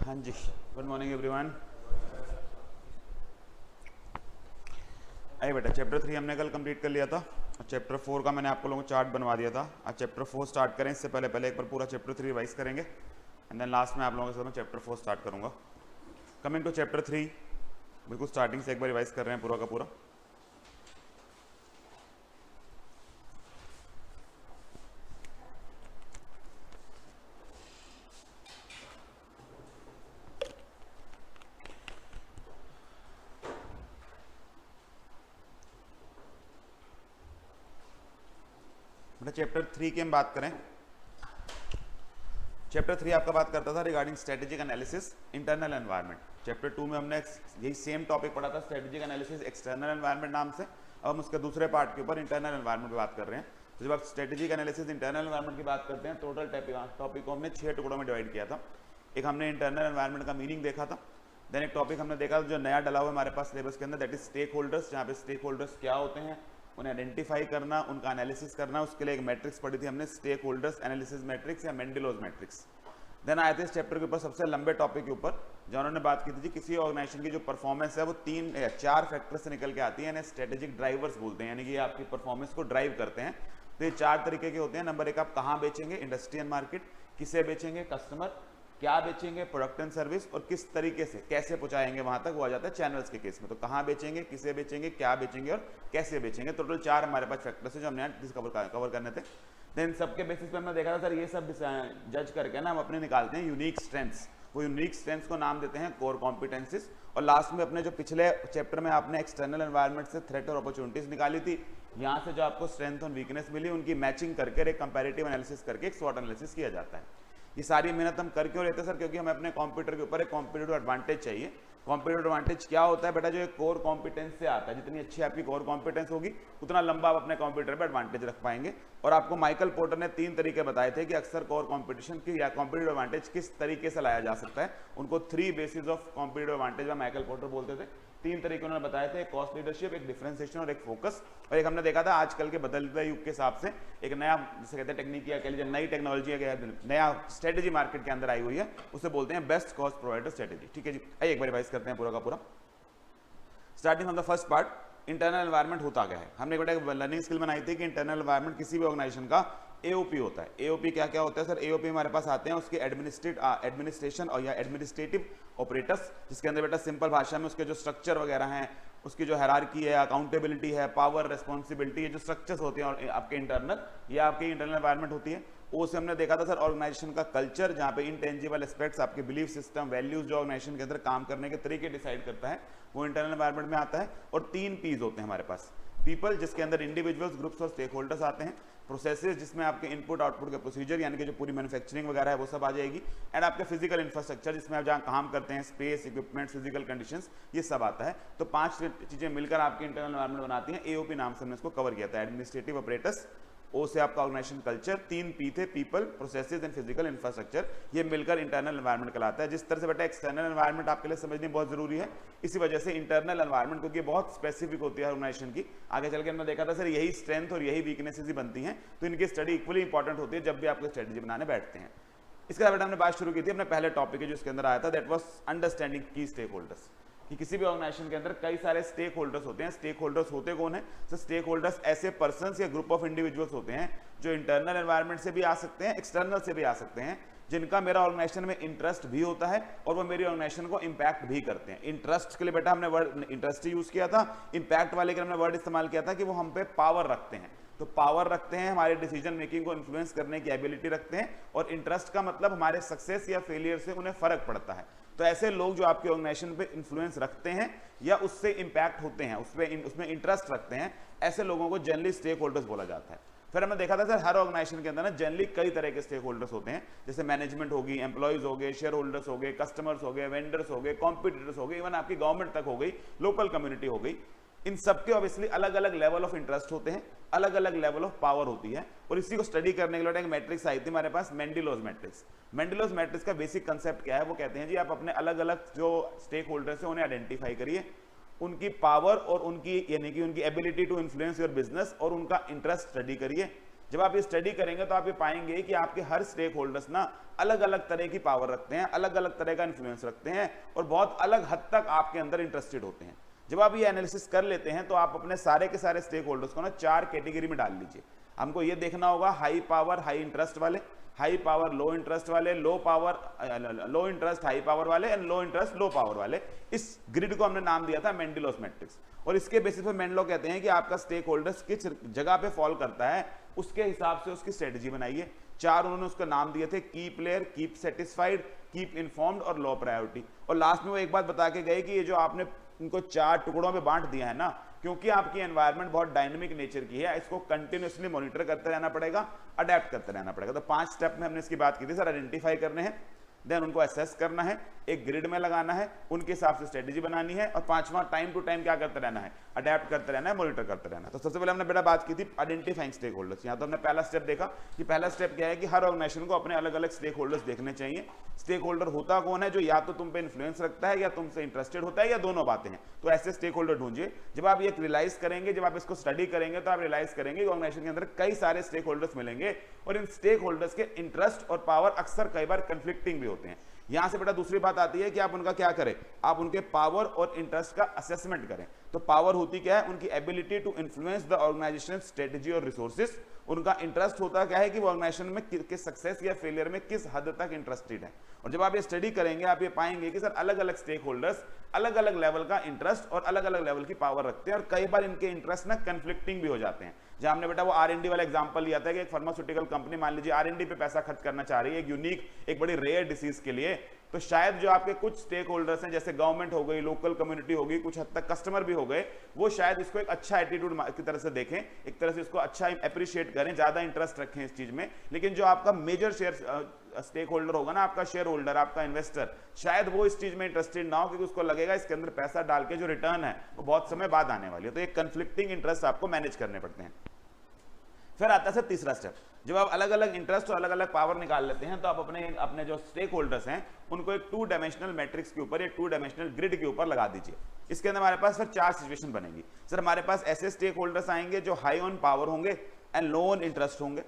हाँ जी, good morning everyone. आइए बेटा, चैप्टर 3 हमने कल कंप्लीट कर लिया था और चैप्टर 4 का मैंने आप लोगों को चार्ट बनवा दिया था। आज चैप्टर 4 स्टार्ट करें, इससे पहले एक बार पूरा चैप्टर 3 रिवाइज करेंगे एंड देन लास्ट में आप लोगों के साथ मैं चैप्टर 4 स्टार्ट करूँगा। कमिंग टू चैप्टर 3, बिल्कुल स्टार्टिंग से एक बार रिवाइज कर रहे हैं पूरा का पूरा। चैप्टर 3 की हम बात करें, चैप्टर 3 आपका बात करता था regarding strategic analysis internal environment. Chapter 2 में हमने यही सेम टॉपिक पढ़ा था, स्ट्रेटेजिक एनालिसिस एक्सटर्नल एनवायरनमेंट नाम से। अब हम उसके दूसरे पार्ट के ऊपर इंटरनल एनवायरनमेंट की बात कर रहे हैं। तो जब आप स्ट्रेटेजिक एनालिसिस इंटरनल एनवायरनमेंट की बात करते हैं, टोटल टॉपिक को हमने 6 टुकड़ों में डिवाइड किया था। एक हमने इंटरनल एनवायरनमेंट का मीनिंग देखा था, देन एक टॉपिक हमने देखा जो नया डला हुआ हमारे पास सिलेबस के अंदर, दैट इज स्टेक होल्डर्स, जहाँ पे स्टेक होल्डर्स क्या होते हैं, उन्हें आइडेंटिफाई करना, उनका एनालिसिस करना। उसके लिए एक मैट्रिक्स पढ़ी थी हमने, स्टेक होल्डर्स एनालिसिस मैट्रिक्स या मेंडेलोज मैट्रिक्स। देन आए थे इस चैप्टर के ऊपर सबसे लंबे टॉपिक के ऊपर, जहाँ उन्होंने बात की थी किसी ऑर्गेनाइजेशन की जो परफॉर्मेंस है वो 3 या 4 फैक्टर से निकल के आती है, यानी स्ट्रेटेजिक ड्राइवर्स बोलते हैं, यानी कि ये आपकी परफॉर्मेंस को ड्राइव करते हैं। तो ये 4 तरीके के होते हैं। नंबर 1, आप कहाँ बेचेंगे, इंडस्ट्री एंड मार्केट, किसे बेचेंगे, कस्टमर, क्या बेचेंगे, प्रोडक्ट एंड सर्विस, और किस तरीके से कैसे पहुंचाएंगे वहां तक, वो आ जाता है चैनल्स के केस में। तो कहाँ बेचेंगे, किसे बेचेंगे, क्या बेचेंगे और कैसे बेचेंगे। टोटल 4 हमारे पास फैक्टर्स है जो हमने कवर करने थे। देन सबके बेसिस पे हमने देखा था सर ये सब जज करके ना हम अपने निकालते हैं यूनिक स्ट्रेंथ्स। वो यूनिक स्ट्रेंथ्स को नाम देते हैं कोर कॉम्पिटेंसीज। और लास्ट में अपने जो पिछले चैप्टर में आपने एक्सटर्नल एनवायरनमेंट से थ्रेट और अपॉर्चुनिटीज निकाली थी, यहाँ से जो आपको स्ट्रेंथ और वीकनेस मिली उनकी मैचिंग करके एक कंपैरेटिव एनालिसिस करके एक स्वॉट एनालिसिस किया जाता है। ये सारी मेहनत हम कर क्यों लेते हैं सर? क्योंकि हमें अपने कंप्यूटर के ऊपर एक कॉम्पिटिटिव एडवांटेज चाहिए। कॉम्पिटिटिव एडवांटेज क्या होता है बेटा? जो एक कोर कॉम्पिटेंस से आता है। जितनी अच्छी आपकी कोर कॉम्पिटेंस होगी उतना लंबा आप अपने कंप्यूटर पे एडवांटेज रख पाएंगे। और आपको माइकल पोर्टर ने 3 तरीके बताए थे कि अक्सर कोर कॉम्पिटिशन की या कॉम्पिटिटिव एडवांटेज किस तरीके से लाया जा सकता है। उनको 3 basis of competitive advantage Michael porter बोलते थे। 3 तरीके उन्होंने बताए थे, एक कॉस्ट लीडरशिप, एक डिफरेंशिएशन और एक फोकस। और एक हमने देखा था आजकल के बदलते युग के हिसाब से एक नया, जिसे कहते हैं टेक्निक या कह लीजिए नई टेक्नोलॉजी, नया स्ट्रेटेजी मार्केट के अंदर आई हुई है, उसे बोलते हैं बेस्ट कॉस्ट प्रोवाइडर स्ट्रेटेजी। ठीक है जी, आइए एक बार रिवाइज करते हैं पूरा का पूरा। Starting from the first part, internal environment होता क्या है। हमने एक लर्निंग स्किल बनाई थी कि इंटरनल एनवायरनमेंट किसी भी ऑर्गेनाइजेशन का एओपी होता है। एओपी क्या क्या होता है सर? एओपी हमारे पास आते हैं उसके एडमिनिस्ट्रेशन और या एडमिनिस्ट्रेटिव ऑपरेटर्स, जिसके अंदर बेटा सिंपल भाषा में उसके जो स्ट्रक्चर वगैरह हैं, उसकी जो हायरार्की है, अकाउंटेबिलिटी है, पावर, रिस्पॉन्सिबिलिटी, ये जो स्ट्रक्चर्स होते हैं आपके इंटरनल, ये आपकी इंटरनल एनवायरनमेंट होती है। वो से हमने देखा था सर ऑर्गेनाइजेशन का कल्चर, जहाँ पे इंटेंजिबल एस्पेक्ट्स, आपके बिलीफ सिस्टम, वैल्यूज जो ऑर्गेनाइजेशन के अंदर काम करने के तरीके डिसाइड करता है, वो इंटरनल एनवायरनमेंट में आता है। और 3 पीज होते हैं हमारे पास। पीपल, जिसके अंदर इंडिविजुअल्स, ग्रुप्स और स्टेक होल्डर्स आते हैं। प्रोसेसेस, जिसमें आपके इनपुट आउटपुट के प्रोसीजर, यानी कि जो पूरी मैन्युफैक्चरिंग वगैरह है वो सब आ जाएगी। एंड आपके फिजिकल इंफ्रास्ट्रक्चर, जिसमें आप जहाँ काम करते हैं, स्पेस, इक्विपमेंट, फिजिकल कंडीशंस, ये सब आता है। तो 5 चीजें मिलकर आपकी इंटरनल एनवायरनमेंट बनाती हैं। एओपी नाम से हमने इसको कवर किया था। एडमिनिस्ट्रेटिव ऑपरेटर्स, ओ से आपका ऑर्गेनाइजेशन कल्चर, 3 पी थे, people, processes and physical infrastructure, ये मिलकर इंटरनल एनवायरनमेंट कहलाता है। जिस तरह से बेटा एक्सटर्नल एनवायरनमेंट आपके लिए समझनी बहुत जरूरी है, इसी वजह से इंटरनल एनवायरनमेंट, क्योंकि बहुत स्पेसिफिक होती है ऑर्गेनाइजेशन की, आगे चल के हमने देखा था सर यही स्ट्रेंथ और यही वीकनेसेस ही बनती हैं। तो इनकी स्टडी इक्वली इंपॉर्टेंट होती है जब भी आपको स्ट्रेटेजी बनाने बैठते हैं। इसके बाद बेटा हमने बात शुरू की थी अपने पहले टॉपिक है जो इसके अंदर आया था, दैट वाज अंडरस्टैंडिंग की स्टेक होल्डर्स। कि किसी भी ऑर्गेनाइजेशन के अंदर कई सारे स्टेक होल्डर्स होते हैं। स्टेक होल्डर्स होते कौन है? तो स्टेक होल्डर्स ऐसे पर्सन्स या ग्रुप ऑफ इंडिविजुअल्स होते हैं जो इंटरनल एनवायरनमेंट से भी आ सकते हैं, एक्सटर्नल से भी आ सकते हैं, जिनका मेरा ऑर्गेनाइजेशन में इंटरेस्ट भी होता है और वो मेरी ऑर्गेनाइजेशन को इंपैक्ट भी करते हैं। इंटरेस्ट के लिए बेटा हमने वर्ड इंटरेस्ट यूज किया था, इंपैक्ट वाले के लिए हमने वर्ड इस्तेमाल किया था कि वो हम पे पावर रखते हैं। तो पावर रखते हैं, हमारे डिसीजन मेकिंग को इन्फ्लुएंस करने की एबिलिटी रखते हैं। और इंटरेस्ट का मतलब हमारे सक्सेस या फेलियर से उन्हें फर्क पड़ता है। तो ऐसे लोग जो आपके ऑर्गेनाइजेशन पे इन्फ्लुएंस रखते हैं या उससे इंपैक्ट होते हैं, उसमें इंटरेस्ट रखते हैं, ऐसे लोगों को जनरली स्टेक होल्डर्स बोला जाता है। फिर हमने देखा था सर हर ऑर्गेनाइजेशन के अंदर ना जनरली कई तरह के स्टेक होल्डर्स होते हैं, जैसे मैनेजमेंट होगी, एम्प्लॉइज हो गए, शेयर होल्डर्स हो गए, कस्टमर्स हो गए, वेंडर्स हो गए, कॉम्पिटिटर्स हो गए, इवन आपकी गवर्नमेंट तक हो गई, लोकल कम्युनिटी हो गई। इन सबके ऑब्वियसली अलग अलग लेवल ऑफ इंटरेस्ट होते हैं, अलग अलग लेवल ऑफ पावर होती है। और इसी को स्टडी करने के लिए एक मैट्रिक्स आई थी हमारे पास, मेंडेलोज मैट्रिक्स। मेंडेलोज मैट्रिक्स का बेसिक कंसेप्ट क्या है? वो कहते हैं जी आप अपने अलग अलग जो स्टेक होल्डर्स हैं उन्हें आइडेंटिफाई करिए, उनकी पावर और उनकी यानी कि उनकी ability to influence your business और उनका इंटरेस्ट स्टडी करिए। जब आप ये स्टडी करेंगे तो आप ये पाएंगे कि आपके हर स्टेक होल्डर्स ना अलग अलग तरह की पावर रखते हैं, अलग अलग तरह का इन्फ्लुएंस रखते हैं और बहुत अलग हद तक आपके अंदर इंटरेस्टेड होते हैं। जब आप ये एनालिसिस कर लेते हैं तो आप अपने सारे के सारे स्टेक होल्डर्स को ना 4 कैटेगरी में डाल लीजिए। हमको ये देखना होगा हाई पावर हाई इंटरेस्ट वाले, हाई पावर लो इंटरेस्ट वाले, लो इंटरेस्ट हाई पावर वाले and low interest low power वाले। इस ग्रिड को हमने नाम दिया था मेंडलोस मैट्रिक्स, और इसके बेसिस पे मेंडलो कहते हैं कि आपका स्टेक होल्डर्स किस जगह पे फॉल करता है उसके हिसाब से उसकी स्ट्रेटजी बनाइए। 4 उन्होंने उसका नाम दिए थे, की player, keep satisfied, keep informed और लो प्रायोरिटी। और लास्ट में वो एक बात बता के गए कि ये जो आपने इनको 4 टुकड़ों में बांट दिया है ना, क्योंकि आपकी एनवायरनमेंट बहुत डायनेमिक नेचर की है, इसको कंटिन्यूअसली मॉनिटर करते रहना पड़ेगा, अडेप्ट करते रहना पड़ेगा। तो 5 स्टेप में हमने इसकी बात की थी सर। आइडेंटिफाई करने हैं, देन उनको असेस करना है, एक ग्रिड में लगाना है, उनके हिसाब से स्ट्रेटेजी बनानी है, और 5वां टाइम टू टाइम क्या करते रहना है, अडेप्ट करते रहना है, मॉनिटर करते रहना है। तो सबसे पहले हमने बेटा बात की थी आइडेंटिफाइंग स्टेक होल्डर्स। यहाँ तो हमने पहला स्टेप देखा कि पहला स्टेप क्या है कि हर ऑर्गेनाइजेशन को अपने अलग अलग स्टेक होल्डर्स देखने चाहिए। स्टेक होल्डर होता कौन है, जो या तो तुम पे इन्फ्लुएंस रखता है या तुमसे इंटरेस्टेड होता है या दोनों बातें हैं। तो ऐसे स्टेक होल्डर ढूंढिए। जब आप ये रियलाइज करेंगे, जब आप इसको स्टडी करेंगे तो आप रियलाइज करेंगे कि ऑर्गेनाइजेशन के अंदर कई सारे स्टेक होल्डर्स मिलेंगे और इन स्टेक होल्डर्स के इंटरेस्ट और पावर अक्सर कई बार कंफ्लिक्टिंग भी होते हैं। यहां से बेटा दूसरी बात आती है कि आप उनका क्या करें, आप उनके पावर और इंटरेस्ट का असेसमेंट करें। तो पावर होती क्या है, उनकी ability to influence the organisation strategy और रिसोर्सेज। उनका इंटरेस्ट होता क्या है कि वो ऑर्गेनाइजेशन में किस सक्सेस या फेलियर में किस हद तक इंटरेस्टेड है। और जब आप ये स्टडी करेंगे आप ये पाएंगे कि सर अलग अलग स्टेक होल्डर्स अलग अलग लेवल का इंटरेस्ट और अलग अलग लेवल की पावर रखते हैं, और कई बार इनके इंटरेस्ट ना कंफ्लिक्टिंग भी हो जाते हैं। जहां हमने बेटा वो R&D वाला एग्जांपल लिया था कि एक फार्मास्यूटिकल कंपनी मान लीजिए R&D पे पैसा खर्च करना चाह रही है एक यूनिक, एक बड़ी रेयर डिसीज के लिए, तो शायद जो आपके कुछ स्टेक होल्डर्स हैं जैसे गवर्नमेंट हो गई, लोकल कम्युनिटी होगी, कुछ हद तक कस्टमर भी हो गए, वो शायद इसको एक अच्छा एटीट्यूड की तरह से देखें, एक तरह से इसको अच्छा अप्रिशिएट करें, ज्यादा इंटरेस्ट रखें इस चीज में। लेकिन जो आपका मेजर शेयर स्टेक होल्डर होगा ना, आपका शेयर होल्डर, आपका इन्वेस्टर, शायद वो इस चीज में इंटरेस्टेड ना हो, क्योंकि उसको लगेगा इसके अंदर पैसा डाल के जो रिटर्न है वो बहुत समय बाद आने वाली है। तो ये कंफ्लिक्टिंग इंटरेस्ट आपको मैनेज करने पड़ते हैं। फिर आता है सर तीसरा स्टेप। जब आप अलग अलग इंटरेस्ट और अलग अलग पावर निकाल लेते हैं तो आप अपने जो स्टेक होल्डर्स हैं उनको एक 2 डायमेंशनल मैट्रिक्स के ऊपर, एक 2 डायमेंशनल ग्रिड के ऊपर लगा दीजिए। इसके अंदर हमारे पास फिर 4 सिचुएशन बनेगी। सर हमारे पास ऐसे स्टेक होल्डर्स आएंगे जो हाई ऑन पावर होंगे एंड लो ऑन इंटरेस्ट होंगे।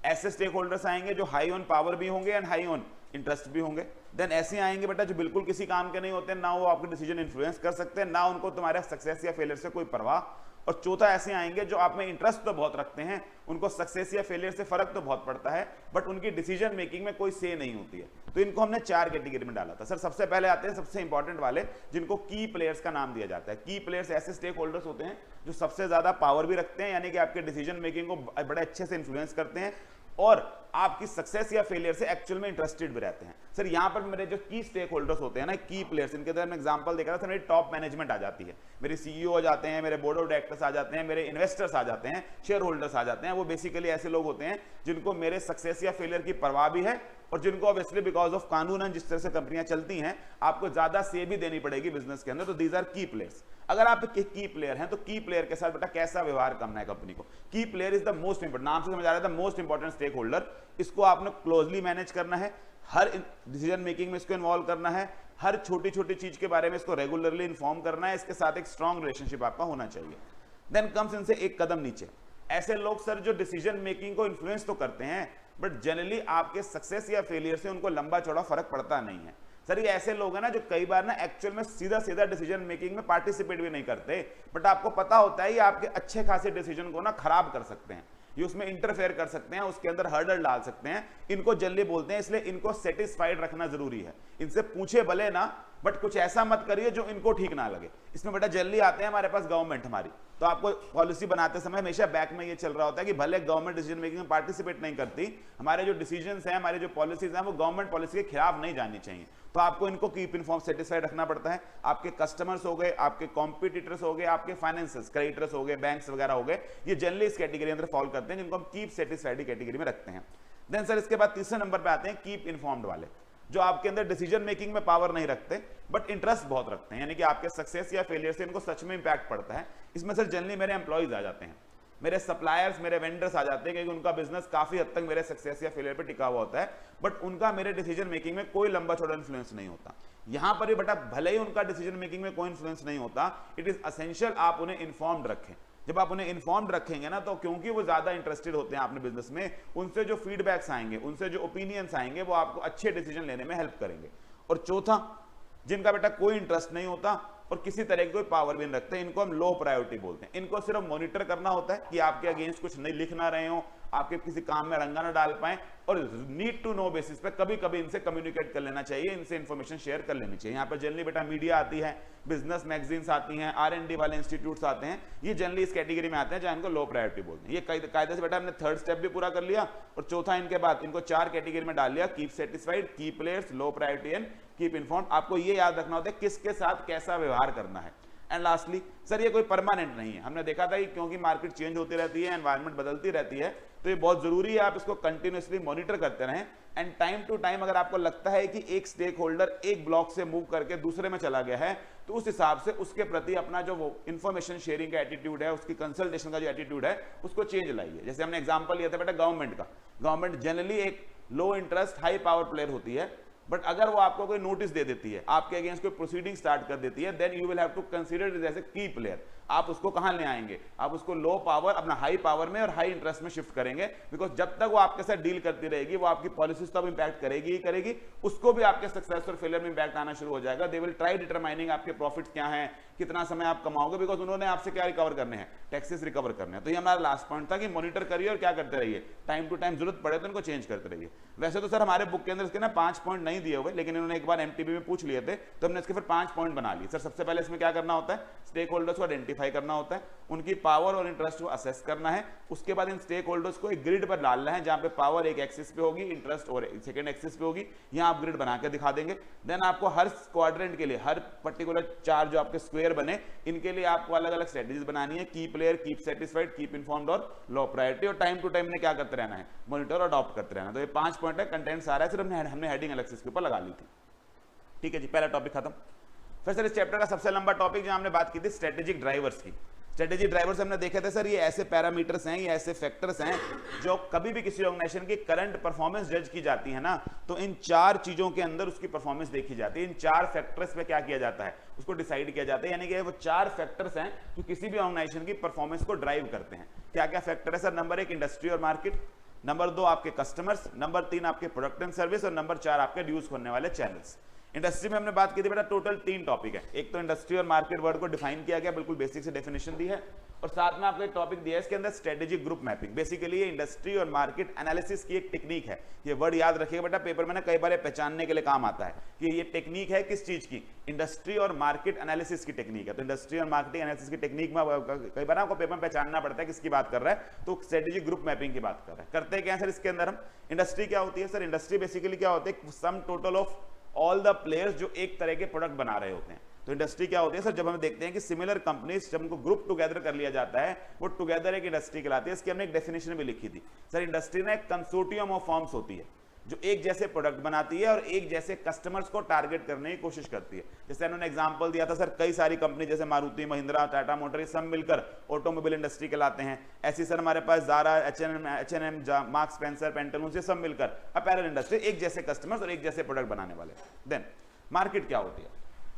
ऐसे स्टेक होल्डर्स आएंगे जो हाई ऑन पावर भी होंगे एंड हाई ऑन इंटरेस्ट भी होंगे। देन ऐसे आएंगे बेटा जो बिल्कुल किसी काम के नहीं होते, ना वो आपके डिसीजन इन्फ्लुएंस कर सकते हैं, ना उनको तुम्हारे सक्सेस या फेलियर से कोई परवाह। और चौथा ऐसे आएंगे जो आप में इंटरेस्ट तो बहुत रखते हैं, उनको सक्सेस या फेलियर से फर्क तो बहुत पड़ता है, बट उनकी डिसीजन मेकिंग में कोई से नहीं होती है। तो इनको हमने 4 कैटेगरी में डाला था। सर सबसे पहले आते हैं सबसे इंपॉर्टेंट वाले, जिनको की प्लेयर्स का नाम दिया जाता है। की प्लेयर्स ऐसे स्टेक होल्डर्स होते हैं जो सबसे ज्यादा पावर भी रखते हैं, यानी कि आपके डिसीजन मेकिंग को बड़े अच्छे से इन्फ्लुएंस करते हैं और आपकी सक्सेस या फेलियर से एक्चुअल में इंटरेस्टेड भी रहते हैं। सर यहाँ पर मेरे जो की स्टेक होल्डर्स होते हैं ना, की प्लेयर्स, इनके अंदर मैं एग्जांपल देखा था, मेरी टॉप मैनेजमेंट आ जाती है, मेरे सीईओ आ जाते हैं, मेरे बोर्ड ऑफ डायरेक्टर्स आ जाते हैं, मेरे इन्वेस्टर्स आ जाते हैं, शेयर होल्डर्स आ जाते हैं। वो बेसिकली ऐसे लोग होते हैं जिनको मेरे सक्सेस या फेलियर की परवाह भी है, और जिनको ऑब्वियसली बिकॉज ऑफ कानून जिस तरह से कंपनियां चलती हैं आपको ज्यादा से भी देनी पड़ेगी बिजनेस के अंदर। तो दीज आर की प्लेयर्स। अगर आप की प्लेयर हैं तो की प्लेयर के साथ बेटा कैसा व्यवहार करना है कंपनी को। Key player is the most important, नाम से समझ आ रहा है, the most important stakeholder. इसको आपने क्लोजली मैनेज करना है, हर डिसीजन मेकिंग में इसको इन्वॉल्व करना है, हर छोटी छोटी चीज के बारे में इसको रेगुलरली इन्फॉर्म करना है, इसके साथ एक स्ट्रॉन्ग रिलेशनशिप आपका होना चाहिए। देन कम्स इनसे एक कदम नीचे ऐसे लोग सर जो डिसीजन मेकिंग को इन्फ्लुएंस तो करते हैं, बट जनरली आपके सक्सेस या फेलियर से उनको लंबा चौड़ा फर्क पड़ता नहीं है। सर ये ऐसे लोग हैं ना जो कई बार ना एक्चुअल में सीधा सीधा डिसीजन मेकिंग में पार्टिसिपेट भी नहीं करते, बट आपको पता होता है ये आपके अच्छे खासे डिसीजन को ना खराब कर सकते हैं, ये उसमें इंटरफेयर कर सकते हैं, उसके अंदर हर्डल डाल सकते हैं। इनको जल्दी बोलते हैं, इसलिए इनको सेटिस्फाइड रखना जरूरी है। इनसे पूछे भले ना, बट कुछ ऐसा मत करिए जो इनको ठीक ना लगे। इसमें बेटा जल्दी आते हैं हमारे पास गवर्नमेंट हमारी, तो आपको पॉलिसी बनाते समय हमेशा बैक में ये चल रहा होता है कि भले गवर्नमेंट डिसीजन मेकिंग में पार्टिसिपेट नहीं करती, हमारे जो डिसीजंस हैं, हमारे जो पॉलिसीज हैं, वो गवर्नमेंट पॉलिसी के खिलाफ नहीं जानी चाहिए। तो आपको इनको कीप इन्फॉर्म सेटिस्फाइड रखना पड़ता है। आपके कस्टमर्स हो गए, आपके कॉम्पिटिटर्स हो गए, आपके फाइनेंसियर्स क्रेडिटर्स हो गए, बैंक्स वगैरह हो गए, ये जनरली इस कैटेगरी अंदर फॉल करते हैं, जिनको हम कीप सेटिस्फाइड कैटेगरी में रखते हैं। देन सर इसके बाद तीसरे नंबर पे आते हैं कीप इन्फॉर्म्ड वाले, जो आपके अंदर डिसीजन मेकिंग में पावर नहीं रखते बट इंटरेस्ट बहुत रखते हैं, यानी कि आपके सक्सेस या फेलियर से इनको सच में इंपैक्ट पड़ता है। इसमें सर जनरली मेरे एम्प्लॉइज आ जाते हैं, मेरे सप्लायर्स, मेरे वेंडर्स आ जाते हैं, क्योंकि उनका बिजनेस काफी हद तक मेरे सक्सेस या फेलियर पे टिका हुआ होता है, बट उनका मेरे डिसीजन मेकिंग में कोई लंबा चौड़ा इन्फ्लुएंस नहीं होता। यहां पर भी बेटा भले ही उनका डिसीजन मेकिंग में कोई इन्फ्लुएंस नहीं होता, इट इज असेंशियल आप उन्हें इन्फॉर्म्ड रखें। जब आप उन्हें इन्फॉर्म्ड रखेंगे ना, तो क्योंकि वो ज्यादा इंटरेस्टेड होते हैं अपने बिजनेस में, उनसे जो फीडबैक्स आएंगे, उनसे जो ओपिनियंस आएंगे, वो आपको अच्छे डिसीजन लेने में हेल्प करेंगे। और चौथा, जिनका बेटा कोई इंटरेस्ट नहीं होता और किसी तरह की कोई पावर भी नहीं रखते, इनको हम लो प्रायोरिटी बोलते हैं। इनको सिर्फ मॉनिटर करना होता है कि आपके अगेंस्ट कुछ नहीं लिख ना रहे हो, आपके किसी काम में रंगा ना डाल पाए, और नीड टू नो बेसिस पे कभी कभी इनसे कम्युनिकेट कर लेना चाहिए, इनसे इंफॉर्मेशन शेयर कर लेनी चाहिए। यहाँ पर जनरली बेटा मीडिया आती है, बिजनेस मैगजीन्स आती हैं, R&D वाले इंस्टीट्यूट्स आते हैं, ये जनरली इस कैटेगरी में आते हैं जहाँ इनको लो प्रायोरिटी बोलते हैं। ये कायदे से बेटा हमने थर्ड स्टेप भी पूरा कर लिया, और चौथा इनके बाद इनको 4 कैटेगरी में डाल लिया, कीप सेटिस्फाइड, की players, low priority and keep informed. आपको ये याद रखना होता है किसके साथ कैसा व्यवहार करना है। एंड लास्टली सर, ये कोई परमानेंट नहीं है। हमने देखा था कि क्योंकि मार्केट चेंज होती रहती है, एनवायरनमेंट बदलती रहती है, तो ये बहुत जरूरी है आप इसको कंटिन्यूअसली मॉनिटर करते रहें। एंड टाइम टू टाइम अगर आपको लगता है कि एक स्टेक होल्डर एक ब्लॉक से मूव करके दूसरे में चला गया है, तो उस हिसाब से उसके प्रति अपना जो वो इंफॉर्मेशन शेयरिंग का एटीट्यूड है, उसकी कंसल्टेशन का जो एटीट्यूड है, उसको चेंज लाइए। जैसे हमने एग्जांपल लिया था बेटा गवर्नमेंट का। गवर्नमेंट जनरली एक लो इंटरेस्ट हाई पावर प्लेयर होती है, बट अगर वो आपको कोई नोटिस दे देती है, आपके अगेंस्ट कोई प्रोसीडिंग स्टार्ट कर देती है, then you will have to consider it as a key player. आप उसको कहां ले आएंगे? आप उसको लो पावर अपना हाई पावर में और हाई इंटरेस्ट में शिफ्ट करेंगे, बिकॉज जब तक वो आपके साथ डील करती रहेगी, वो आपकी पॉलिसीज तब इंपैक्ट करेगी ही करेगी, उसको भी आपके सक्सेस और फेलियर में इंपैक्ट आना शुरू हो जाएगा। दे विल ट्राई डिटरमाइनिंग आपके प्रॉफिट्स क्या हैं, कितना समय आप कमाओगे, बिकॉज उन्होंने आपसे क्या रिकवर करने हैं, टैक्सेस रिकवर करने हैं। तो ये हमारा लास्ट पॉइंट था कि मॉनिटर करिए और क्या करते रहिए, टाइम टू टाइम जरूरत पड़े तो इनको चेंज करते रहिए। वैसे तो सर हमारे बुक के अंदर इसके ना 5 पॉइंट नहीं दिए हुए, लेकिन इन्होंने एक बार एमटीबी में पूछ लिए थे, तो हमने इसके फिर 5 पॉइंट बना लिए। सर सबसे पहले इसमें क्या करना होता है, स्टेक होल्डर्स को आइडेंटिफाई करना होता है, उनकी पावर और इंटरेस्ट को असेस करना है। उसके बाद इन स्टेक होल्डर्स को एक ग्रिड पर डालना है, जहां पे पावर एक एक्सिस पे होगी, इंटरेस्ट और सेकंड एक्सिस पे होगी। यहां आप ग्रिड बना के दिखा देंगे। देन आपको हर क्वाड्रेंट के लिए, हर पर्टिकुलर 4 जो आपके स्क्वायर बने, इनके लिए आपको अलग अलग स्ट्रेटेजीज बनानी है, की player, keep satisfied, keep informed और लो प्रायोरिटी। और टाइम टू टाइम ने क्या करते रहना है, मॉनिटर और अडॉप्ट करते रहना। तो ये 5 पॉइंट है, कंटेंट सारा है, सिर्फ हमने हेडिंग एनालिसिस के ऊपर लगा ली थी। ठीक है जी, पहला टॉपिक खत्म। फिर सर इस चैप्टर का सबसे लंबा टॉपिक जहां हमने बात की थी स्ट्रेटेजिक ड्राइवर्स की। स्ट्रेटेजिक ड्राइवर्स हमने देखे थे सर, ये ऐसे पैरामीटर्स हैं, ये ऐसे फैक्टर्स हैं जो कभी भी किसी ऑर्गेनाइजेशन की करंट परफॉर्मेंस जज की जाती है ना, तो इन 4 चीजों के अंदर उसकी परफॉर्मेंस देखी जाती है। इन 4 फैक्टर्स पे क्या किया जाता है, उसको डिसाइड किया जाता है। यानी कि वो 4 फैक्टर्स हैं जो किसी भी ऑर्गेनाइजेशन की परफॉर्मेंस को ड्राइव करते हैं। क्या क्या फैक्टर है सर? नंबर 1 इंडस्ट्री और मार्केट, नंबर 2 आपके कस्टमर्स, नंबर 3 आपके प्रोडक्ट एंड सर्विस, और नंबर 4 आपके ड्यूज करने वाले चैनल्स। इंडस्ट्री में हमने बात की थी बेटा, टोटल 3 टॉपिक है। एक तो इंडस्ट्री और मार्केट वर्ड को डिफाइन किया गया, बिल्कुल बेसिक से डेफिनेशन दी है, और साथ में आपको एक टॉपिक दिया है इसके अंदर स्ट्रेटेजिक ग्रुप मैपिंग। बेसिकली ये इंडस्ट्री और मार्केट एनालिसिस की एक टेक्निक है। ये वर्ड याद रखिएगा बेटा, पेपर में ना कई बार पहचानने के लिए काम आता है कि ये टेक्निक है किस चीज की, इंडस्ट्री और मार्केट एनालिसिस की टेक्निक है। तो इंडस्ट्री और मार्केटिंग एनालिसिस की टेक्निक में कई बार आपको पेपर में पहचानना पड़ता है किसकी बात कर रहा है, तो स्ट्रेटेजिक ग्रुप मैपिंग की बात कर रहा है। करते क्या है सर इसके अंदर हम? इंडस्ट्री क्या होती है सर? इंडस्ट्री बेसिकली क्या होती है, sum total of all the players जो एक तरह के प्रोडक्ट बना रहे होते हैं। तो इंडस्ट्री क्या होती है सर? जब हम देखते हैं कि सिमिलर कंपनीज, जब उनको ग्रुप टुगेदर कर लिया जाता है, वो टुगेदर एक इंडस्ट्री कहलाती है। इसकी हमने एक डेफिनेशन भी लिखी थी सर। इंडस्ट्री ना एक कंसोर्टियम ऑफ फर्म्स होती है जो एक जैसे प्रोडक्ट बनाती है और एक जैसे कस्टमर्स को टारगेट करने की कोशिश करती है। जैसे उन्होंने एग्जांपल दिया था सर, कई सारी कंपनी जैसे मारुति, महिंद्रा, टाटा मोटर, ये सब मिलकर ऑटोमोबाइल इंडस्ट्री कहलाते हैं। ऐसी सर हमारे पास Zara, H&M, Marks Spencer, Pantaloon, ये सब मिलकर अपैरल इंडस्ट्री, एक जैसे कस्टमर्स और एक जैसे प्रोडक्ट बनाने वाले। देन मार्केट क्या होती है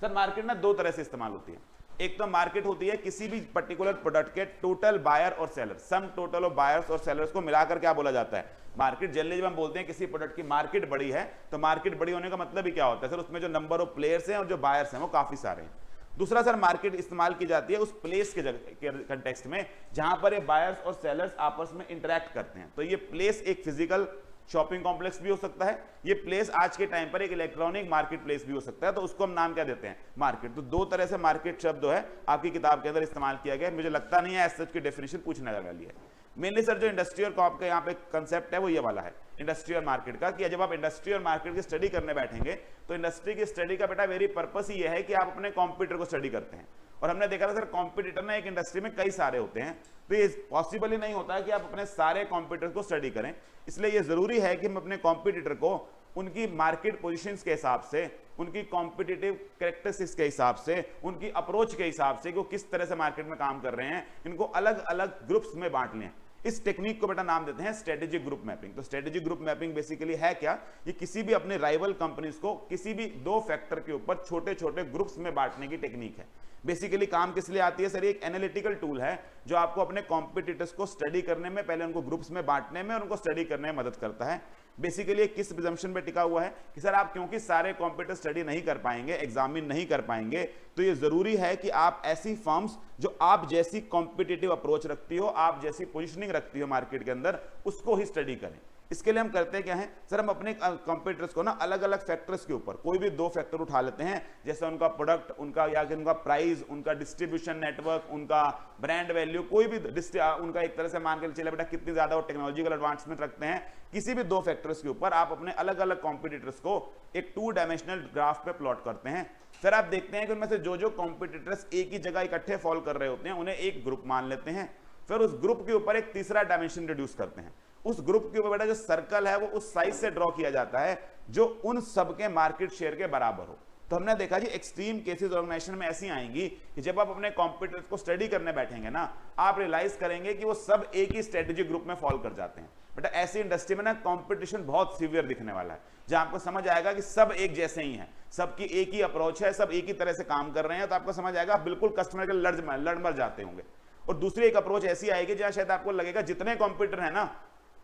सर? मार्केट ना 2 तरह से इस्तेमाल होती है। एक तो मार्केट होती है किसी भी पर्टिकुलर प्रोडक्ट के टोटल बायर और seller, sum total of buyers और सेलर्स को मिलाकर क्या बोला जाता है, मार्केट। जनरली जब हम बोलते हैं किसी प्रोडक्ट की मार्केट बड़ी है, तो मार्केट बड़ी होने का मतलब ही क्या होता है सर? उसमें जो नंबर ऑफ प्लेयर्स हैं और जो बायर्स हैं वो काफी सारे हैं। दूसरा सर, मार्केट इस्तेमाल की जाती है उस प्लेस के कंटेक्स्ट में जहां पर ये बायर्स और सेलर्स आपस में इंटरेक्ट करते हैं। तो ये प्लेस एक फिजिकल शॉपिंग कॉम्प्लेक्स भी हो सकता है, ये प्लेस आज के टाइम पर एक इलेक्ट्रॉनिक मार्केट प्लेस भी हो सकता है, तो उसको हम नाम क्या देते हैं, मार्केट। तो 2 तरह से मार्केट शब्द जो है आपकी किताब के अंदर इस्तेमाल किया गया है। मुझे लगता नहीं है एज सच की डेफिनेशन पूछने वाली है। मेनली सर जो इंडस्ट्री और कॉप का यहाँ पे कंसेप्ट है वो ये वाला है, इंडस्ट्री और मार्केट का, कि जब आप इंडस्ट्री और मार्केट की स्टडी करने बैठेंगे तो इंडस्ट्री की स्टडी का बेटा वेरी पर्पस ही है कि आप अपने कॉम्पिटिटर को स्टडी करते हैं। और हमने देखा था सर, कॉम्पिटिटर ना एक इंडस्ट्री में कई सारे होते हैं, तो ये पॉसिबल ही नहीं होता है कि आप अपने सारे कॉम्पिटिटर को स्टडी करें। इसलिए ये जरूरी है कि हम अपने कॉम्पिटिटर को उनकी मार्केट पोजीशंस के हिसाब से, उनकी कॉम्पिटिटिव कैरेक्टरिस्टिक्स के हिसाब से, उनकी अप्रोच के हिसाब से, कि किस तरह से मार्केट में काम कर रहे हैं, इनको अलग अलग ग्रुप्स में बांट लें। इस टेक्निक को बेटा नाम देते हैं स्ट्रेटेजिक ग्रुप मैपिंग। तो स्ट्रेटेजिक ग्रुप मैपिंग बेसिकली है क्या, ये किसी भी अपने राइवल कंपनीज को किसी भी 2 फैक्टर के ऊपर छोटे छोटे ग्रुप्स में बांटने की टेक्निक है। बेसिकली काम किस लिए आती है सर? एक एनालिटिकल टूल है जो आपको अपने कॉम्पिटिटर्स को स्टडी करने में, पहले उनको ग्रुप्स में बांटने में और उनको स्टडी करने में मदद करता है। बेसिकली किस प्रिजम्पशन पे टिका हुआ है कि सर आप क्योंकि सारे कॉम्पिटिटर स्टडी नहीं कर पाएंगे, एग्जामिन नहीं कर पाएंगे, तो ये जरूरी है कि आप ऐसी फर्म्स जो आप जैसी कॉम्पिटिटिव अप्रोच रखती हो, आप जैसी पोजिशनिंग रखती हो मार्केट के अंदर, उसको ही स्टडी करें। इसके लिए हम करते क्या हैं सर, हम अपने कॉम्पिटिटर्स को ना अलग अलग फैक्टर्स के ऊपर कोई भी 2 फैक्टर उठा लेते हैं, जैसे उनका प्रोडक्ट, उनका या कि उनका प्राइस, उनका डिस्ट्रीब्यूशन नेटवर्क, उनका ब्रांड वैल्यू, कोई भी उनका एक तरह से मान के चले बेटा कितनी ज्यादा वो टेक्नोलॉजिकल एडवांसमेंट रखते हैं, किसी भी 2 फैक्टर्स के ऊपर आप अपने अलग अलग कॉम्पिटिटर्स को एक 2 डायमेंशनल ग्राफ पे प्लॉट करते हैं। फिर आप देखते हैं कि उनमें से जो कॉम्पिटिटर्स एक ही जगह इकट्ठे फॉल कर रहे होते हैं उन्हें एक ग्रुप मान लेते हैं। फिर उस ग्रुप के ऊपर एक तीसरा डायमेंशन इंट्रोड्यूस करते हैं। उस ग्रुप के ऊपर बेटा जो सर्कल है वो उस साइज से ड्रॉ किया जाता है जो उन सब के मार्केट शेयर के बराबर हो। तो हमने देखा जी एक्सट्रीम केसेस ऑर्गेनाइजेशन में ऐसी आएंगी कि जब आप अपने कॉम्पिटिटर्स को स्टडी करने बैठेंगे ना, आप रियलाइज करेंगे कि वो सब एक ही स्ट्रेटेजिक ग्रुप में फॉल कर जाते हैं। बेटा ऐसी इंडस्ट्री में ना कंपटीशन बहुत सीवियर दिखने वाला है, जहां आपको समझ आएगा कि सब एक जैसे ही हैं, सबकी एक ही अप्रोच है, सब एक ही तरह से काम कर रहे हैं, तो आपको समझ आएगा बिल्कुल कस्टमर के लड़ मर जाते होंगे। और दूसरी एक अप्रोच ऐसी आएगी जहां शायद आपको लगेगा जितने कॉम्पिटिटर है ना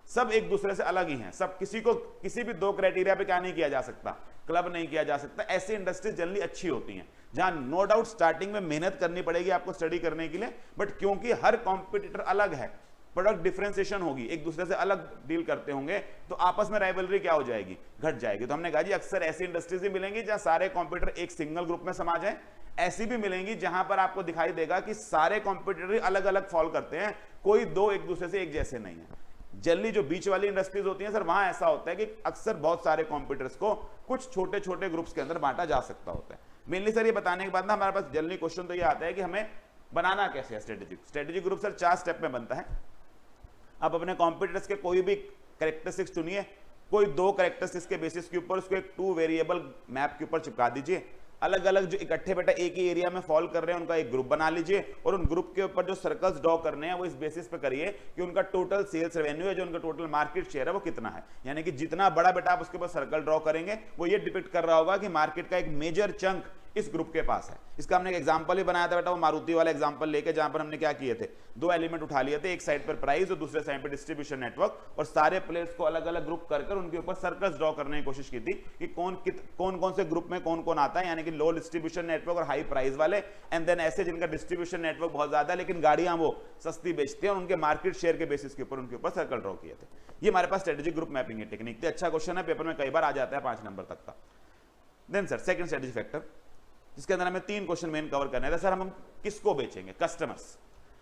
सब एक दूसरे से अलग ही हैं, सब किसी को किसी भी 2 क्राइटेरिया पे क्या नहीं किया जा सकता, क्लब नहीं किया जा सकता। ऐसी इंडस्ट्रीज जनरली अच्छी होती हैं जहां नो डाउट स्टार्टिंग में मेहनत करनी पड़ेगी आपको स्टडी करने के लिए, बट क्योंकि हर कॉम्पिटिटर अलग है, प्रोडक्ट डिफरेंशिएशन होगी, एक दूसरे से अलग डील करते होंगे, तो आपस में राइवलरी क्या हो जाएगी, घट जाएगी। तो हमने कहा जी अक्सर ऐसी इंडस्ट्रीज भी मिलेंगी जहां सारे कॉम्पिटिटर एक सिंगल ग्रुप में समा जाए, ऐसी भी मिलेंगी जहां पर आपको दिखाई देगा कि सारे कॉम्पिटिटर अलग अलग फॉल करते हैं, कोई 2 एक दूसरे से एक जैसे नहीं है। जनरली जो बीच वाली इंडस्ट्रीज होती हैं सर, वहां ऐसा होता है कि अक्सर बहुत सारे कॉम्पिटिटर्स को कुछ छोटे छोटे ग्रुप्स के अंदर बांटा जा सकता होता है। मेनली सर ये बताने के बाद ना हमारे पास जनरली क्वेश्चन तो ये आता है कि हमें बनाना कैसे है स्ट्रेटेजिक ग्रुप। सर 4 स्टेप में बनता है। आप अपने कॉम्पिटिटर्स के कोई भी कैरेक्टरिस्टिक्स चुनिए, कोई 2 कैरेक्टरिस्टिक्स के बेसिस के ऊपर उसको एक 2 वेरिएबल मैप के ऊपर चिपका दीजिए। अलग अलग जो इकट्ठे बेटा एक ही एरिया में फॉल कर रहे हैं उनका एक ग्रुप बना लीजिए, और उन ग्रुप के ऊपर जो सर्कल्स ड्रॉ करने हैं वो इस बेसिस पे करिए कि उनका टोटल सेल्स रेवेन्यू है, जो उनका टोटल मार्केट शेयर है वो कितना है। यानी कि जितना बड़ा बेटा आप उसके ऊपर सर्कल ड्रॉ करेंगे वो ये डिपिक्ट कर रहा होगा कि मार्केट का एक मेजर चंक इस ग्रुप के पास है। इसका हमने एक एग्जांपल भी बनाया था बेटा, वो मारुति वाला एग्जांपल लेके, जहां पर हमने क्या किए थे, 2 एलिमेंट उठा लिए थे, एक साइड पर प्राइस और दूसरे साइड पर डिस्ट्रीब्यूशन नेटवर्क, और सारे प्लेयर्स को अलग अलग ग्रुप कर उनके ऊपर सर्कल्स ड्रॉ करने की कोशिश की थी कि कौन से ग्रुप में कौन कौन आता है, यानी कि लो डिस्ट्रीब्यूशन नेटवर्क और हाई प्राइस वाले, एंड देन ऐसे जिनका डिस्ट्रीब्यूशन नेटवर्क बहुत ज्यादा है लेकिन गाड़ियां वो सस्ती बेचते हैं, और उनके मार्केट शेयर के बेसिस के ऊपर उनके ऊपर सर्कल ड्रॉ किए थे। ये हमारे पास स्ट्रेटेजिक ग्रुप मैपिंग की टेक्निक थी। अच्छा क्वेश्चन है, पेपर में कई बार आ जाता है 5 नंबर तक का। Then sir second strategy factor, जिसके अंदर हमें 3 क्वेश्चन मेन कवर करने थे। सर हम किसको बेचेंगे, कस्टमर्स।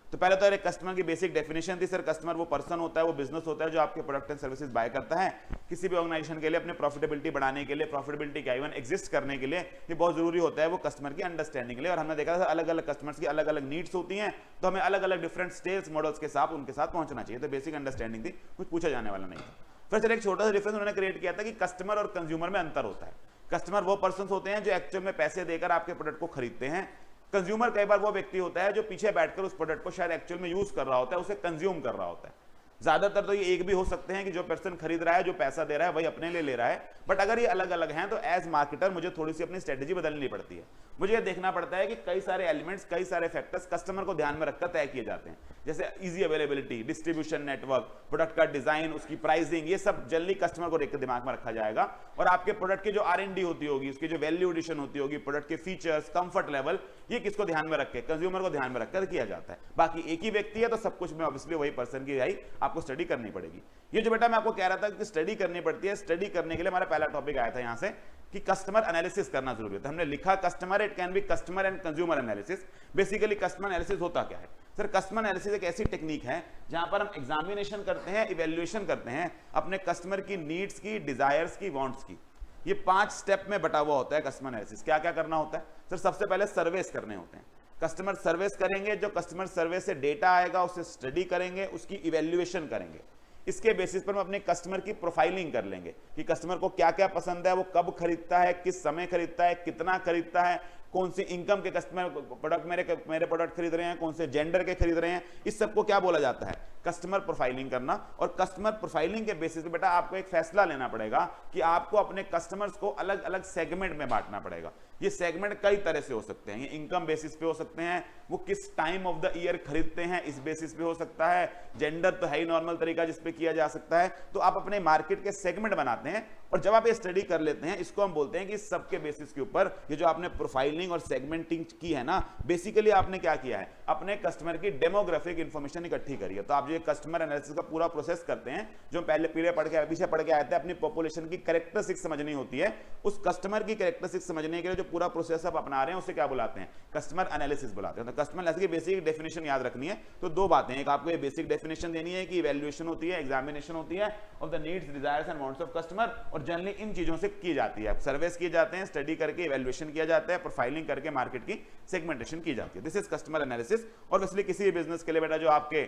तो पहले तो एक कस्टमर की बेसिक डेफिनेशन थी सर, कस्टमर वो पर्सन होता है, वो बिजनेस होता है जो आपके प्रोडक्ट एंड सर्विसेज बाय करता है किसी भी ऑर्गेनाइजेशन के लिए अपने प्रॉफिटेबिलिटी बढ़ाने के लिए, प्रॉफिटेबिलिटी क्या इवन एग्जिस्ट करने के लिए ये बहुत जरूरी होता है वो कस्टमर की अंडरस्टैंडिंग के लिए। और हमने देखा था अलग अलग कस्टमर्स की अलग अलग नीड्स होती हैं, तो हमें अलग अलग डिफरेंट स्टेल्स मॉडल्स के साथ उनके साथ पहुंचना चाहिए। तो बेसिक अंडरस्टैंडिंग थी, कुछ पूछा जाने वाला नहीं था। फिर सर एक छोटा सा डिफरेंस उन्होंने क्रिएट किया था कि कस्टमर और कंज्यूमर में अंतर होता है। कस्टमर वो पर्सन होते हैं जो एक्चुअल में पैसे देकर आपके प्रोडक्ट को खरीदते हैं, कंज्यूमर कई बार वो व्यक्ति होता है जो पीछे बैठकर उस प्रोडक्ट को शायद एक्चुअल में यूज कर रहा होता है, उसे कंज्यूम कर रहा होता है। ज्यादातर तो ये एक भी हो सकते हैं कि जो पर्सन खरीद रहा है, जो पैसा दे रहा है, वही अपने लिए ले रहा है, बट अगर ये अलग अलग हैं तो एज मार्केटर मुझे थोड़ी सी अपनी स्ट्रेटेजी बदलनी पड़ती है। मुझे ये देखना पड़ता है कि कई सारे एलिमेंट्स, कई सारे फैक्टर्स कस्टमर को ध्यान में रखकर तय किए जाते हैं, जैसे easy availability, distribution network, product का डिजाइन, उसकी प्राइसिंग, ये सब जल्दी कस्टमर को देखकर दिमाग में रखा जाएगा। और आपके प्रोडक्ट की जो R&D होती होगी, उसकी जो वैल्यू एडिशन होती होगी, प्रोडक्ट के फीचर्स, कंफर्ट लेवल, ये किसको ध्यान में रख के, कंज्यूमर को ध्यान में रखकर किया जाता है। बाकी एक ही व्यक्ति है तो सब कुछ में ऑब्वियसली वही पर्सन की भाई आपको स्टडी करनी पड़ेगी। ये जो बेटा मैं आपको कह रहा था कि स्टडी करनी पड़ती है, स्टडी करने के लिए हमारा पहला टॉपिक आया था यहां से कि कस्टमर एनालिसिस करना जरूरी होता है। हमने लिखा customer, it can be customer and consumer analysis. Basically customer analysis होता क्या है सर? कस्टमर एनालिसिस एक ऐसी टेक्निक है जहां पर हम एग्जामिनेशन करते हैं, इवैल्यूएशन करते हैं अपने कस्टमर की नीड्स की, डिजायर्स की, वांट्स की। ये 5 स्टेप में बटा हुआ होता है कस्टमर एनालिसिस। क्या क्या करना होता है सर? सबसे पहले सर्वेस करने होते हैं। कस्टमर सर्वेस करेंगे, जो कस्टमर सर्वे से डेटा आएगा उसे स्टडी करेंगे, उसकी इवैल्यूएशन करेंगे। इसके बेसिस पर हम अपने कस्टमर की प्रोफाइलिंग कर लेंगे कि कस्टमर को क्या क्या पसंद है, वो कब खरीदता है, किस समय खरीदता है, कितना खरीदता है, कौन से इनकम के कस्टमर प्रोडक्ट मेरे प्रोडक्ट खरीद रहे हैं, कौन से जेंडर के खरीद रहे हैं, इस सबको क्या बोला जाता है, कस्टमर प्रोफाइलिंग करना। और कस्टमर प्रोफाइलिंग के बेसिस पे बेटा आपको एक फैसला लेना पड़ेगा कि आपको अपने कस्टमर्स को अलग अलग सेगमेंट में बांटना पड़ेगा। ये सेगमेंट कई तरह से हो सकते हैं, ये इनकम बेसिस पे हो सकते हैं, वो किस टाइम ऑफ द ईयर खरीदते हैं इस बेसिस पे हो सकता है, जेंडर तो है ही नॉर्मल तरीका जिसपे किया जा सकता है। तो आप अपने मार्केट के सेगमेंट बनाते हैं और जब आप ये स्टडी कर लेते हैं, इसको हम बोलते हैं कि इस सब के बेसिस के ऊपर ये जो आपने प्रोफाइलिंग और सेगमेंटिंग की है ना, बेसिकली आपने क्या किया है, अपने कस्टमर की डेमोग्राफिक इंफॉर्मेशन इकट्ठी करी है। तो आप जो कस्टमर एनालिसिस का पूरा प्रोसेस करते हैं, जो पहले पीछे पढ़ के आए थे, अपनी पॉपुलेशन की कैरेक्टरिस्टिक्स समझनी होती है, उस कस्टमर की कैरेक्टरिस्टिक्स समझने के लिए जो पूरा प्रोसेस आप अपना रहे हैं उसे क्या बुलाते हैं, कस्टमर एनालिसिस बुलाते हैं। तो कस्टमर एनालिसिस की बेसिक डेफिनेशन याद रखनी है। तो दो बातें, एक आपको ये बेसिक डेफिनेशन देनी है कि इवैल्यूएशन होती है, एग्जामिनेशन होती है of the needs, desires and wants of customer, और जनरली इन चीजों से की जाती है, सर्वेस किए जाते हैं, स्टडी करके इवैल्यूएशन किया जाता है, प्रोफाइलिंग करके मार्केट की सेगमेंटेशन की जाती है। This is customer analysis. और इसलिए किसी भी बिजनेस के लिए बेटा जो आपके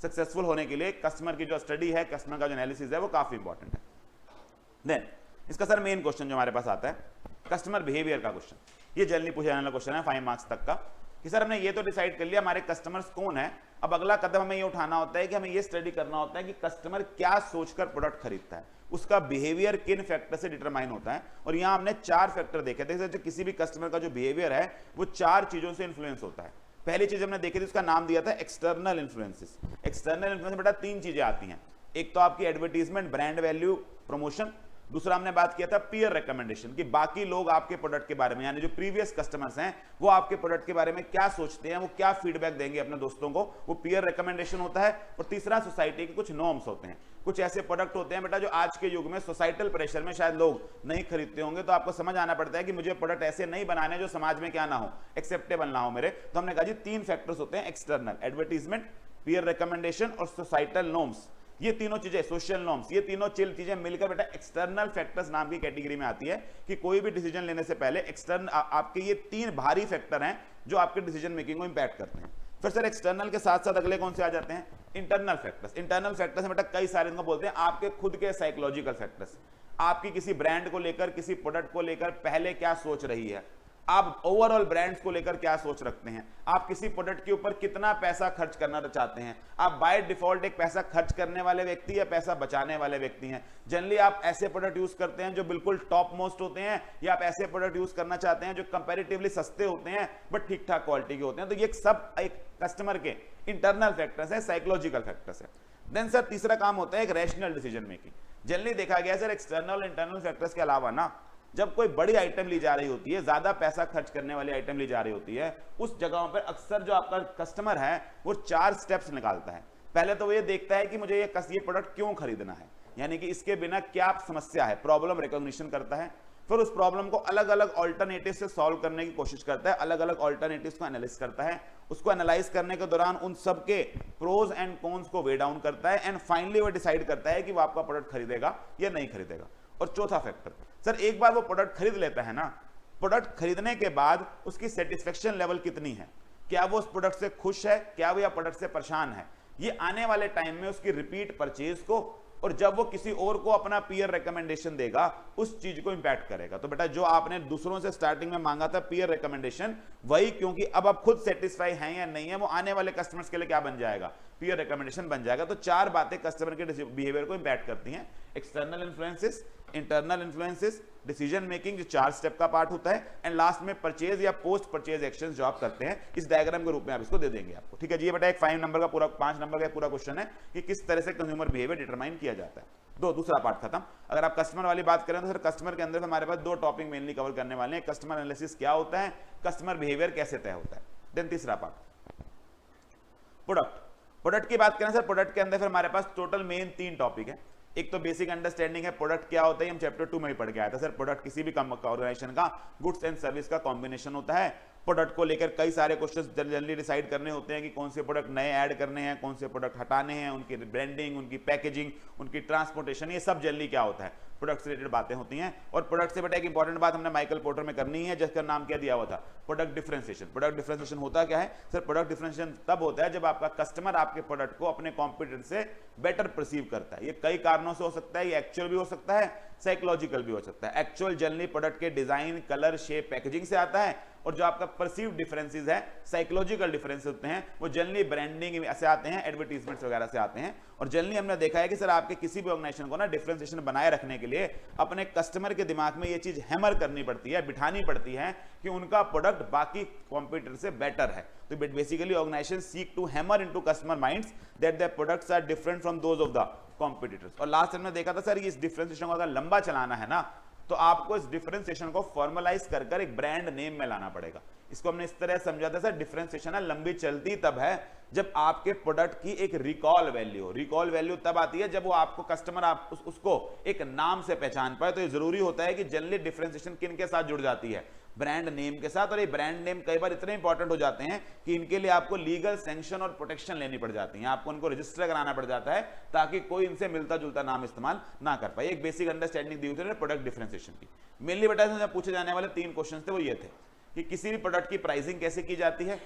सक्सेसफुल होने के लिए कस्टमर की जो स्टडी है, कस्टमर का जो एनालिसिस है, वो काफी इंपॉर्टेंट है। देन इसका सर मेन क्वेश्चन जो हमारे पास आता है, कस्टमर बिहेवियर का क्वेश्चन। ये जल्दी पूछा जाने वाला क्वेश्चन है 5 मार्क्स तक का, कि सर हमने ये तो डिसाइड कर लिया हमारे कस्टमर्स कौन है, अब अगला कदम हमें ये उठाना होता है कि हमें ये स्टडी करना होता है कि कस्टमर क्या सोचकर प्रोडक्ट खरीदता है, उसका बिहेवियर किन फैक्टर से डिटरमाइन होता है। और यहां हमने 4 फैक्टर देखे थे। जो किसी भी कस्टमर का जो बिहेवियर है वो 4 चीजों से इन्फ्लुएंस होता है। पहली चीज हमने देखी थी, उसका नाम दिया था एक्सटर्नल इन्फ्लुएंसेस। एक्सटर्नल इन्फ्लुएंस बेटा 3 चीजें आती हैं, एक तो आपकी एडवर्टीजमेंट, ब्रांड वैल्यू, प्रमोशन, दूसरा हमने बात किया था पीयर रिकमेंडेशन, कि बाकी लोग आपके प्रोडक्ट के बारे में, यानी जो प्रीवियस कस्टमर्स हैं वो आपके प्रोडक्ट के बारे में क्या सोचते हैं, वो क्या फीडबैक देंगे अपने दोस्तों को, वो पीयर रिकमेंडेशन होता है। और तीसरा सोसाइटी के कुछ नॉर्म्स होते हैं, कुछ ऐसे प्रोडक्ट होते हैं बेटा जो आज के युग में सोसाइटल प्रेशर में शायद लोग नहीं खरीदते होंगे, तो आपको समझ आना पड़ता है कि मुझे प्रोडक्ट ऐसे नहीं बनाने जो समाज में क्या ना हो, एक्सेप्टेबल ना हो मेरे। तो हमने कहा जी 3 फैक्टर्स होते हैं एक्सटर्नल, एडवर्टीजमेंट, पीयर रिकमेंडेशन और सोसाइटल नॉर्म्स। ये तीनों चीजें, सोशल नॉर्म्स, ये तीनों चीजें मिलकर बेटा एक्सटर्नल फैक्टर्स नाम की कैटेगरी में आती है, कि कोई भी डिसीजन लेने से पहले एक्सटर्नल आपके ये 3 भारी फैक्टर हैं जो आपके डिसीजन मेकिंग को इंपैक्ट करते हैं। फिर सर एक्सटर्नल के साथ साथ अगले कौन से आ जाते हैं, इंटरनल फैक्टर्स। इंटरनल फैक्टर्स बेटा कई सारे इनको बोलते हैं आपके खुद के साइकोलॉजिकल फैक्टर्स, आपकी किसी ब्रांड को लेकर, किसी प्रोडक्ट को लेकर पहले क्या सोच रही है, आप ओवरऑल ब्रांड्स को लेकर क्या सोच रखते हैं, आप किसी प्रोडक्ट के ऊपर कितना पैसा खर्च करना चाहते हैं, आप बाय डिफॉल्ट एक पैसा खर्च करने वाले व्यक्ति या पैसा बचाने वाले व्यक्ति हैं, जनरली आप ऐसे प्रोडक्ट यूज करते हैं जो बिल्कुल टॉप मोस्ट होते हैं, या आप ऐसे प्रोडक्ट यूज करना चाहते हैं जो कंपैरेटिवली सस्ते होते हैं बट ठीक ठाक क्वालिटी के होते हैं। तो ये सब एक कस्टमर के इंटरनल फैक्टर्स है, साइकोलॉजिकल फैक्टर्स है। देन सर तीसरा काम होता है एक रैशनल डिसीजन मेकिंग। जनरली देखा गया सर एक्सटर्नल इंटरनल फैक्टर्स के अलावा ना, जब कोई बड़ी आइटम ली जा रही होती है, ज्यादा पैसा खर्च करने वाली आइटम ली जा रही होती है, उस जगहों पर अक्सर जो आपका कस्टमर है वो 4 स्टेप्स निकालता है। पहले तो वो ये देखता है कि मुझे ये प्रोडक्ट क्यों खरीदना है, यानी कि इसके बिना क्या समस्या है, प्रॉब्लम रिकॉग्निशन करता है। फिर उस प्रॉब्लम को अलग अलग ऑल्टरनेटिव से सॉल्व करने की कोशिश करता है, अलग अलग ऑल्टरनेटिव्स को एनालिसिस करता है, उसको एनालाइज करने के दौरान उन सब के प्रोज एंड कॉन्स को वे डाउन करता है, एंड फाइनली वो डिसाइड करता है कि वो आपका प्रोडक्ट खरीदेगा या नहीं खरीदेगा। और चौथा फैक्टर सर, एक बार वो प्रोडक्ट खरीद लेता है ना, प्रोडक्ट खरीदने के बाद उसकी सेटिस्फेक्शन लेवल कितनी है, क्या वो उस प्रोडक्ट से खुश है, क्या वो या प्रोडक्ट से परेशान है, ये आने वाले टाइम में उसकी रिपीट परचेज को और जब वो किसी और को अपना पीयर रिकमेंडेशन देगा उस चीज को इंपैक्ट करेगा। तो बेटा जो आपने दूसरों से स्टार्टिंग में मांगा था पीयर रिकमेंडेशन, वही क्योंकि अब आप खुद सेटिस्फाई हैं या नहीं है, वो आने वाले कस्टमर्स के लिए क्या बन जाएगा, पीयर रिकमेंडेशन बन जाएगा। तो 4 बातें कस्टमर के बिहेवियर को इंपैक्ट करती हैं, external influences, internal influences, decision making जो 4 स्टेप का पार्ट होता है, एंड लास्ट में परचेज या पोस्ट परचेज एक्शन जो आप करते हैं, इस डायग्राम के रूप में आप इसको दे देंगे आपको। ठीक है जी, ये बेटा एक 5 नंबर का पूरा 5 नंबर का पूरा क्वेश्चन है कि किस तरह से कंज्यूमर बिहेवियर डिटरमाइन किया जाता है। दूसरा पार्ट खत्म। अगर आप कस्टमर वाली बात करें तो सर कस्टमर के अंदर हमारे पास 2 टॉपिक मेनली कवर करने वाले हैं, कस्टमर एनालिसिस क्या होता है, कस्टमर बिहेवियर कैसे तय होता है। देन तीसरा पार्ट प्रोडक्ट की बात करें सर, प्रोडक्ट के अंदर फिर हमारे पास टोटल मेन 3 टॉपिक है। एक तो बेसिक अंडरस्टैंडिंग है प्रोडक्ट क्या होता है, हम चैप्टर 2 में ही पढ़ के आया था सर। प्रोडक्ट किसी भी ऑर्गेनाइजेशन का गुड्स एंड सर्विस का कॉम्बिनेशन होता है। प्रोडक्ट को लेकर कई सारे क्वेश्चंस जल्दी डिसाइड करने होते हैं कि कौन से प्रोडक्ट नए ऐड करने हैं, कौन से प्रोडक्ट हटाने हैं, उनकी ब्रांडिंग, उनकी पैकेजिंग, उनकी ट्रांसपोर्टेशन, ये सब जल्दी क्या होता है, प्रोडक्ट से रिलेटेड बातें होती हैं। और प्रोडक्ट से बेटा एक इंपॉर्टेंट बात हमने माइकल पोर्टर में करनी है, जिसका नाम क्या दिया हुआ था, प्रोडक्ट डिफरेंशिएशन। प्रोडक्ट डिफरेंशिएशन होता क्या है सर, प्रोडक्ट डिफरेंशिएशन तब होता है जब आपका कस्टमर आपके प्रोडक्ट को अपने कॉम्पिटिटर से बेटर परसीव करता है। ये कई कारणों से हो सकता है, ये एक्चुअल भी हो सकता है, साइकोलॉजिकल भी हो सकता है। एक्चुअल जनरली प्रोडक्ट के डिजाइन, कलर, शेप, पैकेजिंग से आता है, और जो आपका परसीव डिफरेंसेस है, साइकोलॉजिकल डिफरेंसेस होते हैं, वो जनरली ब्रांडिंग से आते हैं, एडवर्टीजमेंट्स वगैरह से आते हैं। और जनरली हमने देखा है कि सर आपके किसी भी ऑर्गेनाइजेशन को ना डिफरेंशिएशन बनाए रखने के लिए अपने कस्टमर के दिमाग में ये चीज हैमर करनी पड़ती है, बिठानी पड़ती है कि उनका प्रोडक्ट बाकी कॉम्पिटिटर से बेटर है। तो basically organisation seek to hammer into customer minds that their products are different from those of the competitors. और लास्ट हमने देखा था सर इस डिफरेंशिएशन को अगर लंबा चलाना है ना, तो आपको इस डिफरेंशिएशन को फॉर्मलाइज कर एक ब्रांड नेम में लाना पड़ेगा। इसको हमने इस तरह समझा था सर, डिफरेंशिएशन लंबी चलती तब है जब आपके प्रोडक्ट की एक रिकॉल वैल्यू हो। रिकॉल वैल्यू तब आती है जब वो आपको कस्टमर उसको एक नाम से पहचान पाए। तो ये जरूरी होता है कि जनरली डिफरेंशिएशन किन के साथ जुड़ जाती है, ब्रांड नेम के साथ। और ये ब्रांड नेम कई बार इतने इंपॉर्टेंट हो जाते हैं कि इनके लिए आपको लीगल सैंक्शन और प्रोटेक्शन लेनी पड़ जाती है, आपको उनको रजिस्टर कराना पड़ जाता है ताकि कोई इनसे मिलता जुलता नाम इस्तेमाल ना कर पाए। एक बेसिक अंडरस्टैंडिंग दी हुई थी प्रोडक्ट डिफरेंशिएशन की। मेनली बेटा पूछे जाने वाले 3 क्वेश्चन थे, वो ये थे कि किसी भी प्रोडक्ट की प्राइसिंग कैसे की जाती है,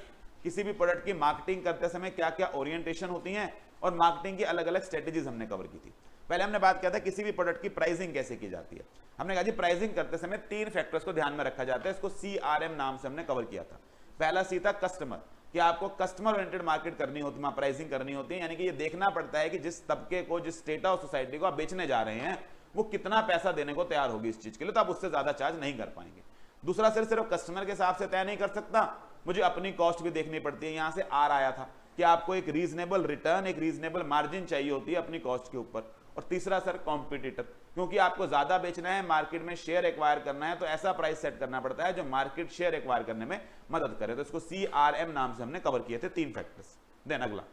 किसी भी प्रोडक्ट की मार्केटिंग करते समय क्या क्या ओरिएंटेशन होती है, और मार्केटिंग की अलग अलग स्ट्रेटेजीज हमने कवर की थी। पहले हमने बात किया था किसी भी प्रोडक्ट की प्राइसिंग कैसे की जाती है। हमने कहा जी प्राइसिंग करते समय 3 फैक्टर्स को ध्यान में रखा जाता है, इसको CRM नाम से हमने कवर किया था। पहला सी था कस्टमर, कि आपको कस्टमर ओरिएंटेड मार्केट करनी होती है, प्राइसिंग करनी होती है, यानी कि ये देखना पड़ता है कि जिस तबके को, जिस स्टेट ऑफ सोसाइटी को आप बेचने जा रहे हैं, वो कितना पैसा देने को तैयार होगी इस चीज के लिए, तो आप उससे ज्यादा चार्ज नहीं कर पाएंगे। दूसरा सिर्फ कस्टमर के हिसाब से तय नहीं कर सकता, मुझे अपनी कॉस्ट भी देखनी पड़ती है। यहां से आर आया था कि आपको एक रीजनेबल रिटर्न, एक रीजनेबल मार्जिन चाहिए होती है अपनी कॉस्ट के ऊपर। और तीसरा सर कॉम्पिटिटर, क्योंकि आपको ज्यादा बेचना है, मार्केट में शेयर एक्वायर करना है, तो ऐसा प्राइस सेट करना पड़ता है जो मार्केट शेयर एक्वायर करने में मदद करे। तो इसको CRM नाम से हमने कवर किए थे 3 फैक्टर्स। देन अगला,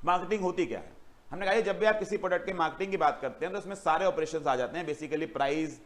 मार्केटिंग होती क्या है। हमने कहा जब भी आप किसी प्रोडक्ट की मार्केटिंग की बात करते हैं तो उसमें सारे ऑपरेशंस आ जाते हैं, बेसिकली प्राइस,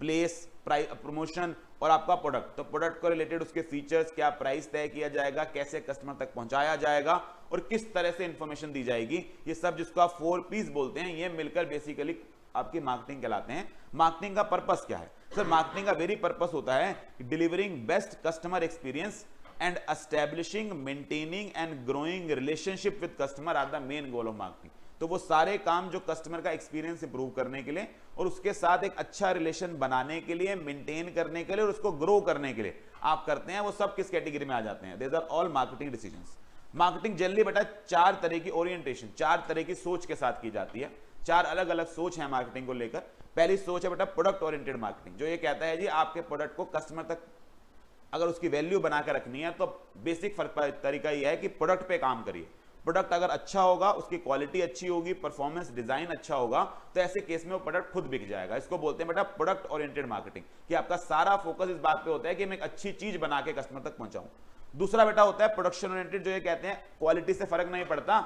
प्लेस, प्रमोशन और आपका प्रोडक्ट। तो प्रोडक्ट को रिलेटेड उसके फीचर्स, क्या प्राइस तय किया जाएगा, कैसे कस्टमर तक पहुंचाया जाएगा और किस तरह से इंफॉर्मेशन दी जाएगी, ये सब जिसको आप 4 P's बोलते हैं, ये मिलकर बेसिकली आपकी मार्केटिंग कहलाते हैं। मार्केटिंग का पर्पस क्या है सर? मार्केटिंग का वेरी पर्पस होता है delivering best customer experience and establishing, maintaining and growing relationship with customer are the main goal of marketing. तो वो सारे काम जो कस्टमर का एक्सपीरियंस इंप्रूव करने के लिए और उसके साथ एक अच्छा रिलेशन बनाने के लिए, मेंटेन करने के लिए और उसको ग्रो करने के लिए आप करते हैं, वो सब किस कैटेगरी में आ जाते हैं? These are all marketing decisions. Marketing generally बेटा 4 तरह की ओरिएंटेशन, 4 तरह की सोच के साथ की जाती है। 4 अलग अलग सोच है मार्केटिंग को लेकर। पहली सोच है बेटा प्रोडक्ट ओरिएंटेड मार्केटिंग, जो ये कहता है जी आपके प्रोडक्ट को कस्टमर तक अगर उसकी वैल्यू बनाकर रखनी है तो बेसिक तरीका यह है कि प्रोडक्ट पे काम करिए। प्रोडक्ट अगर अच्छा होगा, उसकी क्वालिटी अच्छी होगी, परफॉर्मेंस डिजाइन अच्छा होगा, तो ऐसे केस में वो प्रोडक्ट खुद बिक जाएगा। इसको बोलते हैं बेटा प्रोडक्ट ओरिएंटेड मार्केटिंग, कि आपका सारा फोकस इस बात पे होता है कि मैं एक अच्छी चीज बना के कस्टमर तक पहुंचाऊं। दूसरा बेटा होता है प्रोडक्शन ओरिएंटेड, जो ये कहते हैं क्वालिटी से फर्क नहीं पड़ता,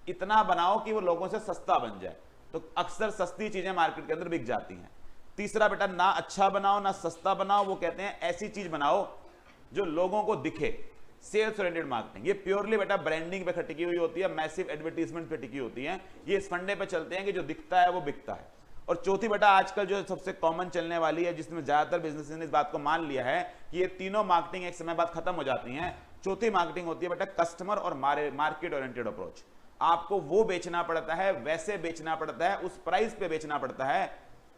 इतना बनाओ कि वो लोगों से सस्ता बन जाए। तो अक्सर सस्ती चीजें मार्केट के अंदर बिक जाती हैं। तीसरा बेटा ना अच्छा बनाओ ना सस्ता बनाओ, वो कहते हैं ऐसी चीज बनाओ जो लोगों को दिखे, सेल्स ओरिएंटेड मार्केटिंग। ये प्योरली बेटा ब्रांडिंग पे टिकी हुई होती है, मैसिव एडवर्टीजमेंट पे टिकी होती है। ये इस फंडे पे चलते हैं कि जो दिखता है वो बिकता है। और चौथी बेटा आजकल जो सबसे कॉमन चलने वाली है, जिसमें ज्यादातर बिजनेस ने इस बात को मान लिया है कि ये तीनों मार्केटिंग एक समय बाद खत्म हो जाती हैं। चौथी मार्केटिंग होती है बेटा कस्टमर और मार्केट ओरिएंटेड अप्रोच। आपको वो बेचना पड़ता है, वैसे बेचना पड़ता है, उस प्राइस पे बेचना पड़ता है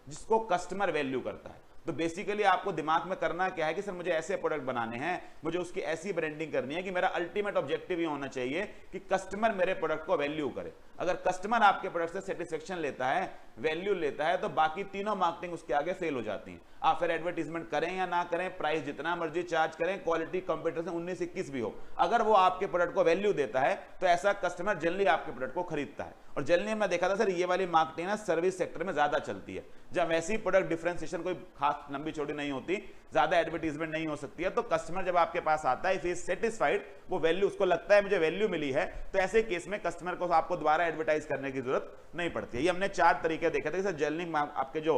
जिसको कस्टमर वैल्यू करता है। तो बेसिकली आपको दिमाग में करना क्या है कि सर मुझे ऐसे प्रोडक्ट बनाने हैं, मुझे उसकी ऐसी ब्रांडिंग करनी है कि मेरा अल्टीमेट ऑब्जेक्टिव ये होना चाहिए कि कस्टमर मेरे प्रोडक्ट को वैल्यू करे। अगर कस्टमर आपके प्रोडक्ट से सेटिस्फेक्शन लेता है, वैल्यू लेता है, तो बाकी तीनों मार्केटिंग उसके आगे फेल हो जाती हैं। आप फिर एडवर्टीजमेंट करें या ना करें, प्राइस जितना मर्जी चार्ज करें, क्वालिटी कंप्यूटर से 19-21 भी हो, अगर वो आपके प्रोडक्ट को वैल्यू देता है तो ऐसा कस्टमर जल्दी आपके प्रोडक्ट को खरीदता है। और जल्दी मैं देखा था सर ये वाली मार्केटिंग ना सर्विस सेक्टर में ज्यादा चलती है, जब वैसी प्रोडक्ट डिफरेंशिएशन कोई खास लंबी चौड़ी नहीं होती, ज्यादा एडवर्टीजमेंट नहीं हो सकती है, तो कस्टमर जब आपके पास आता है, इफ ही इज सेटिस्फाइड, वो वैल्यू उसको लगता है मुझे वैल्यू मिली है, तो ऐसे केस में कस्टमर को आपको दोबारा एडवर्टाइज करने की जरूरत नहीं पड़ती है। ये हमने 4 तरीके देखे थे। सर जर्निंग आपके जो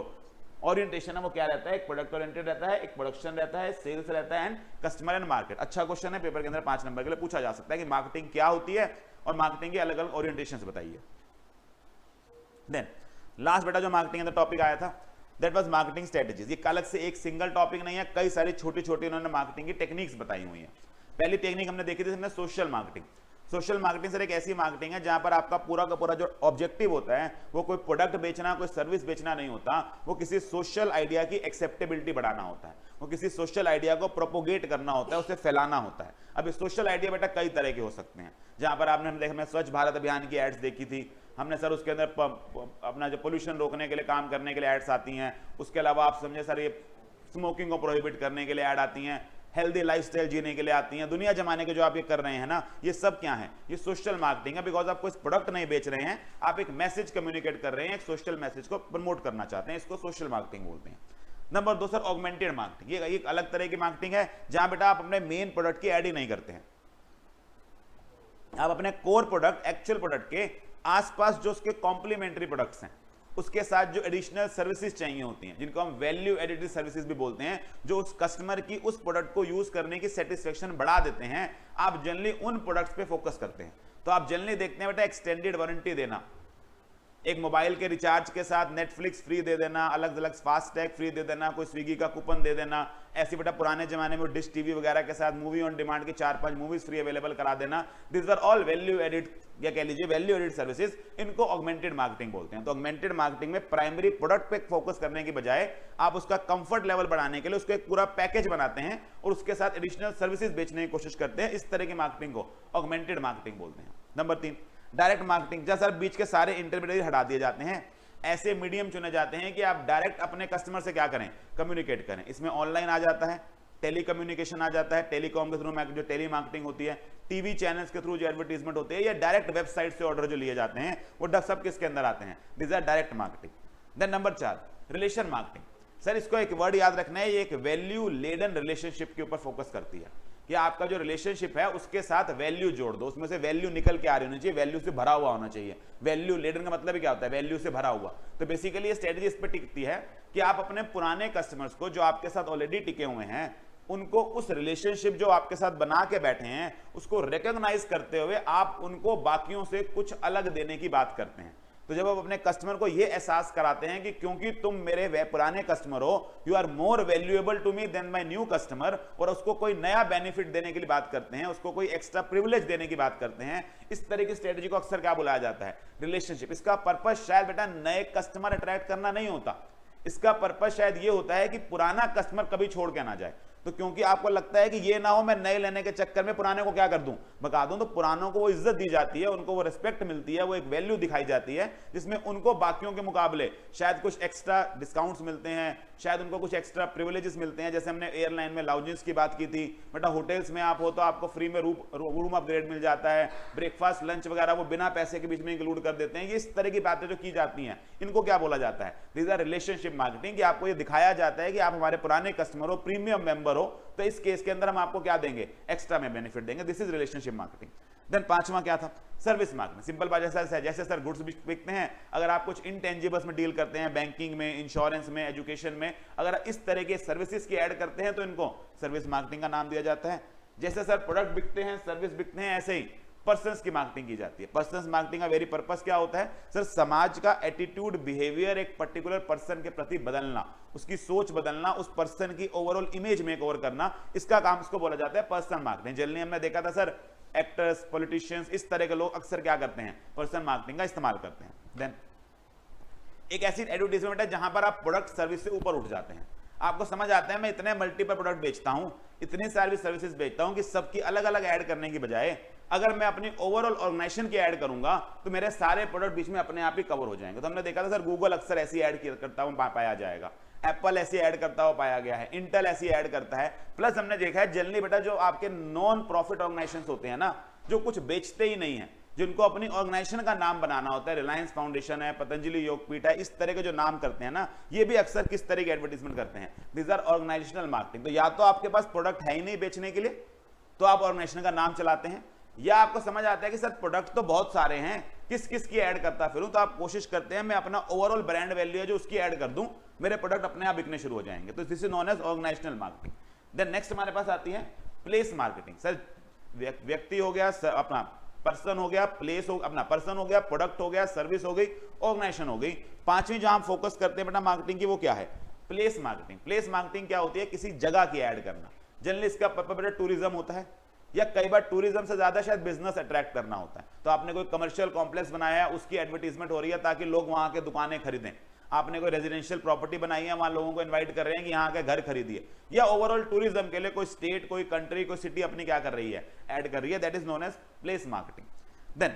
ओरिएंटेशन है वो क्या रहता है? एक प्रोडक्ट ओरिएंटेड रहता है, एक प्रोडक्शन रहता है, सेल्स रहता है एंड कस्टमर एंड मार्केट। अच्छा क्वेश्चन है, पेपर के अंदर 5 नंबर के लिए पूछा जा सकता है कि मार्केटिंग क्या होती है और मार्केटिंग के अलग अलग ओरिएंटेशंस बताइए। देन लास्ट बेटा जो मार्केटिंग अंदर टॉपिक आया था, दैट वाज मार्केटिंग स्ट्रेटजीज। ये अलग से एक सिंगल टॉपिक नहीं है, कई सारी छोटी छोटी उन्होंने मार्केटिंग की टेक्निक्स बताई हुई है। पहली टेक्निक हमने देखी थी, हमने social marketing. Social marketing sir एक ऐसी मार्केटिंग है जहां पर आपका पूरा का पूरा जो ऑब्जेक्टिव होता है वो कोई प्रोडक्ट बेचना, कोई सर्विस बेचना नहीं होता, वो किसी सोशल आइडिया की एक्सेप्टेबिलिटी बढ़ाना होता है, वो किसी सोशल आइडिया को प्रोपोगेट करना होता है, उसे फैलाना होता है। अब इस सोशल आइडिया बेटा कई तरह के हो सकते हैं, जहां पर आपने देखा स्वच्छ भारत अभियान की एड्स देखी थी हमने सर, उसके अंदर अपना जो पोल्यूशन रोकने के लिए काम करने के लिए एड्स आती हैं। उसके अलावा आप समझे सर, ये स्मोकिंग को प्रोहिबिट करने के लिए ऐड आती हैं, हेल्दी लाइफस्टाइल जीने के लिए आती हैं, दुनिया जमाने के जो आप ये कर रहे हैं ना, ये सब क्या है? ये सोशल मार्केटिंग है। बिकॉज आप कोई प्रोडक्ट नहीं बेच रहे हैं, आप एक मैसेज कम्युनिकेट कर रहे हैं, एक सोशल मैसेज को प्रमोट करना चाहते हैं, इसको सोशल मार्केटिंग बोलते हैं। नंबर 2 सर ऑगमेंटेड मार्केटिंग, ये एक अलग तरह की मार्केटिंग है जहां बेटा आप अपने मेन प्रोडक्ट की ऐड ही नहीं करते हैं, आप अपने कोर प्रोडक्ट, एक्चुअल प्रोडक्ट के आसपास जो उसके कॉम्प्लीमेंट्री प्रोडक्ट्स हैं, उसके साथ जो एडिशनल सर्विसेज चाहिए होती हैं, जिनको हम वैल्यू एडिटेड सर्विसेज भी बोलते हैं, जो उस कस्टमर की उस प्रोडक्ट को यूज करने की सेटिस्फेक्शन बढ़ा देते हैं, आप जनरली उन प्रोडक्ट्स पे फोकस करते हैं। तो आप जनरली देखते हैं बेटा एक्सटेंडेड वारंटी देना, एक मोबाइल के रिचार्ज के साथ नेटफ्लिक्स फ्री दे देना, अलग अलग फास्ट टैग फ्री दे देना, कोई स्विगी का कूपन दे देना, ऐसी बेटा पुराने जमाने में डिश टीवी वगैरह के साथ मूवी ऑन डिमांड की 4-5 मूवीज फ्री अवेलेबल करा देना। This are all value added, या कह लीजिए वैल्यू एडिड सर्विसेज, इनको ऑगमेंटेड मार्केटिंग बोलते हैं। तो ऑगमेंटेड मार्केटिंग में प्राइमरी प्रोडक्ट पे फोकस करने की बजाय आप उसका कंफर्ट लेवल बढ़ाने के लिए उसको एक पूरा पैकेज बनाते हैं और उसके साथ एडिशनल सर्विसेज बेचने की कोशिश करते हैं। इस तरह की मार्केटिंग को ऑगमेंटेड मार्केटिंग बोलते हैं। नंबर 3 डायरेक्ट मार्केटिंग, जहां सर बीच के सारे इंटरमीडिएट हटा दिए जाते हैं, ऐसे मीडियम चुने जाते हैं कि आप डायरेक्ट अपने कस्टमर से क्या करें, कम्युनिकेट करें। इसमें ऑनलाइन आ जाता है, टेली कम्युनिकेशन आ जाता है, टेलीकॉम के थ्रू जो टेली मार्केटिंग होती है, टीवी चैनल्स के थ्रू जो एडवर्टीजमेंट होती है, या डायरेक्ट वेबसाइट से ऑर्डर जो लिए जाते हैं, वो सब किसके अंदर आते हैं? This are direct marketing. Then number 4 relation marketing, sir इसको एक वर्ड याद रखना है, ये एक वैल्यू लेडन रिलेशनशिप के ऊपर फोकस करती है कि आपका जो रिलेशनशिप है उसके साथ वैल्यू जोड़ दो, उसमें से वैल्यू निकल के आ रही होनी चाहिए, वैल्यू से भरा हुआ होना चाहिए। वैल्यू लेडन का मतलब क्या होता है? वैल्यू से भरा हुआ। तो बेसिकली ये स्ट्रेटजी इस पर टिकती है कि आप अपने पुराने कस्टमर्स को जो आपके साथ ऑलरेडी टिके हुए हैं, उनको उस रिलेशनशिप जो आपके साथ बना के बैठे हैं उसको रिकॉग्नाइज करते हुए आप उनको बाकियों से कुछ अलग देने की बात करते हैं। तो जब आप अपने कस्टमर को यह एहसास कराते हैं कि क्योंकि तुम मेरे पुराने कस्टमर हो, you are more valuable to me than my new customer, और उसको कोई नया बेनिफिट देने के लिए बात करते हैं, उसको कोई एक्स्ट्रा प्रिविलेज देने की बात करते हैं, इस तरह की स्ट्रेटजी को अक्सर क्या बुलाया जाता है? रिलेशनशिप। इसका पर्पस शायद बेटा नए कस्टमर अट्रैक्ट करना नहीं होता, इसका पर्पस शायद ये होता है कि पुराना कस्टमर कभी छोड़ के ना जाए। तो क्योंकि आपको लगता है कि ये ना हो मैं नए लेने के चक्कर में पुराने को क्या कर दूं, भगा दूं, तो पुरानों को वो इज्जत दी जाती है, उनको वो रिस्पेक्ट मिलती है, वो एक वैल्यू दिखाई जाती है, जिसमें उनको बाकियों के मुकाबले शायद कुछ एक्स्ट्रा डिस्काउंट्स मिलते हैं, शायद उनको कुछ एक्स्ट्रा प्रिविलेजेस मिलते हैं। जैसे हमने एयरलाइन में लाउंजेस की बात की थी, बेटा होटल्स में आप हो तो आपको फ्री में रूम अपग्रेड मिल जाता है, ब्रेकफास्ट लंच वगैरह वो बिना पैसे के बीच में इंक्लूड कर देते हैं। ये इस तरह की बातें जो की जाती हैं, इनको क्या बोला जाता है? दिस आर रिलेशनशिप मार्केटिंग, कि आपको ये दिखाया जाता है कि आप हमारे पुराने कस्टमर हो, प्रीमियम मेंबर हो, तो इस केस के अंदर हम आपको क्या देंगे? एक्स्ट्रा में बेनिफिट देंगे। This is relationship marketing. Then 5वां क्या था? Service marketing. सिंपल बात जैसे सर गुड्स बिकते हैं, अगर आप कुछ इनटेंजिबल्स में डील करते हैं, बैंकिंग में, इंश्योरेंस में, एजुकेशन में, अगर इस तरह के सर्विसेज की ऐड करते हैं तो इनको सर्विस मार्केटिंग का नाम दिया जाता है। जैसे सर प्रोडक्ट बिकते हैं, सर्विस बिकते हैं, ऐसे ही पर्सन्स की मार्केटिंग की जाती है। पर्सन्स मार्केटिंग का वेरी पर्पस क्या होता है? सर समाज का एटीट्यूड, बिहेवियर एक पर्टिकुलर पर्सन के प्रति बदलना, उसकी सोच बदलना, उस पर्सन की ओवरऑल इमेज मेक ओवर करना, इसका काम इसको बोला जाता है पर्सन मार्केटिंग। जनरली हमने देखा था सर एक्टर्स, पॉलिटिशियंस, इस तरह के लोग अक्सर क्या करते हैं? पर्सन मार्केटिंग का इस्तेमाल करते हैं। देन एक ऐसी एडवर्टाइजमेंट है जहां पर आप प्रोडक्ट सर्विस से ऊपर उठ जाते हैं, आपको समझ आता है मैं इतने मल्टीपल प्रोडक्ट बेचता हूं, इतनी सारी सर्विसेज बेचता हूं कि सबकी अलग अलग ऐड करने की बजाय अगर मैं अपनी ओवरऑल ऑर्गेनाइजेशन की ऐड करूंगा तो मेरे सारे प्रोडक्ट बीच में अपने आप ही कवर हो जाएंगे। तो हमने देखा था सर गूगल अक्सर ऐसी ऐड करता हुआ पाया जाएगा, एप्पल ऐसी ऐड करता हुआ पाया गया है, इंटेल ऐसी ऐड करता है। प्लस हमने देखा है जनरली बेटा जो आपके नॉन प्रॉफिट ऑर्गेनाइजेशंस होते हैं ना, जो कुछ बेचते ही नहीं है, जिनको अपनी ऑर्गेनाइजेशन का नाम बनाना होता है, रिलायंस फाउंडेशन है, पतंजलि योगपीठ है, इस तरह के जो नाम करते हैं ना, ये भी अक्सर किस तरह की एडवर्टाइजमेंट करते हैं? This are organisational marketing. तो या तो आपके पास प्रोडक्ट है ही नहीं बेचने के लिए, तो आप ऑर्गेनाइजेशन का नाम चलाते हैं, या आपको समझ आता है कि सर प्रोडक्ट तो बहुत सारे हैं, किस किस की ऐड करता फिरूं, तो आप कोशिश करते हैं मैं अपना ओवरऑल ब्रांड वैल्यू है जो उसकी ऐड कर दूं, मेरे प्रोडक्ट अपने आप बिकने शुरू हो जाएंगे। तो this is known as organisational marketing. Then next हमारे पास आती है प्लेस मार्केटिंग। सर व्यक्ति हो गया, अपना पर्सन हो गया, प्लेस हो, अपना पर्सन हो गया, प्रोडक्ट हो गया, सर्विस हो गई, ऑर्गेनाइजेशन हो गई। पांचवी जो हम फोकस करते हैं बेटा मार्केटिंग की, वो क्या है? Place marketing. प्लेस मार्केटिंग क्या होती है? किसी जगह की ऐड करना। जनरली इसका पर्पस बेटा टूरिज्म होता है, या कई बार टूरिज्म से ज्यादा शायद बिजनेस अट्रैक्ट करना होता है, तो आपने कोई कमर्शियल कॉम्प्लेक्स बनाया है, उसकी एडवर्टीजमेंट हो रही है ताकि लोग वहां के दुकानें खरीदें। आपने कोई रेजिडेंशियल प्रॉपर्टी बनाई है, वहां लोगों को इनवाइट कर रहे हैं कि यहाँ के घर खरीदिए, या ओवरऑल टूरिज्म के लिए कोई स्टेट, कोई कंट्री, कोई सिटी अपनी क्या कर रही है, ऐड कर रही है, that is known as place marketing. Then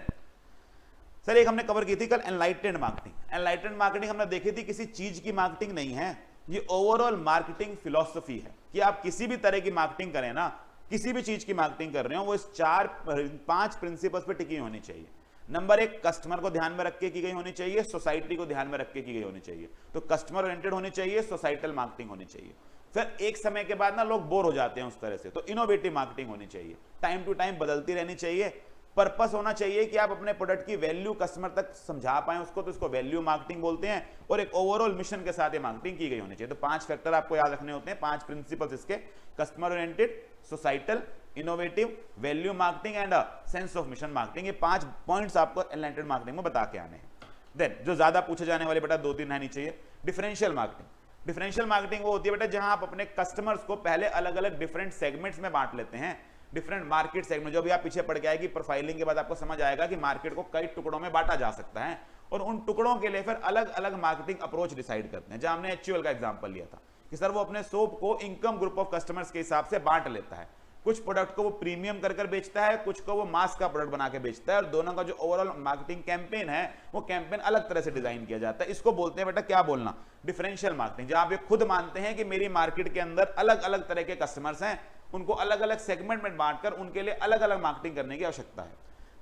sir एक हमने कवर की थी कल एनलाइटेंड मार्केटिंग। एनलाइटेंड मार्केटिंग हमने देखी थी किसी चीज की मार्केटिंग नहीं है, ये ओवरऑल मार्केटिंग फिलॉसफी है कि आप किसी भी तरह की मार्केटिंग करें ना, किसी भी चीज की मार्केटिंग कर रहे हो, वो इस 4-5 प्रिंसिपल्स पे टिकी होनी चाहिए। नंबर 1, कस्टमर को ध्यान में रख के की गई होनी चाहिए, सोसाइटी को ध्यान में रख के की गई होनी चाहिए, तो कस्टमर ओरिएंटेड होनी चाहिए, सोसाइटल मार्केटिंग होनी चाहिए। फिर एक समय के बाद ना लोग बोर हो जाते हैं उस तरह से, तो इनोवेटिव मार्केटिंग होनी चाहिए, टाइम टू टाइम बदलती रहनी चाहिए, पर्पस होना चाहिए कि आप अपने प्रोडक्ट की वैल्यू कस्टमर तक समझा पाए उसको, तो इसको वैल्यू मार्केटिंग बोलते हैं, और एक ओवरऑल मिशन के साथ ये मार्केटिंग की गई होनी चाहिए। तो 5 फैक्टर आपको याद रखने होते हैं, 5 प्रिंसिपल्स इसके, customer oriented, societal, innovative, value marketing and sense of mission marketing. ये 5 पॉइंट्स आपको एनलाइटेंड मार्केटिंग में बता के आने हैं। देन जो ज्यादा पूछे जाने वाले बेटा 2-3 रहनी चाहिए, डिफरेंशियल मार्केटिंग। डिफरेंशियल मार्केटिंग वो होती है बेटा जहां आप अपने कस्टमर्स को पहले अलग अलग डिफरेंट सेगमेंट्स में बांट लेते हैं, डिफरेंट मार्केट सेगमेंट। जो भी आप पीछे पड़ के आएगी प्रोफाइलिंग के बाद आपको समझ आएगा कि मार्केट को कई टुकड़ों में बांटा जा सकता है, और उन टुकड़ों के लिए फिर अलग अलग मार्केटिंग अप्रोच डिसाइड करते हैं। जहां हमने एचयूएल का एग्जांपल लिया था कि सर वो अपने सोप को इनकम ग्रुप ऑफ कस्टमर्स के हिसाब से बांट लेता है, कुछ प्रोडक्ट को वो प्रीमियम कर बेचता है, कुछ को वो मास का प्रोडक्ट बना के बेचता है, और दोनों का जो ओवरऑल मार्केटिंग कैंपेन है वो कैंपेन अलग तरह से डिजाइन किया जाता है। इसको बोलते हैं बेटा क्या बोलना, डिफरेंशियल मार्केटिंग, जहां आप ये खुद मानते हैं कि मेरी मार्केट के अंदर अलग अलग तरह के कस्टमर्स हैं, उनको अलग अलग सेगमेंट में बांटकर उनके लिए अलग अलग मार्केटिंग करने की आवश्यकता है।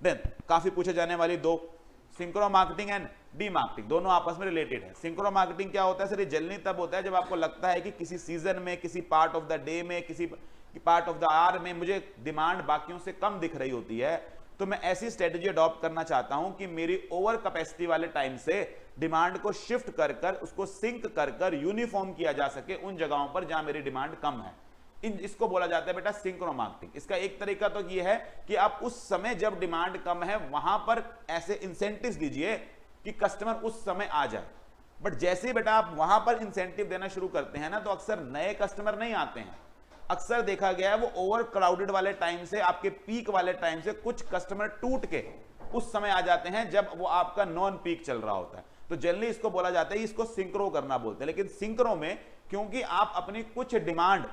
देन काफी पूछे जाने वाली 2, synchro marketing and D marketing, दोनों आपस में रिलेटेड है। सिंक्रो मार्केटिंग क्या होता है सर, ये जल्दी तब होता है जब आपको लगता है कि किसी सीजन में, किसी पार्ट ऑफ द डे में, किसी पार्ट ऑफ द आवर में मुझे डिमांड बाकियों से कम दिख रही होती है, तो मैं ऐसी स्ट्रेटेजी अडॉप्ट करना चाहता हूं कि मेरी ओवर कैपेसिटी वाले टाइम से डिमांड को शिफ्ट कर कर उसको सिंक कर कर यूनिफॉर्म किया जा सके उन जगहों पर जहां मेरी डिमांड कम है। इसको बोला जाता है बेटा सिंक्रो मार्केटिंग। इसका एक तरीका तो ये है कि आप उस समय जब डिमांड कम है वहां पर ऐसे इंसेंटिव्स दीजिए कि कस्टमर उस समय आ जाए, बट जैसे ही बेटा आप वहां पर इंसेंटिव देना शुरू करते हैं ना, तो अक्सर नए कस्टमर नहीं आते हैं। अक्सर देखा गया है वो ओवर क्राउडेड वाले टाइम से, आपके पीक वाले टाइम से कुछ कस्टमर टूट के उस समय आ जाते हैं जब वो आपका नॉन पीक चल रहा होता है, तो जनरली इसको बोला जाता है, इसको सिंक्रो करना बोलते हैं। लेकिन सिंक्रो में क्योंकि आप अपनी कुछ डिमांड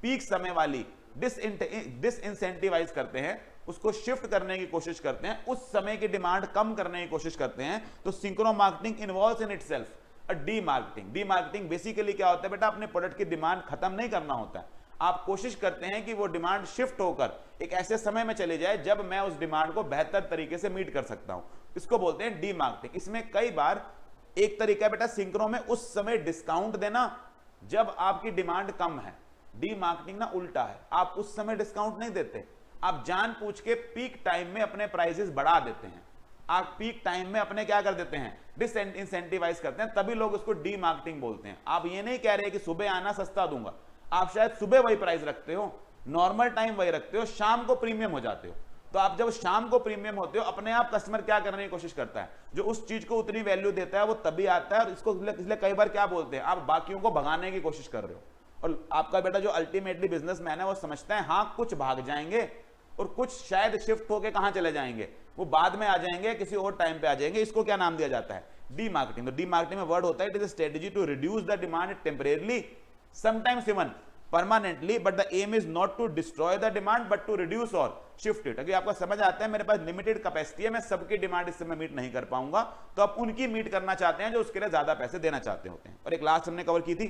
पीक समय वाली डिसइंसेंटिवाइज करते हैं, उसको शिफ्ट करने की कोशिश करते हैं, उस समय की डिमांड कम करने की कोशिश करते हैं, तो synchro marketing involves in itself a D marketing. D marketing basically क्या होता है बेटा, अपने प्रोडक्ट की डिमांड खत्म नहीं करना होता है, आप कोशिश करते हैं कि वो डिमांड शिफ्ट होकर एक ऐसे समय में चले जाए जब मैं उस डिमांड को बेहतर तरीके से मीट कर सकता हूं, इसको बोलते हैं डी मार्केटिंग। इसमें कई बार एक तरीका है बेटा सिंक्रो में उस समय डिस्काउंट देना जब आपकी डिमांड कम है। डी मार्केटिंग ना उल्टा है, आप उस समय डिस्काउंट नहीं देते, आप जानबूझ के पीक टाइम में अपने प्राइसेस बढ़ा देते हैं, आप पीक टाइम में अपने क्या कर देते हैं, डिसइंसेंटिवाइज करते हैं, तभी लोग उसको डी मार्केटिंग बोलते हैं। आप ये नहीं कह रहे कि सुबह आना सस्ता दूंगा, आप शायद सुबह वही प्राइस रखते हो, नॉर्मल टाइम वही रखते हो, शाम को प्रीमियम हो जाते हो, तो आप जब शाम को प्रीमियम होते हो अपने आप कस्टमर क्या करने की कोशिश करता है, जो उस चीज को उतनी वैल्यू देता है वो तभी आता है, और इसको इसलिए कई बार क्या बोलते हैं, आप बाकियों को भगाने की कोशिश कर रहे हो, और आपका बेटा जो अल्टीमेटली बिजनेसमैन है वो समझता है हाँ कुछ भाग जाएंगे और कुछ शायद शिफ्ट होके कहां चले जाएंगे, वो बाद में आ जाएंगे, किसी और टाइम पे आ जाएंगे, इसको क्या नाम दिया जाता है, डी मार्केटिंग। तो डी मार्केटिंग में वर्ड होता है it is a strategy to reduce the demand temporarily, sometimes even permanently, but the aim is not to destroy the demand but to reduce और शिफ्ट इट। अगर आपको समझ आता है मेरे पास लिमिटेड कैपेसिटी है, मैं सबकी डिमांड इस समय मीट नहीं कर पाऊंगा, तो आप उनकी मीट करना चाहते हैं जो उसके लिए ज्यादा पैसे देना चाहते होते हैं। और एक लास्ट हमने कवर की थी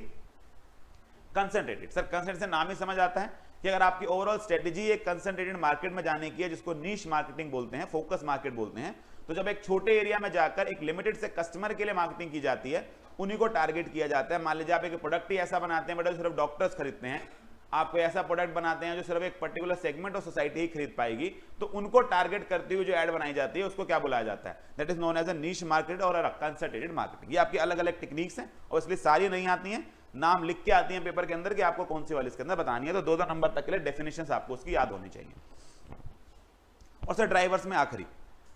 कंसंट्रेटेड। सर कंसंट्रेटेड से नाम ही समझ आता है कि अगर आपकी ओवरऑल स्ट्रेटेजी एक कंसंट्रेटेड मार्केट में जाने की है, जिसको नीश मार्केटिंग बोलते हैं, फोकस मार्केट बोलते हैं, तो जब एक छोटे एरिया में जाकर एक लिमिटेड से कस्टमर के लिए मार्केटिंग की जाती है, उन्हीं को टारगेट किया जाता है। मान लीजिए आप एक प्रोडक्ट ही ऐसा बनाते हैं बेटा सिर्फ डॉक्टर्स खरीदते हैं, आप कोई ऐसा प्रोडक्ट बनाते हैं जो सिर्फ एक पर्टिकुलर सेगमेंट ऑफ सोसाइटी ही खरीद पाएगी, तो उनको टारगेट करते हुए जो ऐड बनाई जाती है उसको क्या बुलाया जाता है, that is known as a niche market और अ कंसंट्रेटेड मार्केटिंग। ये आपकी अलग अलग टेक्निक्स हैं और इसलिए सारी नहीं आती हैं, नाम लिख के आती हैं पेपर के अंदर कि आपको कौन सी वाली इसके अंदर बतानी है, तो 2-2 नंबर तक के लिए डेफिनेशन आपको उसकी याद होनी चाहिए। और सर ड्राइवर्स में आखिरी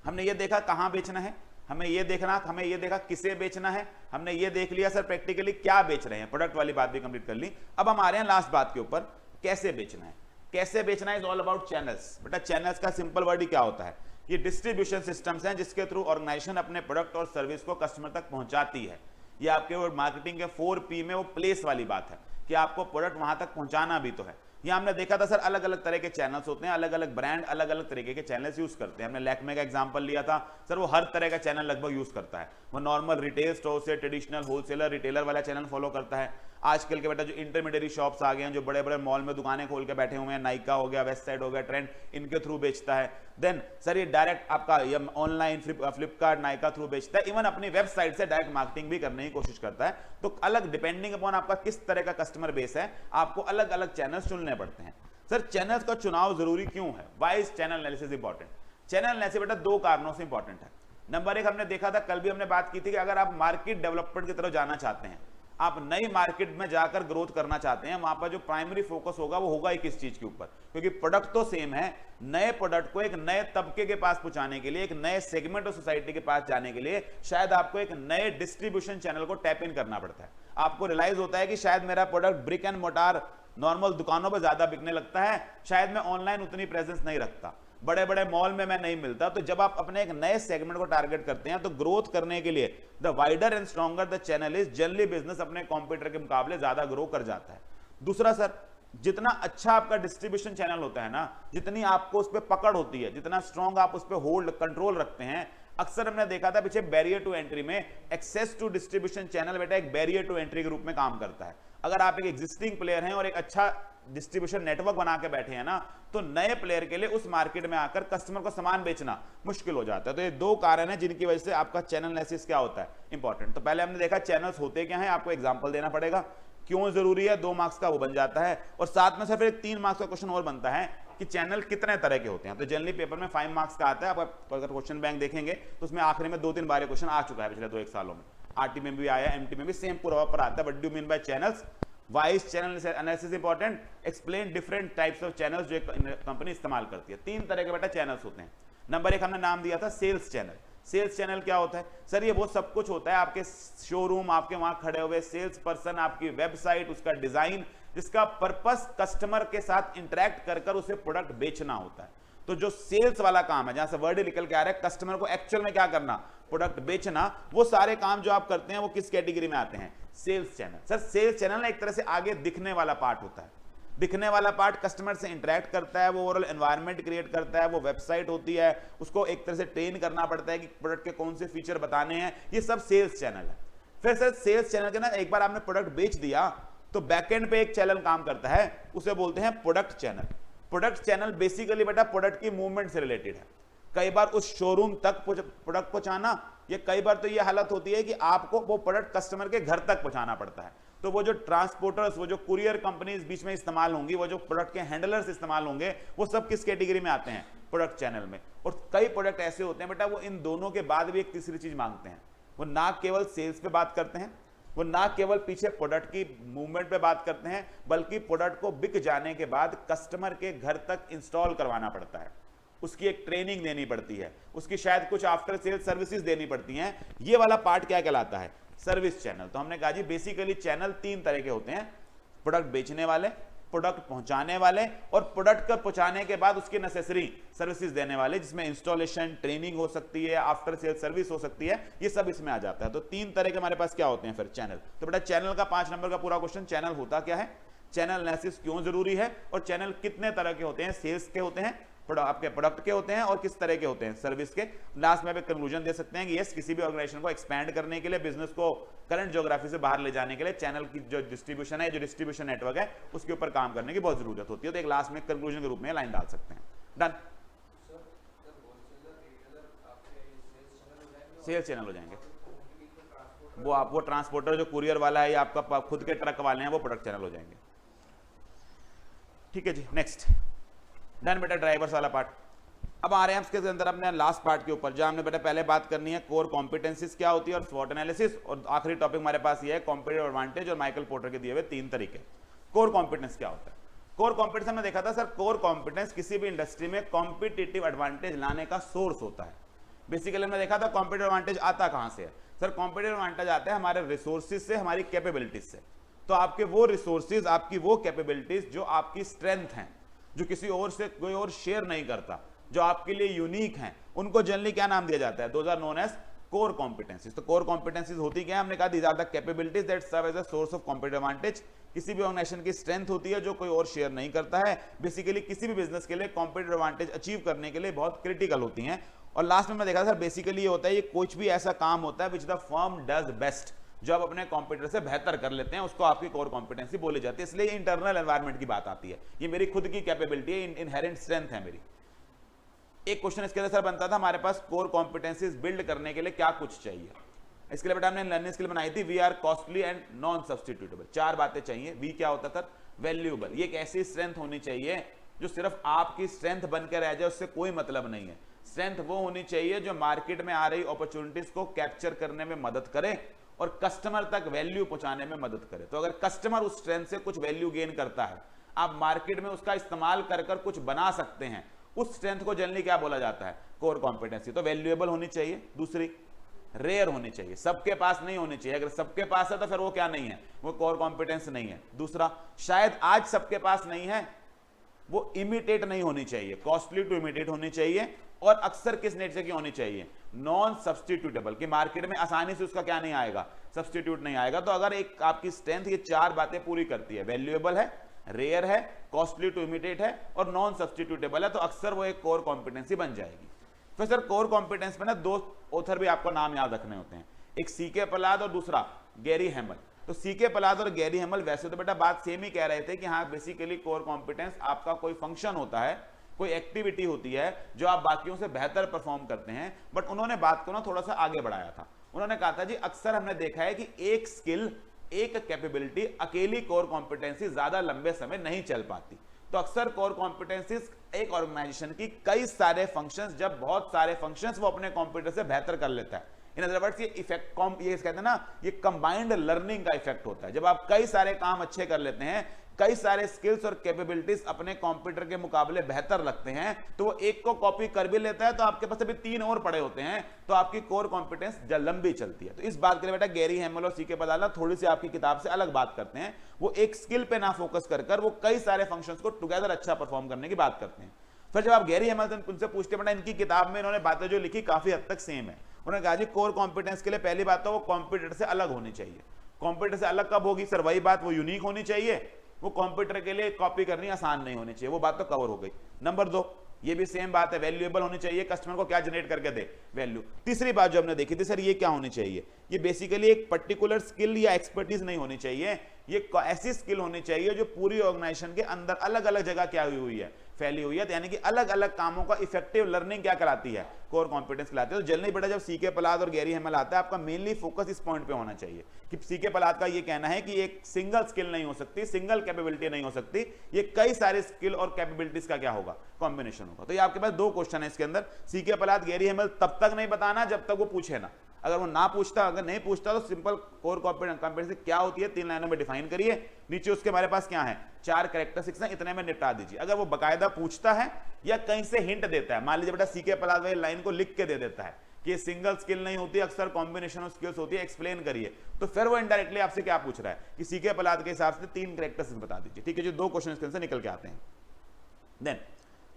हमने ये देखा कहां बेचना है, हमें ये देखना, हमें ये देखा किसे बेचना है, हमने ये देख लिया सर प्रैक्टिकली क्या बेच रहे हैं, प्रोडक्ट वाली बात भी कंप्लीट कर ली। अब हम आ रहे हैं लास्ट बात के ऊपर, कैसे बेचना है। कैसे बेचना है, इज ऑल अबाउट चैनल्स। बेटा चैनल्स का सिंपल वर्ड ही क्या होता है, ये डिस्ट्रीब्यूशन सिस्टम्स हैं जिसके थ्रू ऑर्गेनाइजेशन अपने प्रोडक्ट और सर्विस को कस्टमर तक पहुंचाती है। ये आपके वो मार्केटिंग के 4P में वो प्लेस वाली बात है कि आपको प्रोडक्ट वहां तक पहुंचाना भी तो है। यहाँ हमने देखा था सर अलग अलग तरह के चैनल्स होते हैं, अलग अलग ब्रांड अलग अलग तरीके के चैनल्स यूज करते हैं। हमने लैक्मे का एग्जांपल लिया था सर, वो हर तरह का चैनल लगभग यूज करता है। वो नॉर्मल रिटेल स्टोर से ट्रेडिशनल होलसेलर रिटेलर वाला चैनल फॉलो करता है। आजकल के बेटा जो इंटरमीडिएट शॉप्स आ गए हैं, जो बड़े बड़े मॉल में दुकानें खोल के बैठे हुए हैं, नाइका हो गया, वेस्ट साइड हो गया, ट्रेंड, इनके थ्रू बेचता है। देन सर ये डायरेक्ट आपका ये ऑनलाइन फ्लिपकार्ट नाइका थ्रू बेचता है, इवन अपनी वेबसाइट से डायरेक्ट मार्केटिंग भी करने की कोशिश करता है। तो अलग डिपेंडिंग अपॉन आपका किस तरह का कस्टमर बेस है, आपको अलग अलग चैनल्स चुनने पड़ते हैं। सर चैनल्स का चुनाव जरूरी क्यों है, why is channel analysis important? Channel analysis बेटा दो कारणों से इंपॉर्टेंट है। नंबर एक, हमने देखा था, कल भी हमने बात की थी कि अगर आप मार्केट डेवलपमेंट की तरफ जाना चाहते हैं, आप नई मार्केट में जाकर ग्रोथ करना चाहते हैं, वहां पर जो प्राइमरी फोकस होगा वो होगा ही किस चीज के ऊपर, क्योंकि प्रोडक्ट तो सेम है। नए प्रोडक्ट को एक नए तबके के पास पहुंचाने के लिए, एक नए सेगमेंट ऑफ सोसाइटी के पास जाने के लिए शायद आपको एक नए डिस्ट्रीब्यूशन चैनल को टैप इन करना पड़ता है। आपको रियलाइज होता है कि शायद मेरा product brick and mortar normal दुकानों पर ज्यादा बिकने लगता है, शायद मैं ऑनलाइन उतनी प्रेजेंस नहीं रखता, बड़े बड़े मॉल में मैं नहीं मिलता। तो जब आप अपने एक नए सेगमेंट को टारगेट करते हैं तो ग्रोथ करने के लिए the wider and stronger the channel is, generally business अपने कॉम्पिटिटर के मुकाबले ज्यादा ग्रो कर जाता है। दूसरा सर, जितना अच्छा आपका डिस्ट्रीब्यूशन चैनल होता है ना, जितनी आपको उस पर पकड़ होती है, जितना स्ट्रॉन्ग आप उस पर होल्ड कंट्रोल रखते हैं, अक्सर हमने देखा था पीछे बैरियर टू एंट्री में एक्सेस टू डिस्ट्रीब्यूशन चैनल बेटा एक बैरियर टू एंट्री के रूप में काम करता है। अगर आप एक एग्जिस्टिंग प्लेयर हैं और एक अच्छा डिस्ट्रीब्यूशन नेटवर्क बना के बैठे हैं ना, तो नए प्लेयर के लिए उस मार्केट में आकर कस्टमर को सामान बेचना मुश्किल हो जाता है। तो ये दो कारण हैं जिनकी वजह से आपका चैनल एनालिसिस क्या होता है, इंपॉर्टेंट। तो पहले हमने देखा चैनल्स होते क्या हैं, आपको एग्जांपल देना पड़ेगा, क्यों जरूरी है, 2 मार्क्स का वो बन जाता है। और साथ में से फिर 3 मार्क्स का क्वेश्चन और बनता है कि चैनल कितने तरह के होते हैं। तो जनरली पेपर में 5 मार्क्स का आता है। आप अगर क्वेश्चन बैंक देखेंगे तो उसमें आखिरी में 2-3 बार क्वेश्चन आ चुका है पिछले 2-1 सालों में। आरटी में भी आया, एमटी में भी सेम पूरा पर आता है। What do you mean by channels, why is channel analysis important, explain different types of channels जो कंपनी इस्तेमाल करती है। 3 तरह के बेटा चैनल्स होते हैं। नंबर 1 हमने नाम दिया था सेल्स चैनल। सेल्स चैनल क्या होता है सर, ये वो सब कुछ होता है, आपके शोरूम, आपके वहां खड़े हुए सेल्स पर्सन, आपकी वेबसाइट, उसका डिजाइन, जिसका पर्पस कस्टमर के साथ इंटरेक्ट कर कर उसे प्रोडक्ट बेचना होता है। तो जो सेल्स वाला काम है, जहां से वर्ड निकल के आ रहा है कस्टमर को एक्चुअल में क्या करना, प्रोडक्ट बेचना, वो सारे काम जो आप करते हैं वो किस कैटेगरी में आते हैं, sales channel. Sir sales channel एक तरह से आगे दिखने वाला पार्ट होता है। दिखने वाला पार्ट कस्टमर से इंटरेक्ट करता है, वो ओवरऑल एनवायरनमेंट क्रिएट करता है, वो वेबसाइट होती है, उसको एक तरह से ट्रेन करना पड़ता है कि प्रोडक्ट के कौन से फीचर बताने हैं, ये सब सेल्स चैनल है। फिर सर सेल्स चैनल के ना एक बार आपने प्रोडक्ट बेच दिया तो बैकएंड पे एक चैनल काम करता है, उसे बोलते हैं product channel. Product channel basically बेटा प्रोडक्ट की मूवमेंट से रिलेटेड है। कई बार उस शोरूम तक प्रोडक्ट पहुंचाना, या कई बार तो ये हालत होती है कि आपको वो प्रोडक्ट कस्टमर के घर तक पहुंचाना पड़ता है। तो वो जो ट्रांसपोर्टर्स, वो जो कुरियर कंपनीज बीच में इस्तेमाल होंगी, वो जो प्रोडक्ट के हैंडलर्स इस्तेमाल होंगे, वो सब किस कैटेगरी में आते हैं, प्रोडक्ट चैनल में। और कई प्रोडक्ट ऐसे होते हैं बेटा वो इन दोनों के बाद भी एक तीसरी चीज मांगते हैं। वो ना केवल सेल्स पे बात करते हैं, वो ना केवल पीछे प्रोडक्ट की मूवमेंट पे बात करते हैं, बल्कि प्रोडक्ट को बिक जाने के बाद कस्टमर के घर तक इंस्टॉल करवाना पड़ता है, उसकी एक ट्रेनिंग देनी पड़ती है, उसकी शायद कुछ आफ्टर सेल्स सर्विसेज देनी पड़ती हैं। ये वाला पार्ट क्या कहलाता है, सर्विस चैनल। तो हमने कहा जी बेसिकली चैनल 3 तरह के होते हैं, प्रोडक्ट बेचने वाले, प्रोडक्ट पहुंचाने वाले, और प्रोडक्ट को पहुंचाने के बाद उसकी नेसेसरी सर्विसेज देने वाले, जिसमें इंस्टॉलेशन, ट्रेनिंग हो सकती है, आफ्टर सेल सर्विस हो सकती है, ये सब इसमें आ जाता है। तो 3 तरह के हमारे पास क्या होते हैं फिर चैनल। तो बेटा चैनल का 5 नंबर का पूरा क्वेश्चन, चैनल होता क्या है, चैनल एनालिसिस क्यों जरूरी है, और चैनल कितने तरह के होते हैं, सेल्स के होते हैं, आपके प्रोडक्ट के होते हैं, और किस तरह के होते हैं, सर्विस के। लास्ट में आप एक कंक्लूजन दे सकते हैं कि यस, किसी भी ऑर्गेनाइजेशन को एक्सपैंड करने के लिए, बिजनेस को करंट ज्योग्राफी से बाहर ले जाने के लिए चैनल की जो डिस्ट्रीब्यूशन है, जो डिस्ट्रीब्यूशन नेटवर्क है, उसके ऊपर काम करने की बहुत जरूरत होती है। तो एक लास्ट में कंक्लूजन के रूप में लाइन डाल सकते हैं। डन, सेल्स चैनल हो जाएंगे वो ट्रांसपोर्टर जो कुरियर वाला है या आपका खुद के ट्रक वाले हैं, वो प्रोडक्ट चैनल हो जाएंगे। ठीक है जी, नेक्स्ट डन बेटा, ड्राइवर्स वाला पार्ट। अब आ रहे हैं इसके अंदर अपने लास्ट पार्ट के ऊपर, जहां हमने बेटा पहले बात करनी है कोर कॉम्पिटेंसीज क्या होती है और स्वॉट एनालिसिस, और आखिरी टॉपिक हमारे पास ये है कॉम्पिटिटिव एडवांटेज और माइकल पोर्टर के दिए हुए 3 तरीके। कोर कॉम्पिटेंस क्या होता है, कोर कॉम्पिटेंस हमने देखा था सर, कोर कॉम्पिटेंस किसी भी इंडस्ट्री में कॉम्पिटिटिव एडवांटेज लाने का सोर्स होता है। बेसिकली हमने देखा था कॉम्पिटिटिव एडवांटेज आता कहां से है सर, कॉम्पिटिटिव एडवांटेज आता है हमारे रिसोर्सेज से, हमारी कैपेबिलिटीज से। तो आपके वो रिसोर्सेज, आपकी वो कैपेबिलिटीज जो आपकी स्ट्रेंथ हैं, जो किसी और से कोई और शेयर नहीं करता, जो आपके लिए यूनिक हैं, उनको जनरली क्या नाम दिया जाता है? Those are known as core competencies. तो कोर कॉम्पिटेंसीज होती क्या है? हमने कहा these are the capabilities that serve as a source of competitive advantage. किसी भी ऑर्गेनाइजेशन की स्ट्रेंथ होती है जो कोई और शेयर नहीं करता है, बेसिकली किसी भी बिजनेस के लिए कॉम्पिटिटिव एडवांटेज अचीव करने के लिए बहुत क्रिटिकल होती हैं। और लास्ट में मैं देखा सर बेसिकली ये होता है, ये कुछ भी ऐसा काम होता है which the firm does best, जो आप अपने कॉम्पिटिटर से बेहतर कर लेते हैं, उसको आपकी कोर कॉम्पिटेंसी बोली जाती है। इसलिए इंटरनल एनवायरनमेंट की बात आती है, ये मेरी खुद की कैपेबिलिटी है, इनहेरेंट स्ट्रेंथ है मेरी। एक क्वेश्चन इसके अंदर सर बनता था, हमारे पास कोर कॉम्पिटेंसीज बिल्ड करने के लिए क्या कुछ चाहिए? इसके लिए बेटा हमने लर्निंग स्किल बनाई थी, we are costly and non substitutable. 4 बातें चाहिए। वी क्या होता था? वैल्यूएबल। ये एक ऐसी स्ट्रेंथ होनी चाहिए जो सिर्फ आपकी स्ट्रेंथ बनकर रह जाए, उससे कोई मतलब नहीं है। स्ट्रेंथ वो होनी चाहिए जो मार्केट में आ रही अपॉर्चुनिटीज को कैप्चर करने में मदद करे और कस्टमर तक वैल्यू पहुंचाने में मदद करे। तो अगर कस्टमर उस स्ट्रेंथ से कुछ वैल्यू गेन करता है, आप मार्केट में उसका इस्तेमाल कर कुछ बना सकते हैं, उस स्ट्रेंथ को जनरली क्या बोला जाता है? Core competency. तो वैल्यूएबल होनी चाहिए। दूसरी, रेयर होनी चाहिए, सबके पास नहीं होनी चाहिए। अगर सबके पास है तो फिर वो क्या नहीं है? वो कोर कॉम्पिटेंस नहीं है। दूसरा, शायद आज सबके पास नहीं है, वो इमिटेट नहीं होनी चाहिए, कॉस्टली टू इमिटेट होनी चाहिए। और अक्सर किस नेचर की होनी चाहिए? नॉन सब्सटीट्यूटेबल, कि मार्केट में आसानी से उसका क्या नहीं आएगा? सब्सटीट्यूट नहीं आएगा। तो अगर एक आपकी स्ट्रेंथ ये 4 बातें पूरी करती है, वैल्यूएबल है, रेयर है, कॉस्टली टू इमिटेट है और नॉन सब्सटीट्यूटेबल है, तो अक्सर वो एक कोर कॉम्पिटेंसी बन जाएगी। फिर सर कोर कॉम्पिटेंस में ना 2 ऑथर भी आपको नाम याद रखने होते हैं, एक सीके पलाद और दूसरा गैरी हैमल। तो सीके पलाद और गैरी हैमल वैसे तो बेटा बात सेम ही कह रहे थे कि हाँ बेसिकली कोर कॉम्पिटेंस आपका कोई फंक्शन होता है, कोई एक्टिविटी होती है जो आप बाकियों से बेहतर परफॉर्म करते हैं। बट उन्होंने बात को ना थोड़ा सा आगे बढ़ाया था। उन्होंने कहा था जी अक्सर हमने देखा है कि एक स्किल, एक कैपेबिलिटी, अकेली कोर कॉम्पिटेंसी ज्यादा लंबे समय नहीं चल पाती। तो अक्सर कोर कॉम्पिटेंसीज एक ऑर्गेनाइजेशन की कई सारे फंक्शंस, जब बहुत सारे फंक्शंस वो अपने कॉम्पिटिटर से बेहतर कर लेता है। इन अदर वर्ड्स ये इफेक्ट ये कहते हैं ना, ये कंबाइंड लर्निंग का इफेक्ट होता है। जब आप कई सारे काम अच्छे कर लेते हैं, कई सारे स्किल्स और कैपेबिलिटीज अपने कॉम्पिटिटर के मुकाबले बेहतर लगते हैं, तो वो एक को कॉपी कर भी लेता है, तो आपके पास अभी 3 और पड़े होते हैं, तो आपकी कोर कॉम्पिटेंस लंबी चलती है। तो इस बात के लिए बेटा गैरी हैमल और सीके पलाद थोड़ी सी आपकी किताब से अलग बात करते हैं। वो एक स्किल पे ना फोकस कर वो कई सारे फंक्शंस को टुगेदर अच्छा परफॉर्म करने की बात करते हैं। फिर जब आप गैरी हैमल उनसे पूछते बेटा इनकी किताब में इन्होंने बातें जो लिखी काफी हद तक सेम है। उन्होंने कहा जी कोर कॉम्पिटेंस के लिए पहली बात तो वो कॉम्पिटिटर से अलग होनी चाहिए। कॉम्पिटिटर से अलग कब होगी सर? वही बात, वो यूनिक होनी चाहिए, वो कॉम्प्यूटर के लिए कॉपी करनी आसान नहीं होनी चाहिए। वो बात तो कवर हो गई। नंबर 2, ये भी सेम बात है, वैल्यूएबल होनी चाहिए, कस्टमर को क्या जनरेट करके दे? वैल्यू। तीसरी बात जो हमने देखी थी सर, ये क्या होनी चाहिए? ये बेसिकली एक पर्टिकुलर स्किल या एक्सपर्टीज नहीं होनी चाहिए, ये ऐसी स्किल होनी चाहिए जो पूरी ऑर्गेनाइजेशन के अंदर अलग अलग जगह क्या हुई है? फैली हुई है। यानी कि अलग अलग कामों का इफेक्टिव लर्निंग क्या कराती है? कोर कॉम्पिटेंस कहलाती है। तो जनरली बेटा जब सीके पलाद और गैरी हैमल आता है, आपका मेनली फोकस इस पॉइंट पे होना चाहिए कि सीके पलाद का ये कहना है कि एक सिंगल स्किल नहीं हो सकती, सिंगल कैपेबिलिटी नहीं हो सकती, ये कई सारे स्किल और कैपेबिलिटीज का क्या होगा? कॉम्बिनेशन होगा। तो ये आपके पास 2 क्वेश्चन है इसके अंदर। सीके पलाद गैरी हैमल तब तक नहीं बताना जब तक वो पूछे ना। अगर वो ना पूछता, अगर नहीं पूछता तो सिंपल कोर कॉम्पिटेंसी क्या होती है 3 लाइनों में डिफाइन करिए। नीचे उसके हमारे पास क्या है? 4 कैरेक्टरिस्टिक्स हैं, इतने में निपटा दीजिए। अगर वो बकायदा पूछता है या कहीं से हिंट देता है, मान लीजिए बेटा सीके पलाद वाली लाइन को लिख के दे देता है कि ये सिंगल स्किल नहीं होती, अक्सर कॉम्बिनेशन ऑफ स्किल्स होती है, एक्सप्लेन करिए, तो फिर वो इनडायरेक्टली आपसे क्या पूछ रहा है कि सीके पलाद के हिसाब से 3 कैरेक्टरिस्टिक्स बता दीजिए। ठीक है, जो 2 क्वेश्चन इसके अंदर निकल के आते हैं। देन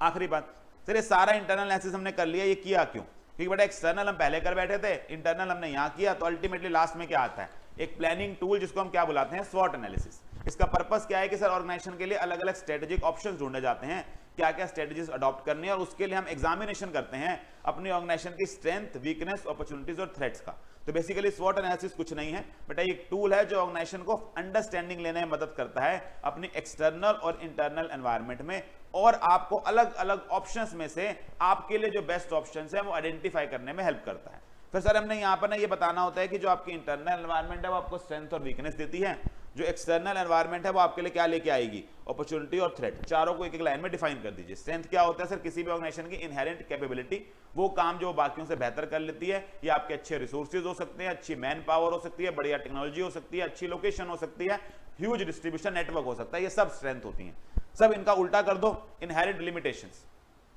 आखिरी बात सर, ये सारा इंटरनल एनालिसिस हमने कर लिया, ये किया क्यों? क्योंकि बेटा एक्सटर्नल हम पहले कर बैठे थे, इंटरनल हमने यहां किया, तो अल्टीमेटली लास्ट में क्या आता है? एक प्लानिंग टूल जिसको हम क्या बुलाते हैं? स्वॉट एनालिसिस। इसका पर्पस क्या है कि सर ऑर्गेनाइजेशन के लिए अलग अलग स्ट्रेटेजिक ऑप्शंस ढूंढे जाते हैं, क्या क्या स्ट्रेटेजीज अडॉप्ट करनी है, और उसके लिए हम एग्जामिनेशन करते हैं अपनी ऑर्गेनाइजेशन की स्ट्रेंथ, वीकनेस, अपॉर्चुनिटीज और थ्रेट्स का। तो बेसिकली स्वॉट एनालिसिस कुछ नहीं है बेटा, एक टूल है जो ऑर्गेनाइजेशन को अंडरस्टैंडिंग लेने में मदद करता है अपनी एक्सटर्नल और इंटरनल एनवायरनमेंट में, और आपको अलग अलग ऑप्शंस में से आपके लिए जो बेस्ट ऑप्शंस है वो आइडेंटिफाई करने में हेल्प करता है। फिर सर हमने यहाँ पर ना ये बताना होता है कि जो आपकी इंटरनल एनवायरनमेंट है वो आपको स्ट्रेंथ और वीकनेस देती है, जो एक्सटर्नल एनवायरनमेंट है वो आपके लिए क्या लेके आएगी? अपॉर्चुनिटी और थ्रेट। चारों को एक एक लाइन में डिफाइन कर दीजिए। स्ट्रेंथ क्या होता है सर? किसी भी ऑर्गेनाइजेशन की इनहेरेंट कैपेबिलिटी, वो काम जो बाकियों से बेहतर कर लेती है। ये आपके अच्छे रिसोर्सेज हो सकते हैं, अच्छी मैन पावर हो सकती है, बढ़िया टेक्नोलॉजी हो सकती है, अच्छी लोकेशन हो सकती है, ह्यूज डिस्ट्रीब्यूशन नेटवर्क हो सकता है, ये सब स्ट्रेंथ होती है। सब इनका उल्टा कर दो, इनहेरेंट लिमिटेशंस,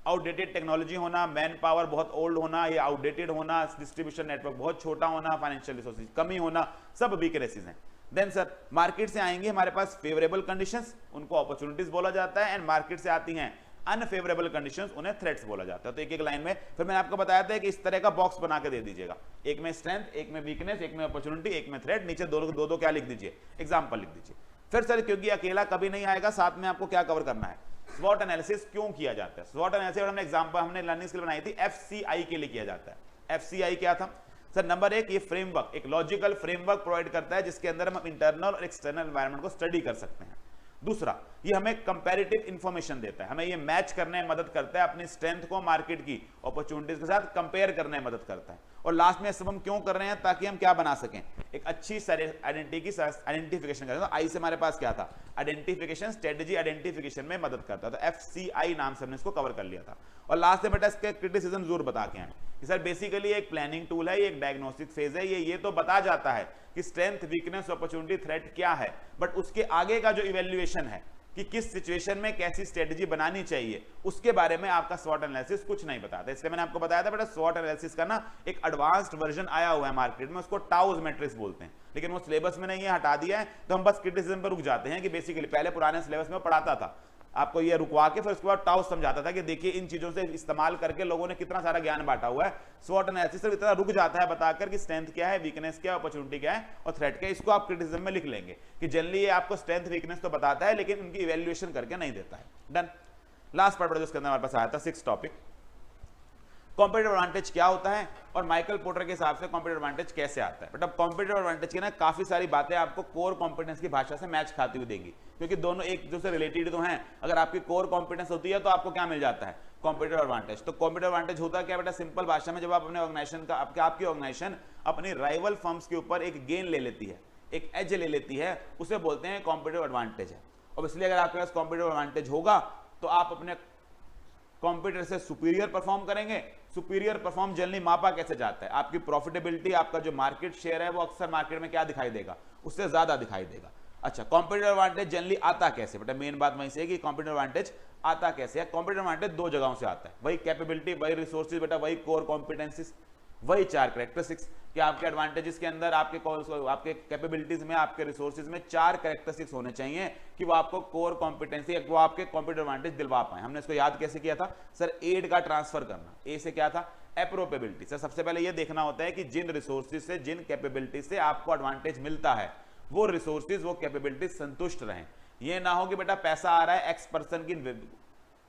आउटडेटेड टेक्नोलॉजी होना, मैन पावर बहुत ओल्ड होना या आउटडेटेड होना, डिस्ट्रीब्यूशन नेटवर्क बहुत छोटा होना, फाइनेंशियल रिसोर्सेज कमी होना, सब वीकनेसेस हैं। देन सर मार्केट से आएंगे हमारे पास फेवरेबल कंडीशंस, उनको अपॉर्चुनिटीज बोला जाता है, एंड मार्केट से आती हैं अनफेवरेबल कंडीशंस, उन्हें थ्रेट्स बोला जाता है। तो एक एक लाइन में फिर मैंने आपको बताया था कि इस तरह का बॉक्स बना के दे दीजिएगा, एक में स्ट्रेंथ, एक में वीकनेस, एक में अपॉर्चुनिटी, एक में थ्रेट, नीचे दो दो क्या लिख दीजिए, एग्जांपल लिख दीजिए। फिर सर क्योंकि अकेला कभी नहीं आएगा, साथ में आपको क्या कवर करना है, स्वॉट एनालिसिस क्यों किया जाता है। स्वॉट एनालिसिस हमने एग्जांपल हमने लर्निंग स्किल बनाई थी एफसीआई के लिए किया जाता है। एफसीआई क्या था सर, नंबर एक, ये फ्रेमवर्क एक लॉजिकल फ्रेमवर्क प्रोवाइड करता है जिसके अंदर हम इंटरनल और एक्सटर्नल एनवायरनमेंट को स्टडी कर सकते हैं। दूसरा, ये हमें कंपैरेटिव इंफॉर्मेशन देता है, हमें ये मैच करने में मदद करता है, अपनी स्ट्रेंथ को मार्केट की अपॉर्चुनिटीज के साथ कंपेयर करने में मदद करता है। और लास्ट में सब हम क्यों कर रहे हैं, ताकि हम क्या बना सकें, एक अच्छी आइडेंटिफिकेशन करें। तो आई से हमारे पास क्या था, आइडेंटिफिकेशन, स्ट्रेटेजी आइडेंटिफिकेशन में मदद करता है। तो एफसीआई नाम से हमने इसको कवर कर लिया था। और लास्ट में बेटा इसके क्रिटिसिज्म जरूर बता के आए कि सर बेसिकली एक प्लानिंग टूल है, ये एक डायग्नोस्टिक फेज है, ये तो बता जाता है कि स्ट्रेंथ, वीकनेस, अपॉर्चुनिटी, थ्रेट क्या है, बट उसके आगे का जो इवैल्यूएशन है कि किस सिचुएशन में कैसी स्ट्रेटजी बनानी चाहिए, उसके बारे में आपका स्वॉट एनालिसिस कुछ नहीं बताता। इसलिए मैंने आपको बताया था बेटा स्वॉट एनालिसिस का ना एक एडवांस्ड वर्जन आया हुआ है मार्केट में, उसको टाउज मैट्रिक्स बोलते हैं, लेकिन वो सिलेबस में नहीं है, हटा दिया है। तो हम बस क्रिटिसिज्म पर रुक जाते हैं कि बेसिकली पहले पुराने सिलेबस में पढ़ाता था, आपको ये रुकवा के फिर उसके बाद टाउस समझाता था कि देखिए इन चीजों से इस्तेमाल करके लोगों ने कितना सारा ज्ञान बांटा हुआ है। स्वॉट एनालिसिस सिर्फ इतना रुक जाता है बताकर कि स्ट्रेंथ क्या है, वीकनेस क्या है, अपॉर्चुनिटी क्या है और थ्रेट क्या है। इसको आप क्रिटिसिज्म में लिख लेंगे कि जनरली ये आपको स्ट्रेंथ वीकनेस तो बताता है लेकिन उनकी इवैल्यूएशन करके नहीं देता है। डन। लास्ट पार्ट जिसके अंदर हमारे पास आया था 6th टॉपिक, कॉम्पिटिटिव एडवांटेज क्या होता है और माइकल पोर्टर के हिसाब से कॉम्पिटिटिव एडवांटेज कैसे आता है। बट अब कॉम्पिटिटिव एडवांटेज की ना काफी सारी बातें आपको कोर कॉम्पिटेंस की भाषा से मैच खाती हुई देंगी, क्योंकि दोनों एक दूसरे रिलेटेड तो हैं। अगर आपकी कोर कॉम्पिटेंस होती है तो आपको क्या मिल जाता है, कॉम्पिटिटिव एडवांटेज। तो कॉम्पिटिटिव एडवांटेज होता है क्या बेटा, सिंपल भाषा में जब आप अपने ऑर्गेनाइजेशन का आपकी ऑर्गेनाइजेशन अपनी राइवल फर्म्स के ऊपर एक गेन ले लेती है, एक एज ले लेती है, उसे बोलते हैं कॉम्पिटिटिव एडवांटेज है। और इसलिए अगर आपके पास कॉम्पिटिटिव एडवांटेज होगा तो आप अपने कॉम्पिटिटर से सुपीरियर परफॉर्म करेंगे। सुपीरियर परफॉर्म जनरली मापा कैसे जाता है, आपकी प्रॉफिटेबिलिटी, आपका जो मार्केट शेयर है वो अक्सर मार्केट में क्या दिखाई देगा, उससे ज्यादा दिखाई देगा। अच्छा, कॉम्पिटिटिव एडवांटेज जनरली आता कैसे, बेटा मेन बात वहीं से है कि कॉम्पिटिटिव एडवांटेज आता कैसे है। कॉम्पिटिटिव एडवांटेज दो जगहों से आता है, वही कैपेबिलिटी, वही रिसोर्सेज, बेटा वही कोर कॉम्पिटेंसीज, वही 4 कैरेक्टरिस्टिक्स कि आपके एडवांटेजेस के अंदर आपके कैपेबिलिटीज में, आपके रिसोर्सेज में 4 कैरेक्टरिस्टिक्स होने चाहिए कि वो आपको कोर कॉम्पिटेंसी, वो आपके कॉम्पिटिटिव एडवांटेज दिलवा पाए। हमने इसको याद कैसे किया था सर, एड का ट्रांसफर करना, ए से क्या था, एप्रोपेबिलिटी। सर सबसे पहले ये देखना होता है कि जिन रिसोर्सेज से, जिन कैपेबिलिटी से आपको एडवांटेज मिलता है वो रिसोर्सेज, वो कैपेबिलिटीज संतुष्ट रहें। ये ना हो कि बेटा पैसा आ रहा है एक्स पर्सन की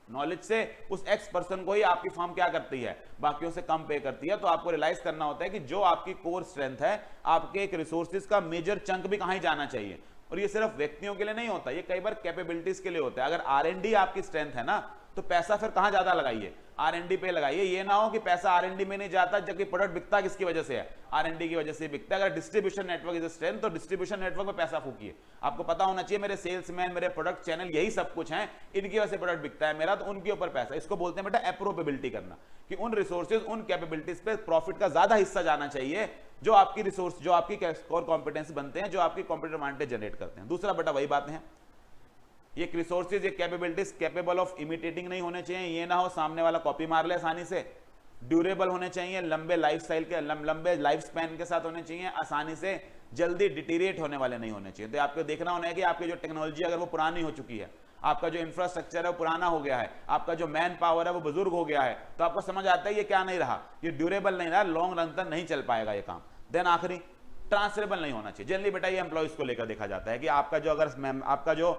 नॉलेज से, उस एक्स पर्सन को ही आपकी फर्म क्या करती है, बाकियों से कम पे करती है। तो आपको रियलाइज करना होता है कि जो आपकी कोर स्ट्रेंथ है, आपके एक रिसोर्सेज का मेजर चंक भी कहां जाना चाहिए। और ये सिर्फ व्यक्तियों के लिए नहीं होता, ये कई बार कैपेबिलिटीज के लिए होता है। अगर R&D आपकी स्ट्रेंथ है ना, तो पैसा फिर कहां ज्यादा लगाइए, R&D पे लगाइए। ये ना हो कि पैसा R&D में नहीं जाता जबकि प्रोडक्ट बिकता किसकी वजह से है, R&D की वजह से बिकता है। अगर डिस्ट्रीब्यूशन नेटवर्क इज स्ट्रेंथ तो डिस्ट्रीब्यूशन नेटवर्क में पैसा फूकिए। आपको पता होना चाहिए मेरे सेल्समैन, मेरे प्रोडक्ट चैनल, यही सब कुछ है, इनकी वजह से प्रोडक्ट बिकता है मेरा, तो उनके ऊपर पैसा। इसको बोलते हैं बेटा एप्रोपेबिलिटी करना, कि उन रिसोर्सेज, उन कैपेबिलिटीज पे प्रॉफिट का ज्यादा हिस्सा जाना चाहिए जो आपकी रिसोर्स, जो आपकी कोर कॉम्पिटेंस बनते हैं, जो आपकी कॉम्पिटिटिव एडवांटेज जनरेट करते हैं। दूसरा बेटा वही बातें हैं, ये रिसोर्सेज, ये कैपेबिलिटीज कैपेबल ऑफ इमिटेटिंग नहीं होने चाहिए। ये ना हो सामने वाला कॉपी मार ले आसानी से। ड्यूरेबल होने चाहिए, लंबे लाइफ स्टाइल के, लंबे लाइफ स्पैन के साथ होने चाहिए, आसानी से जल्दी डिटीरिएट होने वाले नहीं होने चाहिए। तो आपको देखना होना है कि आपकी जो टेक्नोलॉजी अगर वो पुरानी हो चुकी है, आपका जो इंफ्रास्ट्रक्चर है वो पुराना हो गया है, आपका जो मैन पावर है वो बुजुर्ग हो गया है, तो आपको समझ आता है ये क्या नहीं रहा, ये ड्यूरेबल नहीं रहा, लॉन्ग रन तक नहीं चल पाएगा ये काम। देन आखिरी, ट्रांसफरेबल नहीं होना चाहिए। जनरली बेटा ये एम्प्लॉइज को लेकर देखा जाता है कि आपका जो, अगर आपका जो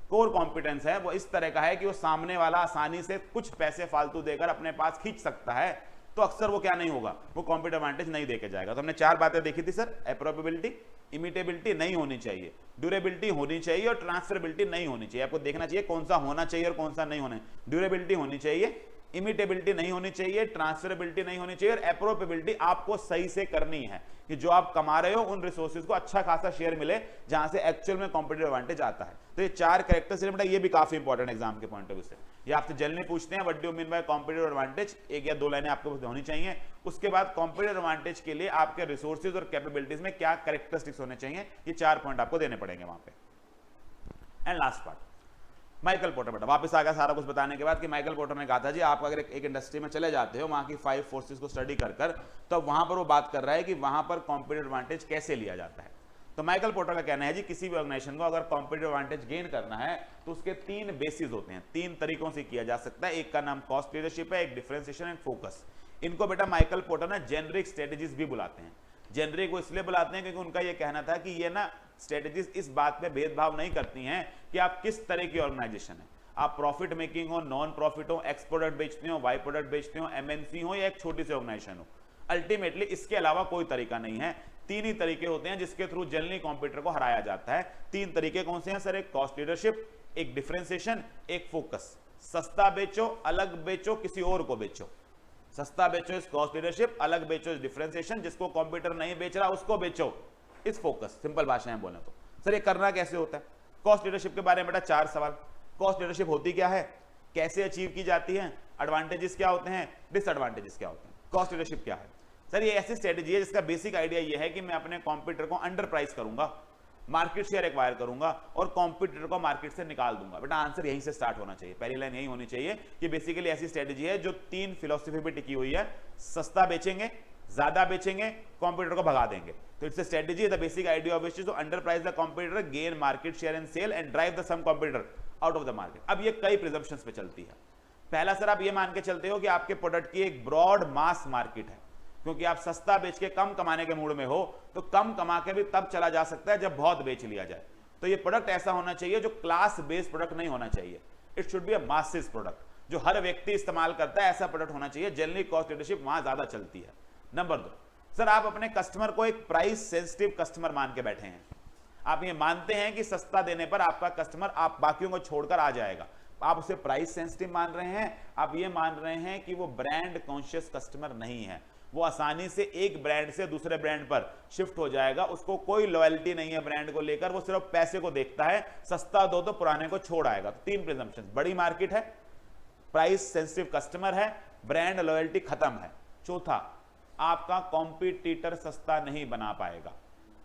कोर कॉम्पिटेंस है वो इस तरह का है कि वो सामने वाला आसानी से कुछ पैसे फालतू देकर अपने पास खींच सकता है, तो अक्सर वो क्या नहीं होगा, वो कॉम्पिटिटिव एडवांटेज नहीं देके जाएगा। तो हमने 4 बातें देखी थी सर, एप्रोपेबिलिटी, इमिटेबिलिटी नहीं होनी चाहिए, ड्यूरेबिलिटी होनी चाहिए और ट्रांसफरेबिलिटी नहीं होनी चाहिए। आपको देखना चाहिए कौन सा होना चाहिए और कौन सा नहीं होना। ड्यूरेबिलिटी होनी चाहिए, इमिटेबिलिटी नहीं होनी चाहिए, ट्रांसफरेबिलिटी नहीं होनी चाहिए और एप्रोपेबिलिटी आपको सही से करनी है कि जो आप कमा रहे हो उन रिसोर्सेज को अच्छा खासा शेयर मिले जहां से एक्चुअल में कॉम्पिटिटिव एडवांटेज आता है। तो ये 4 कैरेक्टर्स बेटा ये भी काफी इंपॉर्टेंट एग्जाम के पॉइंट ऑफ व्यू से, ये आपसे जनरली पूछते हैं what do you mean by competitive advantage. 1 या 2 लाइनें आपको होनी चाहिए। उसके बाद कॉम्पिटिटिव एडवांटेज के लिए आपके रिसोर्सेज और कैपेबिलिटीज में क्या कैरेक्टरिस्टिक्स होने चाहिए, ये 4 पॉइंट आपको देने पड़ेंगे वहां पे। And last part, Michael porter बेटा वापस आ गया सारा कुछ बताने के बाद कि माइकल पोर्टर ने कहा था जी आप अगर एक इंडस्ट्री में चले जाते हो, वहां की 5 फोर्सेस को स्टडी कर तो वहां पर वो बात कर रहा है कि वहां पर कॉम्पिटिटिव एडवांटेज कैसे लिया जाता है। तो माइकल पोर्टर का कहना है जी किसी भी ऑर्गेनाइजेशन को अगर कॉम्पिटिटिव एडवांटेज गेन करना है तो उसके 3 बेसिस होते हैं, 3 तरीकों से किया जा सकता है। एक का नाम कॉस्ट लीडरशिप है, एक डिफरेंशिएशन एंड फोकस। इनको बेटा माइकल पोर्टर ना जेनरिक स्ट्रेटेजीज भी बुलाते हैं। जेनरिक को इसलिए बुलाते हैं क्योंकि उनका यह कहना था कि ये ना स्ट्रेटेजीज इस बात पे भेदभाव नहीं करती हैं कि आप किस तरह की ऑर्गेनाइजेशन है, आप प्रॉफिट मेकिंग हो, नॉन प्रॉफिट हो, एक्स प्रोडक्ट बेचते हो, वाई प्रोडक्ट बेचते हो, एमएनसी हो या एक छोटी सी ऑर्गेनाइजेशन हो। अल्टीमेटली इसके अलावा कोई तरीका नहीं है। 3 ही तरीके होते हैं जिसके थ्रू जनरली कॉम्पिटिटर को हराया जाता है। 3 तरीके कौन से हैं सर? एक कॉस्ट लीडरशिप, एक डिफरेंशिएशन, एक फोकस। सस्ता बेचो, अलग बेचो, किसी और को बेचो। सस्ता बेचो इस कॉस्ट लीडरशिप, अलग बेचो इस डिफरेंशिएशन, जिसको कॉम्पिटिटर नहीं बेच रहा उसको बेचो इस फोकस। सिंपल भाषा में बोले तो सर ये करना कैसे होता है? कॉस्ट लीडरशिप के बारे में बेटा 4 सवाल। कॉस्ट लीडरशिप होती क्या है, कैसे अचीव की जाती है, एडवांटेजेस क्या होते हैं, डिसएडवांटेजेस क्या होते हैं। कॉस्ट लीडरशिप क्या है सर? ये ऐसी स्ट्रेटेजी है जिसका बेसिक आइडिया ये है कि मैं अपने कॉम्पिटिटर को अंडर प्राइस करूंगा, मार्केट शेयर एक्वायर करूंगा और कॉम्पिटिटर को मार्केट से निकाल दूंगा। बेटा आंसर यहीं से स्टार्ट होना चाहिए, पहली लाइन यही होनी चाहिए कि बेसिकली ऐसी स्ट्रेटेजी है जो 3 फिलॉसफी पे टिकी हुई है। सस्ता बेचेंगे, ज्यादा बेचेंगे, कॉम्पिटिटर को भगा देंगे। तो it's a strategy, the basic idea of which is to underprice the competitor, gain market share and sell and drive the some competitor out of the market. अब ये कई प्रिजम्पशंस पे चलती है। पहला सर आप ये मान के चलते हो कि आपके प्रोडक्ट की एक ब्रॉड मास मार्केट है, क्योंकि आप सस्ता बेच के कम कमाने के मूड में हो तो कम कमा के भी तब चला जा सकता है जब बहुत बेच लिया जाए। तो ये प्रोडक्ट ऐसा होना चाहिए जो क्लास बेस्ड प्रोडक्ट नहीं होना चाहिए। It should be a masses product जो हर व्यक्ति इस्तेमाल करता है, ऐसा प्रोडक्ट होना चाहिए। जनरली कॉस्ट लीडरशिप वहां ज्यादा चलती है। नंबर 2 सर आप अपने कस्टमर को एक प्राइस सेंसिटिव कस्टमर मान के बैठे हैं। आप ये मानते हैं कि सस्ता देने पर आपका कस्टमर आप बाकियों को छोड़कर आ जाएगा, आप उसे प्राइस सेंसिटिव मान रहे हैं। आप ये मान रहे हैं कि वो ब्रांड कॉन्शियस कस्टमर नहीं है, वो आसानी से एक ब्रांड से दूसरे ब्रांड पर शिफ्ट हो जाएगा, उसको कोई लॉयल्टी नहीं है ब्रांड को लेकर, वो सिर्फ पैसे को देखता है, सस्ता दो तो पुराने को छोड़ आएगा। तो 3 प्रिजम्पशंस, बड़ी मार्केट है, प्राइस सेंसिटिव कस्टमर है, ब्रांड लॉयल्टी खत्म है। चौथा, आपका कॉम्पिटिटर सस्ता नहीं बना पाएगा।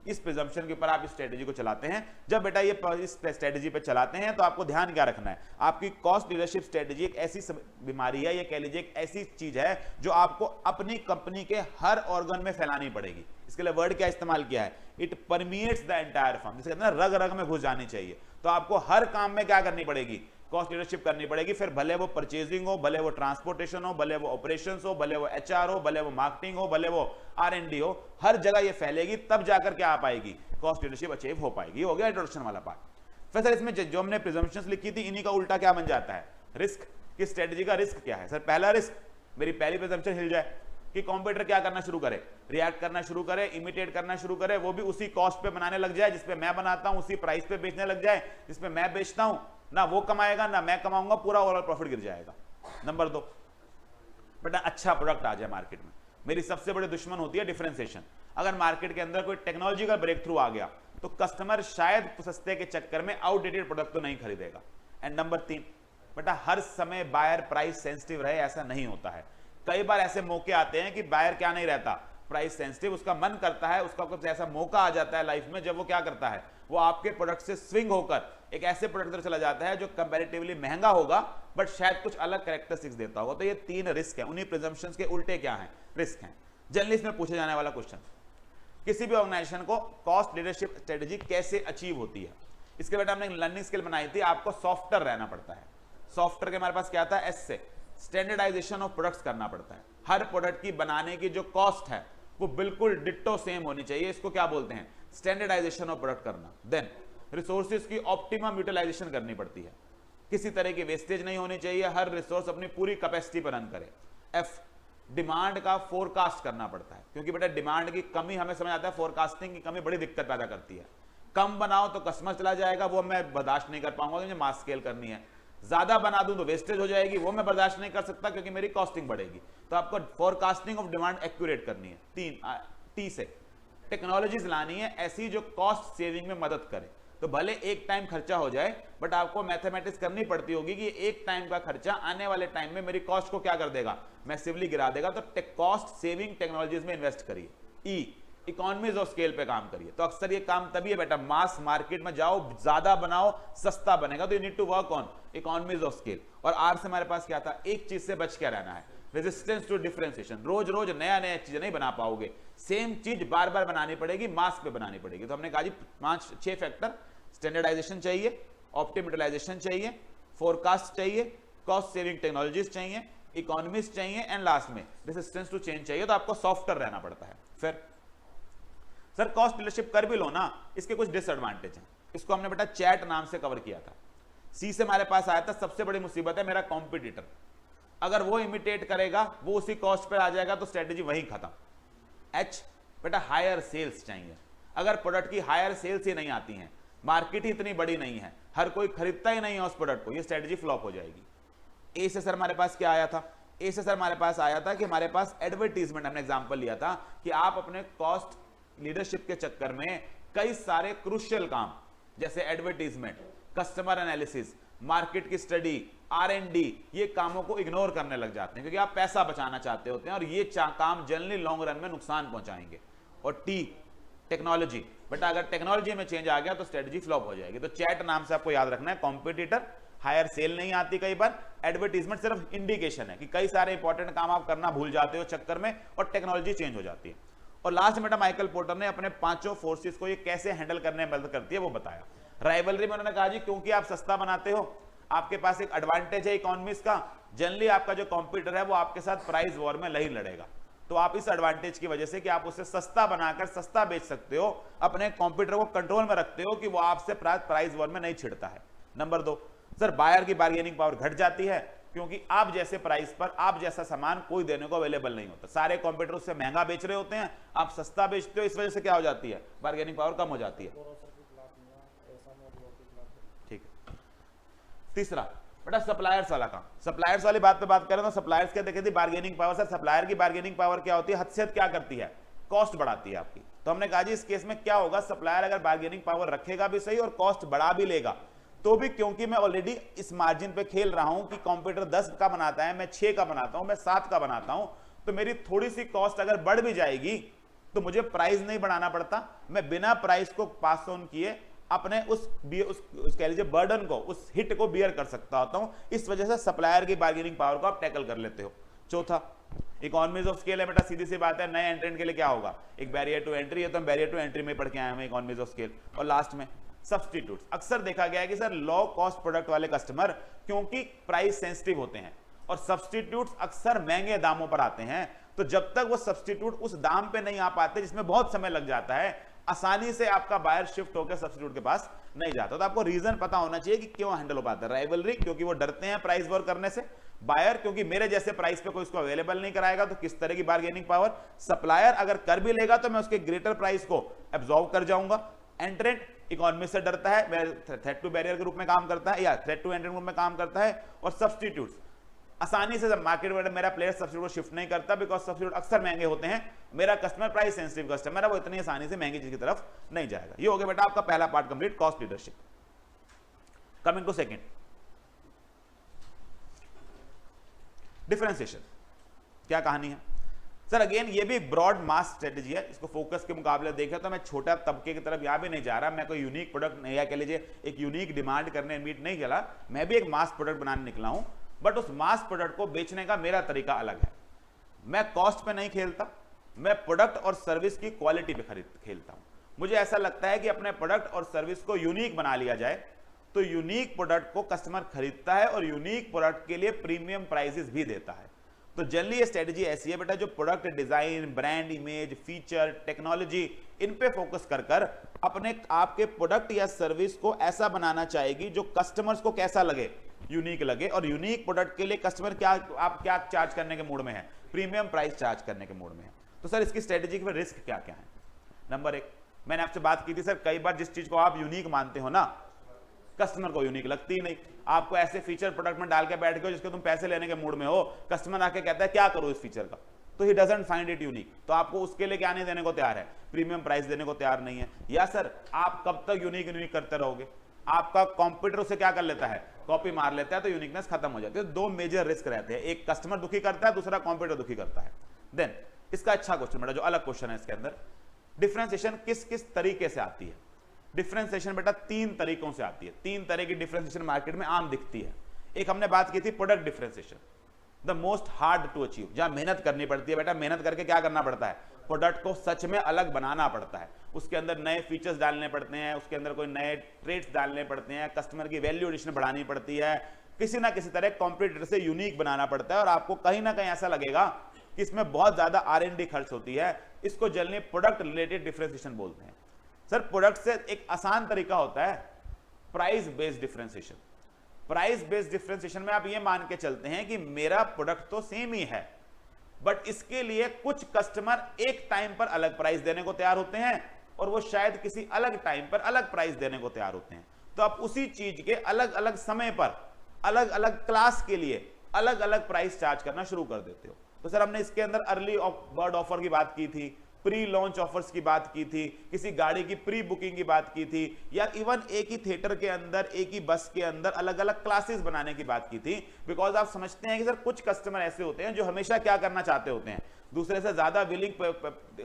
इस प्रिजम्पशन के ऊपर आप इस स्ट्रेटेजी को चलाते हैं। जब बेटा ये इस स्ट्रेटेजी पे चलाते हैं तो आपको ध्यान क्या रखना है, आपकी कॉस्ट लीडरशिप स्ट्रेटेजी एक ऐसी बीमारी है, ये कह लीजिए एक ऐसी चीज है जो आपको अपनी कंपनी के हर ऑर्गन में फैलानी पड़ेगी। इसके लिए वर्ड क्या इस्तेमाल किया है, इट परमिएट्स द एंटायर फर्म, जिसे कहते हैं ना रग रग में घुस जानी चाहिए। तो आपको हर काम में क्या करनी पड़ेगी, कॉस्ट लीडरशिप करनी पड़ेगी। फिर भले वो परचेजिंग हो, भले वो ट्रांसपोर्टेशन हो, भले वो ऑपरेशंस हो, भले वो एचआर हो, भले वो मार्केटिंग हो, भले वो आर&डी हो, हर जगह ये फैलेगी, तब जाकर क्या आ पाएगी, कॉस्ट लीडरशिप अचीव हो पाएगी। हो गया इंट्रोडक्शन वाला पार्ट। फिर सर इसमें जो हमने प्रिजम्पशंस लिखी थी इन्हीं का उल्टा क्या बन जाता है, रिस्क। कि स्ट्रेटेजी का रिस्क क्या है सर? पहला रिस्क, मेरी पहली प्रिजम्पशन हिल जाए कि कॉम्पिटिटर क्या करना शुरू करे, रिएक्ट करना शुरू करे, इमिटेट करना शुरू करे, वो भी उसी कॉस्ट पे बनाने लग जाए जिसपे मैं बनाता हूं, उसी प्राइस पे बेचने लग जाए जिसपे मैं बेचता हूं, ना वो कमाएगा ना मैं कमाऊंगा, पूरा ओवरऑल प्रॉफिट गिर जाएगा। नंबर 2, बेटा अच्छा प्रोडक्ट आ जाए मार्केट में। मेरी सबसे बड़ी दुश्मन होती है डिफरेंशिएशन। अगर मार्केट के अंदर कोई टेक्नोलॉजी का ब्रेक थ्रू आ गया तो कस्टमर शायद सस्ते के चक्कर में आउटडेटेड प्रोडक्ट तो नहीं खरीदेगा। एंड नंबर 3, बेटा हर समय बायर प्राइस सेंसिटिव रहे ऐसा नहीं होता है। कई बार ऐसे मौके आते हैं कि बायर क्या नहीं रहता, प्राइस सेंसिटिव, उसका मन करता है, उसका कुछ ऐसा मौका आ जाता है लाइफ में जब वो क्या करता है, वो आपके प्रोडक्ट से स्विंग होकर एक ऐसे प्रोडक्ट तरफ चला जाता है जो कंपैरेटिवली महंगा होगा बट शायद कुछ अलग कैरेक्टरिस्टिक्स देता होगा। तो ये 3 रिस्क है। उन्हीं प्रिजम्पशंस के उल्टे क्या हैं, रिस्क हैं। जनरली इसमें पूछे जाने वाला क्वेश्चन, किसी भी ऑर्गेनाइजेशन को कॉस्ट लीडरशिप स्ट्रेटेजी कैसे अचीव होती है, इसके बेटा हमने लर्निंग स्किल बनाई थी। आपको सॉफ्टवेयर रहना पड़ता है। सॉफ्टवेयर के हमारे पास क्या था, एस से स्टैंडर्डाइजेशन ऑफ प्रोडक्ट्स करना पड़ता है। हर प्रोडक्ट की बनाने की जो कॉस्ट है वो बिल्कुल डिट्टो सेम होनी चाहिए। इसको क्या बोलते हैं, स्टैंडर्डाइजेशन ऑफ प्रोडक्ट करना। देन रिसोर्सेज की ऑप्टिमम यूटिलाइजेशन करनी पड़ती है, किसी तरह की वेस्टेज नहीं होनी चाहिए, हर रिसोर्स अपनी पूरी कैपेसिटी पर रन करे। एफ, डिमांड का फोरकास्ट करना पड़ता है, क्योंकि बेटा डिमांड की कमी हमें समझ आता है, फोरकास्टिंग की कमी बड़ी दिक्कत पैदा करती है। कम बनाओ तो कस्टमर चला जाएगा, वो मैं बर्दाश्त नहीं कर पाऊंगा, मुझे मास स्केल करनी है। ज्यादा बना दूं तो वेस्टेज हो जाएगी, वो मैं बर्दाश्त नहीं कर सकता क्योंकि मेरी कॉस्टिंग बढ़ेगी। तो आपको फोरकास्टिंग ऑफ डिमांड एक्यूरेट करनी है। 3, टी से टेक्नोलॉजीज लानी है ऐसी जो कॉस्ट सेविंग में मदद करे। तो भले एक टाइम खर्चा हो जाए बट आपको मैथमेटिक्स करनी पड़ती होगी कि एक टाइम का खर्चा आने वाले टाइम में मेरी कॉस्ट को क्या कर देगा, मैसिवली गिरा देगा। तो कॉस्ट सेविंग टेक्नोलॉजीज में इन्वेस्ट करिए। ई, इकोनॉमीज ऑफ स्केल पे काम करिए। तो अक्सर ये काम तभी है बेटा, मास मार्केट में जाओ, ज्यादा बनाओ, सस्ता बनेगा। तो you need to work on economies of scale. और आर से हमारे पास क्या था, एक चीज से बच के रहना है। रेजिस्टेंस टू डिफरेंशिएशन, रोज रोज नया नया चीज नहीं बना पाओगे, सेम चीज बार बार बनानी पड़ेगी, मास पे बनानी पड़ेगी। तो हमने कहा जी 5-6 फैक्टर, स्टैंडर्डाइजेशन चाहिए, ऑप्टिमलाइजेशन चाहिए, फोरकास्ट चाहिए, कॉस्ट सेविंग टेक्नोलॉजीज चाहिए, इकोनॉमिस्ट चाहिए, एंड लास्ट में रेजिस्टेंस टू चेंज चाहिए। तो आपको सॉफ्टवेयर रहना पड़ता है। फिर सर कॉस्ट लीडरशिप कर भी लो ना, इसके कुछ डिसएडवांटेज हैं। इसको हमने बेटा चैट नाम से कवर किया था। सी से हमारे पास आया था, सबसे बड़ी मुसीबत है मेरा कॉम्पिटिटर, अगर वो इमिटेट करेगा, वो उसी कॉस्ट पर आ जाएगा, तो स्ट्रेटेजी वहीं खत्म। एच बेटा हायर सेल्स चाहिए। अगर प्रोडक्ट की हायर सेल्स ही नहीं आती हैं, मार्केट ही इतनी बड़ी नहीं है, हर कोई खरीदता ही नहीं है उस प्रोडक्ट को, ये स्ट्रेटेजी फ्लॉप हो जाएगी। ए से सर हमारे पास क्या आया था? ए से सर हमारे पास आया था कि हमारे पास एडवर्टीजमेंट, हमने एग्जांपल लिया था कि आप अपने कॉस्ट लीडरशिप के चक्कर में कई सारे क्रूशियल काम जैसे एडवर्टीजमेंट, कस्टमर एनालिसिस, मार्केट की स्टडी, R&D, ये कामों को इग्नोर करने लग जाते हैं क्योंकि आप पैसा बचाना चाहते होते हैं और ये काम जनरली लॉन्ग रन में नुकसान पहुंचाएंगे। और टी टेक्नोलॉजी, बेटा अगर टेक्नोलॉजी में चेंज आ गया तो स्ट्रेटजी फ्लॉप हो जाएगी। तो चैट नाम से आपको याद रखना है, कॉम्पिटिटर, हायर सेल नहीं आती कई बार, एडवर्टीजमेंट सिर्फ इंडिकेशन है कि कई सारे इंपॉर्टेंट काम आप करना भूल जाते हो चक्कर में और टेक्नोलॉजी चेंज हो जाती है। और लास्ट में बेटा माइकल पोर्टर ने अपने 5 फोर्सेस को ये कैसे हैंडल करने में मदद करती है वो बताया। राइवलरी में उन्होंने कहा जी क्योंकि आप सस्ता बनाते हो, आपके पास एक एडवांटेज है इकोनॉमिक्स का, जनरली आपका जो कॉम्पिटिटर है वो आपके साथ प्राइस वॉर में नहीं लड़ेगा, तो आप इस एडवांटेज की वजह से कि आप उसे सस्ता बनाकर सस्ता बेच सकते हो, अपने कॉम्पिटिटर को कंट्रोल में रखते हो कि वो आपसे प्राइस वॉर में नहीं छिड़ता है। नंबर 2 सर बायर की बार्गेनिंग पावर घट जाती है क्योंकि आप जैसे प्राइस पर आप जैसा सामान कोई देने को अवेलेबल नहीं होता, सारे कॉम्पिटिटर उससे महंगा बेच रहे होते हैं, आप सस्ता बेचते हो, इस वजह से क्या हो जाती है, बार्गेनिंग पावर कम हो जाती है। ठीक है। तीसरा बेटा सप्लायर्स वाला काम, सप्लायर्स वाली बात पे बात करें तो सप्लायर्स क्या देखे थी, बार्गेनिंग पावर। सर सप्लायर की बार्गेनिंग पावर क्या होती है, हद से हद क्या करती है, कॉस्ट बढ़ाती है आपकी। तो हमने कहा जी इस केस में क्या होगा, सप्लायर अगर बार्गेनिंग पावर रखेगा भी सही और कॉस्ट बढ़ा भी लेगा तो भी, क्योंकि मैं ऑलरेडी इस मार्जिन पे खेल रहा हूं कि कॉम्पिटिटर 10 का बनाता है, मैं 6 का बनाता हूं, मैं 7 का बनाता हूं, तो मेरी थोड़ी सी कॉस्ट अगर बढ़ भी जाएगी तो मुझे प्राइस नहीं बढ़ाना पड़ता, मैं बिना प्राइस को पास ऑन किए अपने उस कह लीजिए बर्डन को, उस हिट को बियर कर सकता होता हूं। इस वजह से सप्लायर की बार्गेनिंग पावर को आप टैकल कर लेते हो। चौथा इकोनॉमीज ऑफ स्केल है बेटा, सीधी सी बात है, नए एंट्रेंट के लिए क्या होगा, एक बैरियर टू एंट्री है, तो हम बैरियर टू एंट्री में पढ़ के आए हैं इकोनॉमीज ऑफ स्केल। और लास्ट में सब्स्टिट्यूट्स, अक्सर देखा गया है कि सर लो कॉस्ट प्रोडक्ट वाले कस्टमर क्योंकि प्राइस सेंसिटिव होते हैं और सब्स्टिट्यूट्स अक्सर महंगे दामों पर आते हैं, तो जब तक वो सब्स्टिट्यूट उस दाम पे नहीं आ पाते जिसमें बहुत समय लग जाता है, आसानी से आपका बायर शिफ्ट होकर सब्स्टिट्यूट के पास नहीं जाता। तो आपको रीजन पता होना चाहिए कि क्यों हैंडल हो पाता है। राइवलरी क्योंकि वो डरते हैं प्राइस वॉर करने से, बायर क्योंकि मेरे जैसे प्राइस पे कोई इसको अवेलेबल नहीं कराएगा तो किस तरह की बार्गेनिंग पावर, सप्लायर अगर कर भी लेगा तो मैं उसके ग्रेटर प्राइस को एब्जॉर्व कर जाऊंगा, एंट्रेंट इकोनॉमी से डरता है, थ्रेट टू बैरियर के रूप में काम करता है या थ्रेट टू एंट्रेंट रूप में काम करता है, और सब्स्टिट्यूट्स आसानी से मार्केट में मेरा प्लेयर सब्स्टिट्यूट को शिफ्ट नहीं करता बिकॉज सब्स्टिट्यूट अक्सर महंगे होते हैं, मेरा कस्टमर प्राइस सेंसिटिव कस्टमर है, वो इतनी आसानी से महंगी चीज की तरफ नहीं जाएगा। ये हो गया बेटा आपका पहला part complete, cost leadership. Coming to second, differentiation. क्या कहानी है सर, अगेन ये भी ब्रॉड मास स्ट्रेटेजी है, इसको फोकस के मुकाबले देखें तो मैं छोटा तबके की तरफ यहां भी नहीं जा रहा, मैं कोई यूनिक प्रोडक्ट नहीं, या कह लीजिए एक यूनिक डिमांड करने मीट नहीं चला, मैं भी एक मास प्रोडक्ट बनाने निकला हूं, बट उस मास प्रोडक्ट को बेचने का मेरा तरीका अलग है। मैं कॉस्ट पे नहीं खेलता, मैं प्रोडक्ट और सर्विस की क्वालिटी पे खेलता हूं। मुझे ऐसा लगता है कि अपने प्रोडक्ट और सर्विस को यूनिक बना लिया जाए तो यूनिक प्रोडक्ट को कस्टमर खरीदता है और यूनिक प्रोडक्ट के लिए प्रीमियम प्राइसेस भी देता है। तो जनरली ये स्ट्रेटजी ऐसी है बेटा, जो product design, brand image, feature, technology, इन पे फोकस कर कर अपने आपके प्रोडक्ट या सर्विस को ऐसा बनाना चाहेगी जो कस्टमर्स को कैसा लगे, यूनिक लगे, और यूनिक प्रोडक्ट के लिए कस्टमर आप क्या चार्ज करने के मूड में है, प्रीमियम प्राइस चार्ज करने के मूड में है। तो सर इसकी स्ट्रेटजी के रिस्क क्या क्या है। नंबर 1, मैंने आपसे बात की थी सर, कई बार जिस चीज को आप यूनिक मानते हो ना, कस्टमर को यूनिक लगती ही नहीं। आपको ऐसे फीचर प्रोडक्ट में डाल के बैठ गए जिसके तुम पैसे लेने के मूड में हो, कस्टमर आके कहता है क्या करो इस फीचर का, तो he doesn't find it unique, तो आपको उसके लिए क्या नहीं देने को तैयार है, प्रीमियम प्राइस देने को तैयार नहीं है। या सर आप कब तक यूनिक करते रहोगे, आपका कॉम्पिटिटर उसे क्या कर लेता है, कॉपी मार लेता है, तो यूनिकनेस खत्म हो जाती है। दो मेजर रिस्क रहते हैं, एक कस्टमर दुखी करता है, दूसरा कॉम्पिटिटर दुखी करता है। देन इसका अच्छा क्वेश्चन बेटा, जो अलग क्वेश्चन है इसके अंदर, डिफरेंशिएशन किस किस तरीके से आती है। डिफरेंशिएशन बेटा 3 तरीकों से आती है, 3 तरह की डिफरेंशिएशन मार्केट में आम दिखती है। एक हमने बात की थी product differentiation, the most hard to achieve, जहां मेहनत करनी पड़ती है बेटा, मेहनत करके क्या करना पड़ता है, प्रोडक्ट को सच में अलग बनाना पड़ता है, उसके अंदर नए फीचर्स डालने पड़ते हैं, उसके अंदर कोई नए ट्रेड्स डालने पड़ते हैं, कस्टमर की वैल्यू एडिशन बढ़ानी पड़ती है, किसी ना किसी तरह कॉम्पिटिटर से यूनिक बनाना पड़ता है, और आपको कहीं ना कहीं ऐसा लगेगा कि इसमें बहुत ज्यादा R&D खर्च होती है। इसको जनरली प्रोडक्ट रिलेटेड डिफरेंशिएशन बोलते हैं। सर प्रोडक्ट से एक आसान तरीका होता है price based differentiation. Price based differentiation में आप ये मान के चलते हैं कि मेरा प्रोडक्ट तो सेम ही है, बट इसके लिए कुछ कस्टमर एक टाइम पर अलग प्राइस देने को तैयार होते हैं और वो शायद किसी अलग टाइम पर अलग प्राइस देने को तैयार होते हैं। तो आप उसी चीज के अलग अलग समय पर अलग अलग क्लास के लिए अलग अलग प्राइस चार्ज करना शुरू कर देते हो। तो सर हमने इसके अंदर अर्ली बर्ड ऑफर की बात की थी, प्री लॉन्च ऑफर्स की बात की थी, किसी गाड़ी की प्री बुकिंग की बात की थी, या इवन एक ही थिएटर के अंदर एक ही बस के अंदर अलग अलग क्लासेस बनाने की बात की थी। बिकॉज आप समझते हैं कि सर कुछ कस्टमर ऐसे होते हैं जो हमेशा क्या करना चाहते होते हैं, दूसरे से ज्यादा विलिंग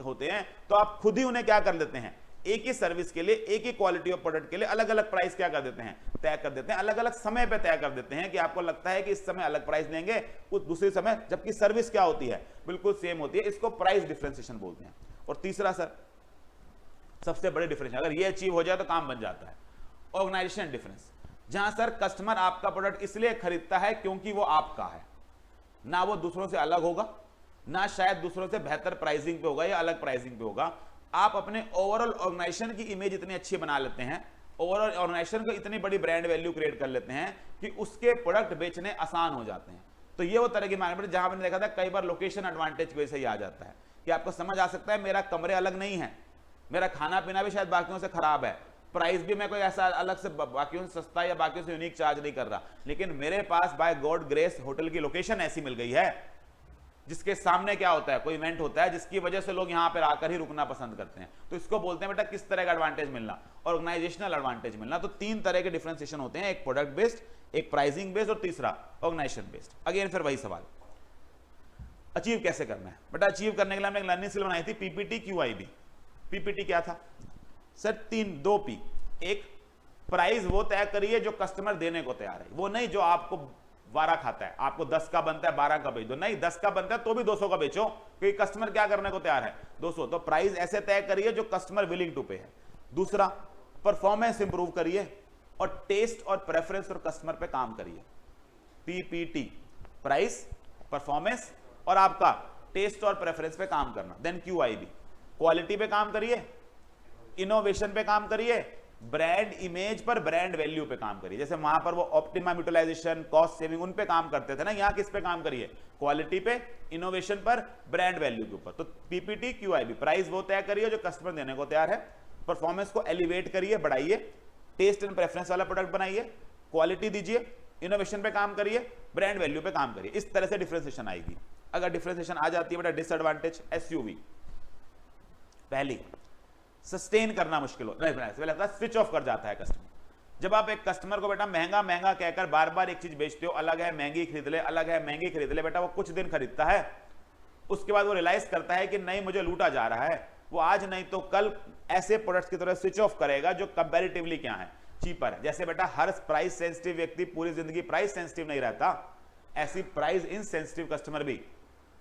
होते हैं, तो आप खुद ही उन्हें क्या कर देते हैं, एक ही सर्विस के लिए एक ही क्वालिटी ऑफ प्रोडक्ट के लिए अलग अलग प्राइस क्या कर देते हैं, तय कर देते हैं, अलग अलग समय पे तय कर देते हैं कि आपको लगता है कि इस समय अलग प्राइस देंगे, उस दूसरे समय, जबकि सर्विस क्या होती है, बिल्कुल सेम होती है। इसको प्राइस डिफरेंशिएशन बोलते हैं। और तीसरा सर सबसे बड़े डिफरेंस, अगर ये अचीव हो जाए तो काम बन जाता है, ऑर्गेनाइजेशन डिफरेंस। जहां सर कस्टमर आपका प्रोडक्ट इसलिए खरीदता है क्योंकि वो आपका है, ना वो दूसरों से अलग होगा, ना शायद दूसरों से बेहतर प्राइसिंग पे होगा या अलग प्राइसिंग पे होगा। आप अपने ओवरऑल ऑर्गेनाइजेशन की इमेज इतनी अच्छी बना लेते हैं, ओवरऑल ऑर्गेनाइजेशन को इतनी बड़ी ब्रांड वैल्यू क्रिएट कर लेते हैं कि उसके प्रोडक्ट बेचने आसान हो जाते हैं। तो ये वो तरह की मार्केट जहां मैंने देखा था कई बार लोकेशन एडवांटेज की वजह से ही आ जाता है कि आपको समझ आ सकता है मेरा कमरे अलग नहीं है, मेरा खाना पीना भी शायद बाकियों से खराब है, प्राइस भी मैं कोई ऐसा अलग से बाकियों से सस्ता या बाकियों से यूनिक चार्ज नहीं कर रहा, लेकिन मेरे पास बाय गॉड ग्रेस होटल की लोकेशन ऐसी मिल गई है जिसके सामने क्या होता है, कोई इवेंट होता है जिसकी वजह से लोग यहां पर आकर ही रुकना पसंद करते हैं। तो इसको बोलते हैं बेटा किस तरह का एडवांटेज मिलना, ऑर्गेनाइजेशनल एडवांटेज मिलना। तो तीन तरह के डिफरेंशिएशन होते हैं, एक प्रोडक्ट बेस्ड, एक प्राइसिंग बेस्ड और तीसरा ऑर्गेनाइजेशन बेस्ड। अगेन फिर वही सवाल, अचीव कैसे करना है बेटा। अचीव करने के लिए हमने एक लर्निंग स्किल बनाई थी, पीपीटी क्यूआईबी। पीपीटी क्या था सर, दो पी। एक प्राइस वो तय करिए जो कस्टमर देने को तैयार है, वो नहीं जो आपको 12 खाता है, आपको 10 का बनता है 12 का बेच दो, नहीं 10 का बनता है तो भी 200 का बेचो, क्योंकि कस्टमर क्या करने को तैयार है 200। तो प्राइस ऐसे तय करिए जो कस्टमर विलिंग टू पे है। दूसरा परफॉर्मेंस इंप्रूव करिए, और टेस्ट और प्रेफरेंस और कस्टमर पे काम करिए। पीपीटी प्राइस, परफॉर्मेंस और आपका टेस्ट और प्रेफरेंस पे काम करना। देन क्यूआईबी क्वालिटी पे काम करिए, इनोवेशन पे काम करिए, ब्रांड इमेज पर, ब्रांड वैल्यू पे काम करिए। जैसे वहां पर वो ऑप्टिमम यूटिलाइजेशन, कॉस्ट सेविंग, उन पे काम करते थे ना, यहां किस पे काम करिए, क्वालिटी पे, इनोवेशन पर, ब्रांड वैल्यू के ऊपर। तो पीपीटी क्यूआईबी, प्राइस वो तय करिए जो कस्टमर देने को तैयार है, परफॉर्मेंस को एलिवेट करिए, बढ़ाइए, टेस्ट एंड प्रेफरेंस वाला प्रोडक्ट बनाइए, क्वालिटी दीजिए, इनोवेशन पे काम करिए, ब्रांड वैल्यू पे काम करिए। इस तरह से डिफरेंशिएशन आएगी। अगर डिफरेंशिएशन आ जाती है बेटा, डिसएडवांटेज एसयूवी, पहली सस्टेन करना मुश्किल होता है, स्विच ऑफ कर जाता है कस्टमर। जब आप एक कस्टमर को बेटा महंगा महंगा कहकर बार बार एक चीज बेचते हो, अलग है महंगी खरीद ले, अलग है महंगी खरीद ले, बेटा वो कुछ दिन खरीदता है, उसके बाद वो रियलाइज करता है कि नहीं मुझे लूटा जा रहा है, वो आज नहीं तो कल ऐसे प्रोडक्ट्स की तरह स्विच ऑफ करेगा जो कंपैरेटिवली क्या है, चीपर है। जैसे बेटा हर प्राइस सेंसिटिव व्यक्ति पूरी जिंदगी प्राइस सेंसिटिव नहीं रहता, ऐसी प्राइस इनसेंसिटिव कस्टमर भी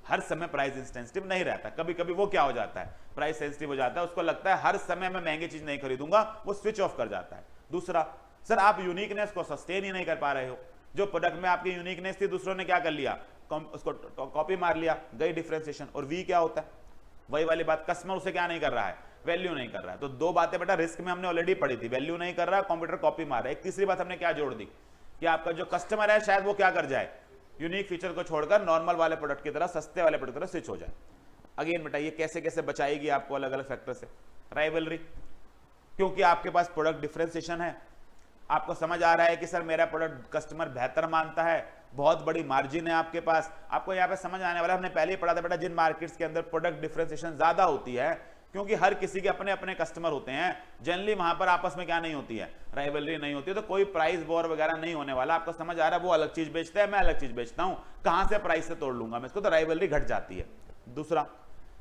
हर समय प्राइस इंसेंसिटिव नहीं रहता। कभी कभी वो क्या हो जाता है, प्राइस सेंसिटिव हो जाता है, उसको लगता है हर समय मैं महंगी चीज नहीं खरीदूंगा, वो स्विच ऑफ कर जाता है। दूसरा सर, आप यूनिकनेस को सस्टेन ही नहीं कर पा रहे हो। जो प्रोडक्ट में आपकी यूनिकनेस थी दूसरों ने क्या कर लिया, उसको कॉपी मार लिया, गई डिफरेंशिएशन। और वी क्या होता है, वही वाली बात, कस्टमर उसे क्या नहीं कर रहा है, वैल्यू नहीं कर रहा है। तो दो बातें बेटा रिस्क में हमने ऑलरेडी पढ़ी थी, वैल्यू नहीं कर रहा है, कंप्यूटर कॉपी मार रहा है। एक तीसरी बात हमने क्या जोड़ दी कि आपका जो कस्टमर है शायद वो क्या कर जाए, यूनिक फीचर को छोड़कर नॉर्मल वाले प्रोडक्ट की तरह, सस्ते वाले प्रोडक्ट की तरह स्विच हो जाए। अगेन बेटा ये कैसे कैसे बचाएगी आपको अलग अलग फैक्टर से, राइवलरी, क्योंकि आपके पास प्रोडक्ट डिफरेंशिएशन है, आपको समझ आ रहा है कि सर मेरा प्रोडक्ट कस्टमर बेहतर मानता है, बहुत बड़ी मार्जिन है आपके पास। आपको यहाँ पे समझ आने वाला, हमने पहले ही पढ़ा था बेटा, जिन मार्केट्स के अंदर प्रोडक्ट डिफरेंशिएशन ज्यादा होती है, क्योंकि हर किसी के अपने अपने कस्टमर होते हैं, जनरली वहां पर आपस में क्या नहीं होती है, राइवलरी नहीं होती है, तो कोई प्राइस वॉर वगैरह नहीं होने वाला। आपको समझ आ रहा है, वो अलग चीज बेचता है, मैं अलग चीज बेचता हूं, कहां से प्राइस से तोड़ लूंगा मैं इसको, तो राइवलरी घट जाती है। दूसरा,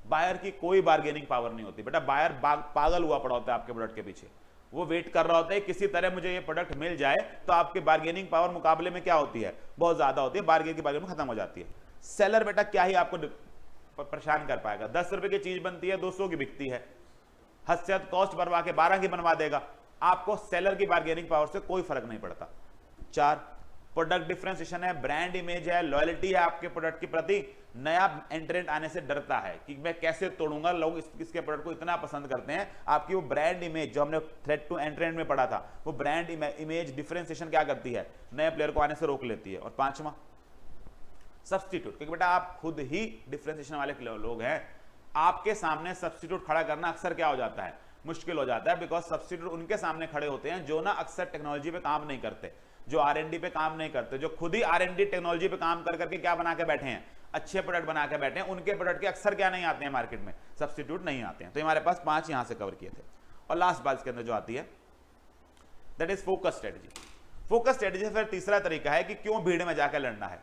बायर की कोई बार्गेनिंग पावर नहीं होती बेटा, बायर पागल हुआ पड़ा होता है आपके प्रोडक्ट के पीछे, वो वेट कर रहा होता है किसी तरह मुझे ये प्रोडक्ट मिल जाए, तो आपकी बार्गेनिंग पावर मुकाबले में क्या होती है, बहुत ज्यादा होती है, बार्गेन की बार्गेनिंग खत्म हो जाती है। सेलर बेटा क्या ही आपको परेशान कर पाएगा। 10 रुपए की चीज बनती है 200 की बिकती है, हद से हद कॉस्ट बनवा के 12 की बनवा देगा, आपको सेलर की बार्गेनिंग पावर से कोई फर्क नहीं पड़ता। 4 प्रोडक्ट डिफरेंशिएशन है, ब्रांड इमेज है, लॉयल्टी है आपके प्रोडक्ट के प्रति। नया एंट्रेंट आने से डरता है कि मैं कैसे तोड़ूंगा, लोग इसके प्रोडक्ट को इतना पसंद करते हैं। आपकी वो ब्रांड इमेज जो हमने थ्रेट टू एंट्रेंट में पढ़ा था, वो ब्रांड इमेज डिफरेंशिएशन क्या करती है, नए प्लेयर को आने से रोक लेती है। और 5वां सब्स्टिट्यूट, क्योंकि बेटा आप खुद ही डिफरेंशिएशन वाले लोग हैं, आपके सामने सब्स्टिट्यूट खड़ा करना अक्सर क्या हो जाता है, मुश्किल हो जाता है। बिकॉज सब्स्टिट्यूट उनके सामने खड़े होते हैं जो ना अक्सर टेक्नोलॉजी पे काम नहीं करते, जो R&D पे काम नहीं करते, जो खुद ही R&D टेक्नोलॉजी पे काम कर करके क्या बना के बैठे हैं, अच्छे प्रोडक्ट बना के बैठे हैं। उनके प्रोडक्ट के अक्सर क्या नहीं आते हैं मार्केट में, सब्स्टिट्यूट नहीं आते हैं। तो हमारे पास 5 यहां से कवर किए थे। और लास्ट बात इसके अंदर जो आती है that is focus strategy. Focus strategy फिर तीसरा तरीका है कि क्यों भीड़ में जाकर लड़ना है,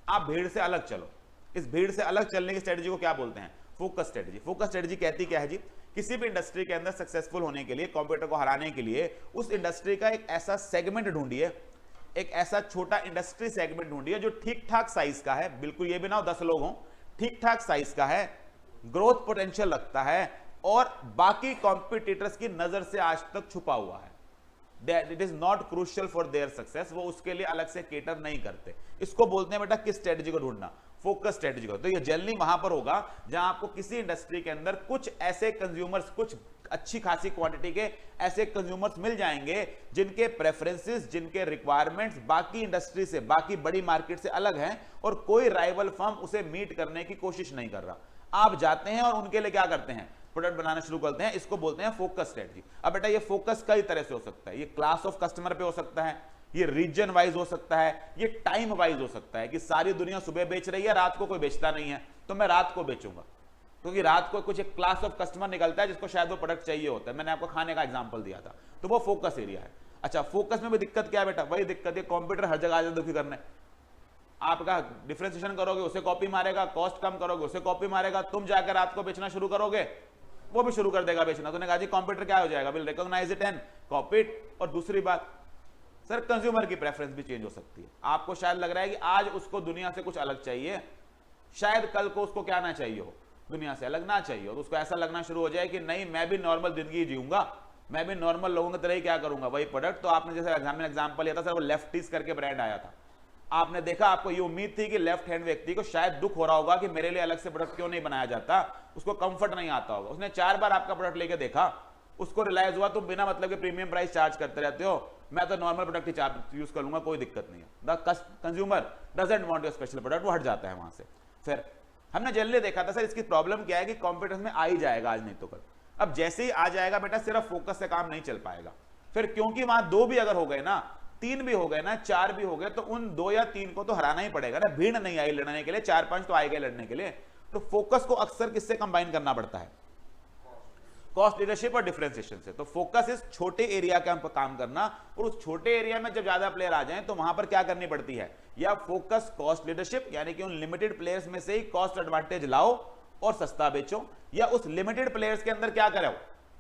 आप भीड़ से अलग चलो। इस भीड़ से अलग चलने की स्ट्रेटजी को क्या बोलते हैं, फोकस स्ट्रेटजी। फोकस स्ट्रेटजी कहती क्या है जी, किसी भी इंडस्ट्री के अंदर सक्सेसफुल होने के लिए, कॉम्पिटिटर को हराने के लिए, उस इंडस्ट्री का एक ऐसा सेगमेंट ढूंढिए, एक ऐसा छोटा इंडस्ट्री सेगमेंट ढूंढिए जो ठीक ठाक साइज का है, बिल्कुल ये भी ना हो 10 लोग हों, ठीक ठाक साइज का है, ग्रोथ पोटेंशियल रखता है और बाकी कॉम्पिटिटर्स की नजर से आज तक छुपा हुआ है। It is not crucial for their success, वो उसके लिए अलग से केटर नहीं करते। इसको बोलते हैं बेटा किस स्ट्रेटजी को ढूंढना, फोकस स्ट्रेटजी को। तो ये जल्दी वहां पर होगा जहां आपको किसी इंडस्ट्री के अंदर कुछ ऐसे कंज्यूमर्स, कुछ अच्छी खासी क्वांटिटी के ऐसे कंज्यूमर्स मिल जाएंगे जिनके प्रेफरेंसेस, जिनके रिक्वायरमेंट्स बाकी इंडस्ट्री से, बाकी बड़ी मार्केट से अलग हैं और कोई राइवल फर्म उसे मीट करने की कोशिश नहीं कर रहा। आप जाते हैं और उनके लिए क्या करते हैं, प्रोडक्ट बनाना शुरू करते हैं। इसको बोलते हैं फोकस स्ट्रेटजी। अब बेटा ये फोकस कई तरह से हो सकता है, ये क्लास ऑफ कस्टमर पे हो सकता है, ये रीजन वाइज हो सकता है, ये टाइम वाइज हो सकता है कि सारी दुनिया सुबह बेच रही है, रात को कोई बेचता नहीं है तो मैं रात को बेचूंगा, क्योंकि रात को कुछ एक क्लास ऑफ कस्टमर निकलता है जिसको शायद वो प्रोडक्ट चाहिए होता है। मैंने आपको खाने का एग्जांपल दिया था, तो वो फोकस एरिया है। अच्छा, फोकस में भी दिक्कत क्या है बेटा, वही दिक्कत है, कंप्यूटर हर जगह आ जाए दुखी करने। आपका डिफरेंशिएशन करोगे उसे कॉपी मारेगा, कॉस्ट कम करोगे उसे कॉपी मारेगा, तुम जाकर रात को बेचना शुरू करोगे वो भी शुरू कर देगा बेचना। तूने कहा जी कंप्यूटर क्या हो जाएगा, will recognise it and copy it. और दूसरी बात सर, कंज्यूमर की प्रेफरेंस भी चेंज हो सकती है। आपको शायद लग रहा है कि आज उसको दुनिया से कुछ अलग चाहिए, शायद कल को उसको क्या ना चाहिए हो, दुनिया से अलग ना चाहिए हो, तो उसको ऐसा लगना शुरू हो जाए कि नहीं मैं भी नॉर्मल जिंदगी जीऊंगा, मैं भी नॉर्मल लोगों की तरह ही क्या करूंगा, वही प्रोडक्ट। तो आपने जैसे एग्जाम्पल लिया था सर, वो लेफ्टीज करके ब्रांड आया था, आपने देखा, आपको ये उम्मीद थी कि लेफ्ट हैंड व्यक्ति को शायद दुख हो रहा होगा कि मेरे लिए अलग से प्रोडक्ट क्यों नहीं बनाया जाता, उसको कंफर्ट नहीं आता होगा। उसने 4 बार आपका प्रोडक्ट लेके देखा, उसको रियलाइज हुआ तुम बिना मतलब के प्रीमियम प्राइस चार्ज करते रहते हो, मैं तो नॉर्मल प्रोडक्ट ही चार्ज यूज कर लूंगा, कोई दिक्कत नहीं है। The consumer doesn't want your special product, वो हट जाता है वहां से। फिर हमने जल्दी देखा था सर इसकी प्रॉब्लम क्या है कि कॉम्पिटिशन में आ ही जाएगा आज नहीं तो कल। अब जैसे ही आ जाएगा बेटा, सिर्फ फोकस से काम नहीं चल पाएगा फिर, क्योंकि वहां 2 भी अगर हो गए ना, 3 भी हो गए ना, 4 भी हो गए, तो उन 2 या 3 को तो हराना ही पड़ेगा ना। भीड़ नहीं आई लड़ने के लिए, 4-5 तो आएगा लड़ने के लिए। तो फोकस को अक्सर किससे कंबाइन करना पड़ता है, कॉस्ट लीडरशिप और डिफरेंशिएशन से। तो फोकस इस छोटे एरिया का काम करना, और उस छोटे एरिया में जब ज्यादा प्लेयर आ जाएं तो वहां पर क्या करनी पड़ती है, या फोकस कॉस्ट लीडरशिप, यानी कि उन लिमिटेड प्लेयर्स में से ही कॉस्ट एडवांटेज लाओ और सस्ता बेचो, या उस लिमिटेड प्लेयर्स के अंदर क्या करो,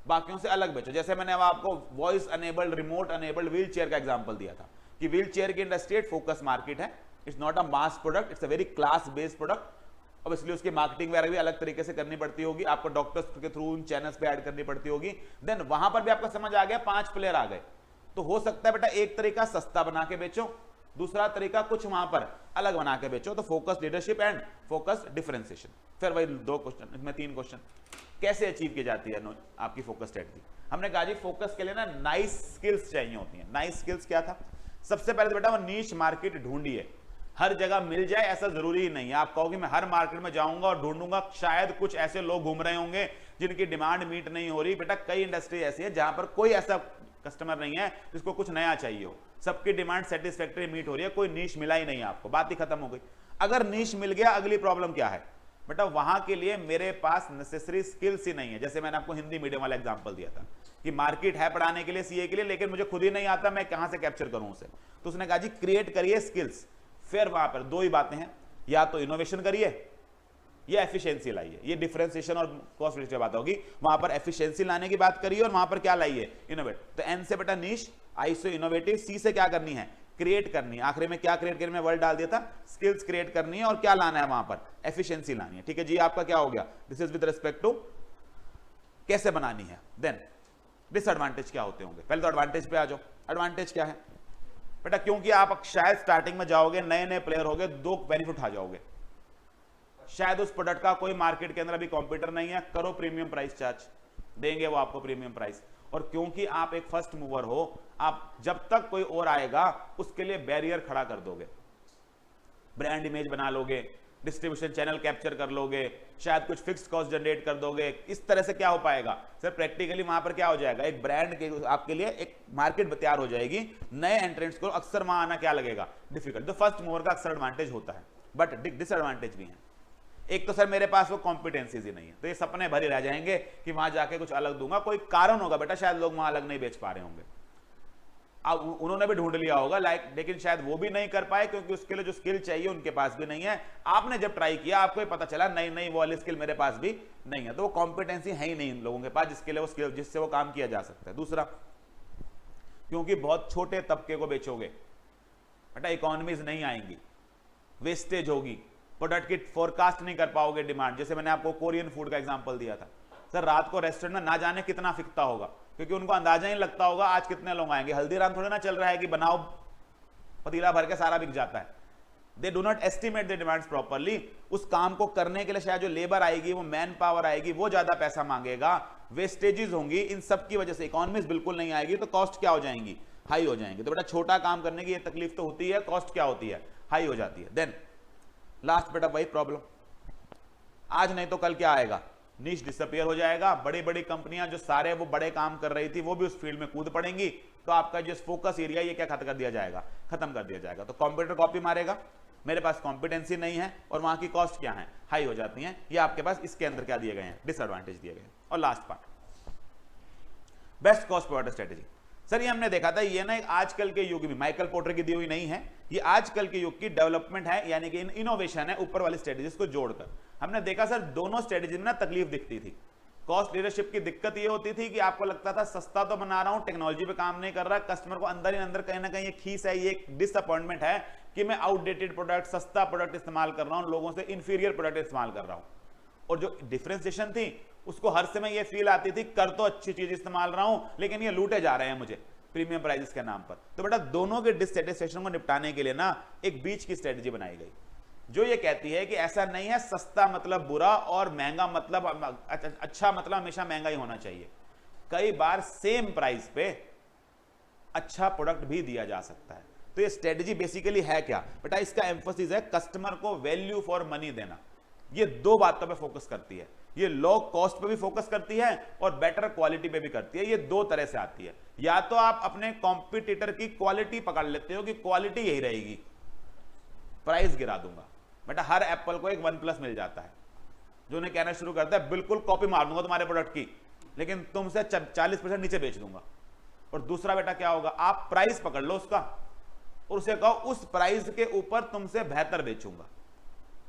बाकियों से अलग बेचो। जैसे मैंने अब आपको voice enabled, remote enabled wheel chair का एग्जांपल दिया था कि व्हील चेयर की इंडस्ट्री एक फोकस मार्केट है, it's not a mass product, it's a very class based product. अब इसलिए उसकी मार्केटिंग वगैरह भी अलग तरीके से करनी पड़ती होगी, आपको डॉक्टर्स के थ्रू उन चैनल्स पे ऐड करनी पड़ती होगी। देन वहां पर भी आपको समझ आ गया 5 प्लेयर आ गए, तो हो सकता है बेटा एक तरीका सस्ता बना के बेचो, दूसरा तरीका कुछ वहां पर अलग बना के बेचो। तो focus leadership and focus differentiation. फिर वही 2 क्वेश्चन, इसमें 3 क्वेश्चन, कैसे अचीव की जाती है आपकी फोकस स्ट्रेटजी। हमने कहा जी फोकस के लिए ना नाइस स्किल्स चाहिए होती हैं। नाइस स्किल्स क्या था, सबसे पहले तो बेटा वो नीश मार्केट ढूंढिए, हर जगह मिल जाए ऐसा जरूरी ही नहीं है। आप कहोगे मैं हर मार्केट में जाऊंगा और ढूंढूंगा, शायद कुछ ऐसे लोग घूम रहे होंगे जिनकी डिमांड मीट नहीं हो रही। बेटा कई इंडस्ट्री ऐसी है जहां पर कोई ऐसा कस्टमर नहीं है जिसको कुछ नया चाहिए हो, सबकी डिमांड सेटिस्फैक्टरी मीट हो रही है, कोई नीश मिला ही नहीं आपको, बात ही खत्म हो गई। अगर नीश मिल गया, अगली प्रॉब्लम क्या है बेटा, वहां के लिए मेरे पास नेसेसरी स्किल्स ही नहीं है। जैसे मैंने आपको हिंदी मीडियम वाला एग्जांपल दिया था कि मार्केट है पढ़ाने के लिए, सीए के लिए, लेकिन मुझे खुद ही नहीं आता, मैं कहां से कैप्चर करूं उसे। तो उसने कहा जी क्रिएट करिए स्किल्स। फिर वहां पर 2 ही बातें हैं, या तो इनोवेशन करिए या एफिशिएंसी लाइए। ये डिफरेंशिएशन और कॉस्ट रिलेटेड बात होगी, वहां पर एफिशिएंसी लाने की बात करिए और वहां पर क्या लाइए, इनोवेट। तो एन से बेटा नीश, आई से इनोवेटिव, सी से क्या करनी है, क्रिएट करनी है। आखिरी में क्या क्रिएट करनी है, वर्ड डाल दिया था, स्किल्स क्रिएट करनी है और क्या लाना है वहां पर, एफिशिएंसी लानी है। ठीक है जी, आपका क्या हो गया, this is with respect to कैसे बनानी है। देन डिसएडवांटेज क्या होते होंगे, पहले तो एडवांटेज पे आ जाओ। एडवांटेज क्या है बेटा, क्योंकि आप शायद स्टार्टिंग में जाओगे, नए नए प्लेयर होगे, दो बेनिफिट उठा जाओगे। शायद उस प्रोडक्ट का कोई मार्केट के अंदर अभी कॉम्पिटिटर नहीं है, करो प्रीमियम प्राइस चार्ज, देंगे वो आपको प्रीमियम प्राइस। और क्योंकि आप एक फर्स्ट मूवर हो, आप जब तक कोई और आएगा उसके लिए बैरियर खड़ा कर दोगे, ब्रांड इमेज बना लोगे, डिस्ट्रीब्यूशन चैनल कैप्चर कर लोगे, शायद कुछ फिक्स कॉस्ट जनरेट कर दोगे। इस तरह से क्या हो पाएगा सर, प्रैक्टिकली वहां पर क्या हो जाएगा, एक ब्रांड के आपके लिए एक मार्केट तैयार हो जाएगी। नए एंट्रेंट्स को अक्सर वहां आना क्या लगेगा, डिफिकल्ट। तो फर्स्ट मूवर का अक्सर एडवांटेज होता है, बट डिसएडवांटेज भी है। एक तो सर मेरे पास वो कॉम्पिटेंसीज ही नहीं है, तो ये सपने भरे रह जाएंगे कि वहां जाके कुछ अलग दूंगा। कोई कारण होगा बेटा, शायद लोग वहां अलग नहीं बेच पा रहे होंगे, अब उन्होंने भी ढूंढ लिया होगा लेकिन शायद वो भी नहीं कर पाए, क्योंकि उसके लिए जो स्किल चाहिए उनके पास भी नहीं है। आपने जब ट्राई किया आपको ही पता चला नहीं नहीं वो वाली स्किल मेरे पास भी नहीं है, तो वो कॉम्पिटेंसी है ही नहीं इन लोगों के पास जिसके लिए वो स्किल, जिससे वो काम किया जा सकता है। दूसरा, क्योंकि बहुत छोटे तबके को बेचोगे बेटा, इकोनॉमीज नहीं आएंगी, वेस्टेज होगी, प्रोडक्ट की फोरकास्ट नहीं कर पाओगे डिमांड। जैसे मैंने आपको कोरियन फूड का एग्जांपल दिया था सर, रात को रेस्टोरेंट में ना जाने कितना फिकता होगा, क्योंकि उनको अंदाजा ही लगता होगा आज कितने लोग आएंगे। हल्दीराम थोड़ा ना चल रहा है कि बनाओ पतीला भर के सारा बिक जाता है। They do not estimate the demands properly. उस काम को करने के लिए शायद जो लेबर आएगी, वो मैन पावर आएगी, वो ज्यादा पैसा मांगेगा, वेस्टेजेस होंगी, इन सब की वजह से इकोनॉमीज बिल्कुल नहीं आएगी, तो कॉस्ट क्या हो जाएंगी, हाई हो जाएंगी। तो बेटा छोटा काम करने की ये तकलीफ तो होती है, कॉस्ट क्या होती है, हाई हो जाती है। देन लास्ट बेटा वही प्रॉब्लम, आज नहीं तो कल क्या आएगा, नीश डिसअपियर हो जाएगा। बड़ी बड़ी कंपनियां जो सारे वो बड़े काम कर रही थी वो भी उस फील्ड में कूद पड़ेंगी, तो आपका जो फोकस एरिया ये क्या खत्म कर दिया जाएगा, खत्म कर दिया जाएगा। तो कंप्यूटर कॉपी मारेगा, मेरे पास कॉम्पिटेंसी नहीं है और वहां की कॉस्ट क्या है, हाई हो जाती है। ये आपके पास इसके अंदर क्या दिए गए हैं, डिसएडवांटेज दिए गए हैं। और last part, best cost provider strategy. Sir ये हमने देखा था, ये ना आजकल के युग में माइकल पोर्टर की दी हुई नहीं है, ये आजकल के युग की डेवलपमेंट है, यानी कि इनोवेशन है ऊपर वाली स्ट्रेटेजीज को जोड़कर। हमने देखा सर दोनों स्ट्रेटेजी में ना तकलीफ दिखती थी। कॉस्ट लीडरशिप की दिक्कत ये होती थी कि आपको लगता था सस्ता तो बना रहा हूं, टेक्नोलॉजी पे काम नहीं कर रहा, कस्टमर को अंदर ही अंदर कहीं ना कहीं ये खीस है, ये डिसअपॉइंटमेंट है कि मैं आउटडेटेड प्रोडक्ट, सस्ता प्रोडक्ट इस्तेमाल कर रहा हूं, लोगों से इंफीरियर प्रोडक्ट इस्तेमाल कर रहा हूं। और जो डिफरेंशिएशन थी उसको हर समय ये फील आती थी कर तो अच्छी चीज इस्तेमाल रहा हूं, लेकिन ये लूटे जा रहे हैं मुझे प्रीमियम प्राइसेस के नाम पर। तो बेटा दोनों के डिससैटिस्फैक्शन को निपटाने के लिए ना एक बीच की स्ट्रेटजी बनाई गई, जो ये कहती है कि ऐसा नहीं है सस्ता मतलब बुरा और महंगा मतलब अच्छा मतलब हमेशा महंगा ही होना चाहिए। कई बार सेम प्राइस पे अच्छा प्रोडक्ट भी दिया जा सकता है। तो ये स्ट्रेटजी बेसिकली है क्या बेटा, इसका एम्फोसिस है कस्टमर को वैल्यू फॉर मनी देना। ये दो बातों पे फोकस करती है, ये लो कॉस्ट पे भी फोकस करती है और बेटर क्वालिटी पे भी करती है। ये दो तरह से आती है, या तो आप अपने कॉम्पिटिटर की क्वालिटी पकड़ लेते हो कि क्वालिटी यही रहेगी, प्राइस गिरा दूंगा। बेटा हर एप्पल को एक OnePlus मिल जाता है जो उन्हें कहना शुरू करता है बिल्कुल कॉपी मार दूंगा तुम्हारे प्रोडक्ट की, लेकिन तुमसे 40% नीचे बेच दूंगा। और दूसरा बेटा क्या होगा, आप प्राइस पकड़ लो उसका और उसे कहो उस प्राइस के ऊपर तुमसे बेहतर बेचूंगा।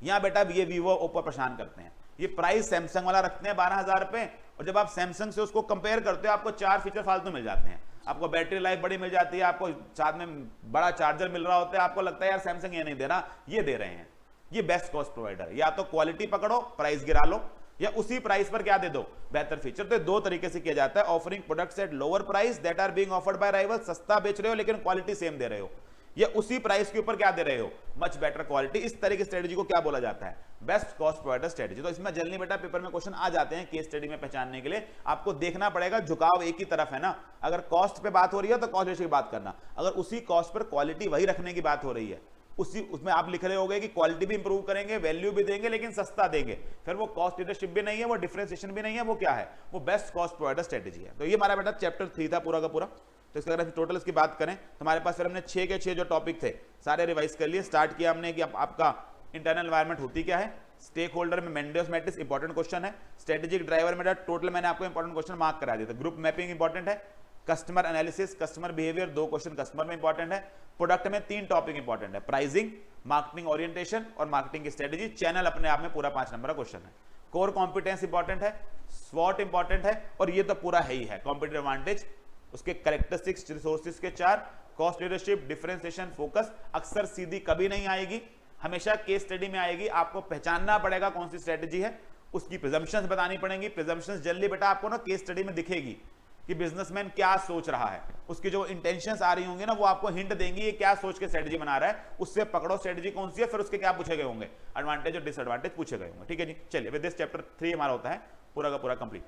यहां बेटा ये वीवो ओप्पो परेशान करते हैं, ये प्राइस सैमसंग वाला रखते हैं 12,000 पे, और जब आप सैमसंग से उसको कंपेयर करते हो आपको 4 फीचर फालतू मिल जाते हैं। आपको बैटरी लाइफ बड़ी मिल जाती है, आपको साथ में बड़ा चार्जर मिल रहा होता है, आपको लगता है यार सैमसंग ये नहीं दे रहा, ये दे रहे हैं। ये बेस्ट कॉस्ट प्रोवाइडर है, या तो क्वालिटी पकड़ो प्राइस गिरा लो, या उसी प्राइस पर क्या दे दो, बेहतर फीचर। तो दो तरीके से किया जाता है, offering products at lower price that are being offered by rival, सस्ता बेच रहे हो लेकिन क्वालिटी सेम दे रहे हो, या उसी प्राइस के ऊपर क्या दे रहे हो, मच बेटर क्वालिटी। इस तरह की स्ट्रेटजी को क्या बोला जाता है, बेस्ट कॉस्ट प्रोवाइडर स्ट्रेटजी। तो इसमें जल्दी बेटा पेपर में क्वेश्चन आ जाते हैं केस स्टडी में पहचानने के लिए। आपको देखना पड़ेगा झुकाव एक ही तरफ है ना, अगर कॉस्ट पे बात हो रही है तो कॉस्ट की बात करना, अगर उसी कॉस्ट पर क्वालिटी वही रखने की बात हो रही है उसमें आप लिख रहे होगे कि क्वालिटी भी इंप्रूव करेंगे, वैल्यू भी देंगे, लेकिन सस्ता देंगे, फिर वो कॉस्ट लीडरशिप भी नहीं है, वो डिफरेंशिएशन भी नहीं है, वो क्या है, वो बेस्ट कॉस्ट प्रोवाइडर स्ट्रेटजी है। तो ये हमारा बेटा चैप्टर 3 था पूरा का पूरा। तो इसका अगर टोटल इसकी बात करें तो हमारे पास फिर हमने 6 के 6 जो टॉपिक थे सारे रिवाइज कर लिए। स्टार्ट किया हमने कि आपका इंटरनल एनवायरनमेंट होती क्या है, स्टेक होल्डर में मेंडेस मैट्रिक्स इंपॉर्टेंट क्वेश्चन है, स्ट्रेटेजिक ड्राइवर में टोटल मैंने आपको इंपॉर्टेंट क्वेश्चन मार्क करा दिया था, ग्रुप मैपिंग इंपॉर्टेंट है, customer analysis, customer behaviour 2 question customer में इंपॉर्टेंट है, प्रोडक्ट में 3 टॉपिक इंपॉर्टेंट है, प्राइसिंग, मार्केटिंग ओरिएंटेशन और मार्केटिंग की स्ट्रेटेजी, चैनल अपने आप में पूरा 5 नंबर का क्वेश्चन है, कोर कॉम्पिटेंस इंपॉर्टेंट है, स्वॉट इंपॉर्टेंट है, और ये तो पूरा है ही है कॉम्पिटिटिव एडवांटेज, उसके कैरेक्टरिस्टिक्स रिसोर्सेज के 4, कॉस्ट लीडरशिप, डिफरेंशिएशन, फोकस अक्सर सीधी कभी नहीं आएगी, हमेशा केस स्टडी में आएगी। आपको पहचानना पड़ेगा कौन सी स्ट्रेटेजी है, उसकी प्रिजम्पशंस बतानी पड़ेंगी। प्रिजम्पशंस जनरली बेटा आपको ना केस स्टडी में दिखेगी कि बिजनेसमैन क्या सोच रहा है, उसकी जो इंटेंशंस आ रही होंगी ना वो आपको हिंट देंगी ये क्या सोच के स्ट्रेटजी बना रहा है, उससे पकड़ो स्ट्रेटजी कौन सी है, फिर उसके क्या पूछे गए होंगे, एडवांटेज और डिसएडवांटेज पूछे गए होंगे। ठीक है जी, चलिए विद दिस चैप्टर 3 हमारा होता है पूरा का पूरा कंप्लीट।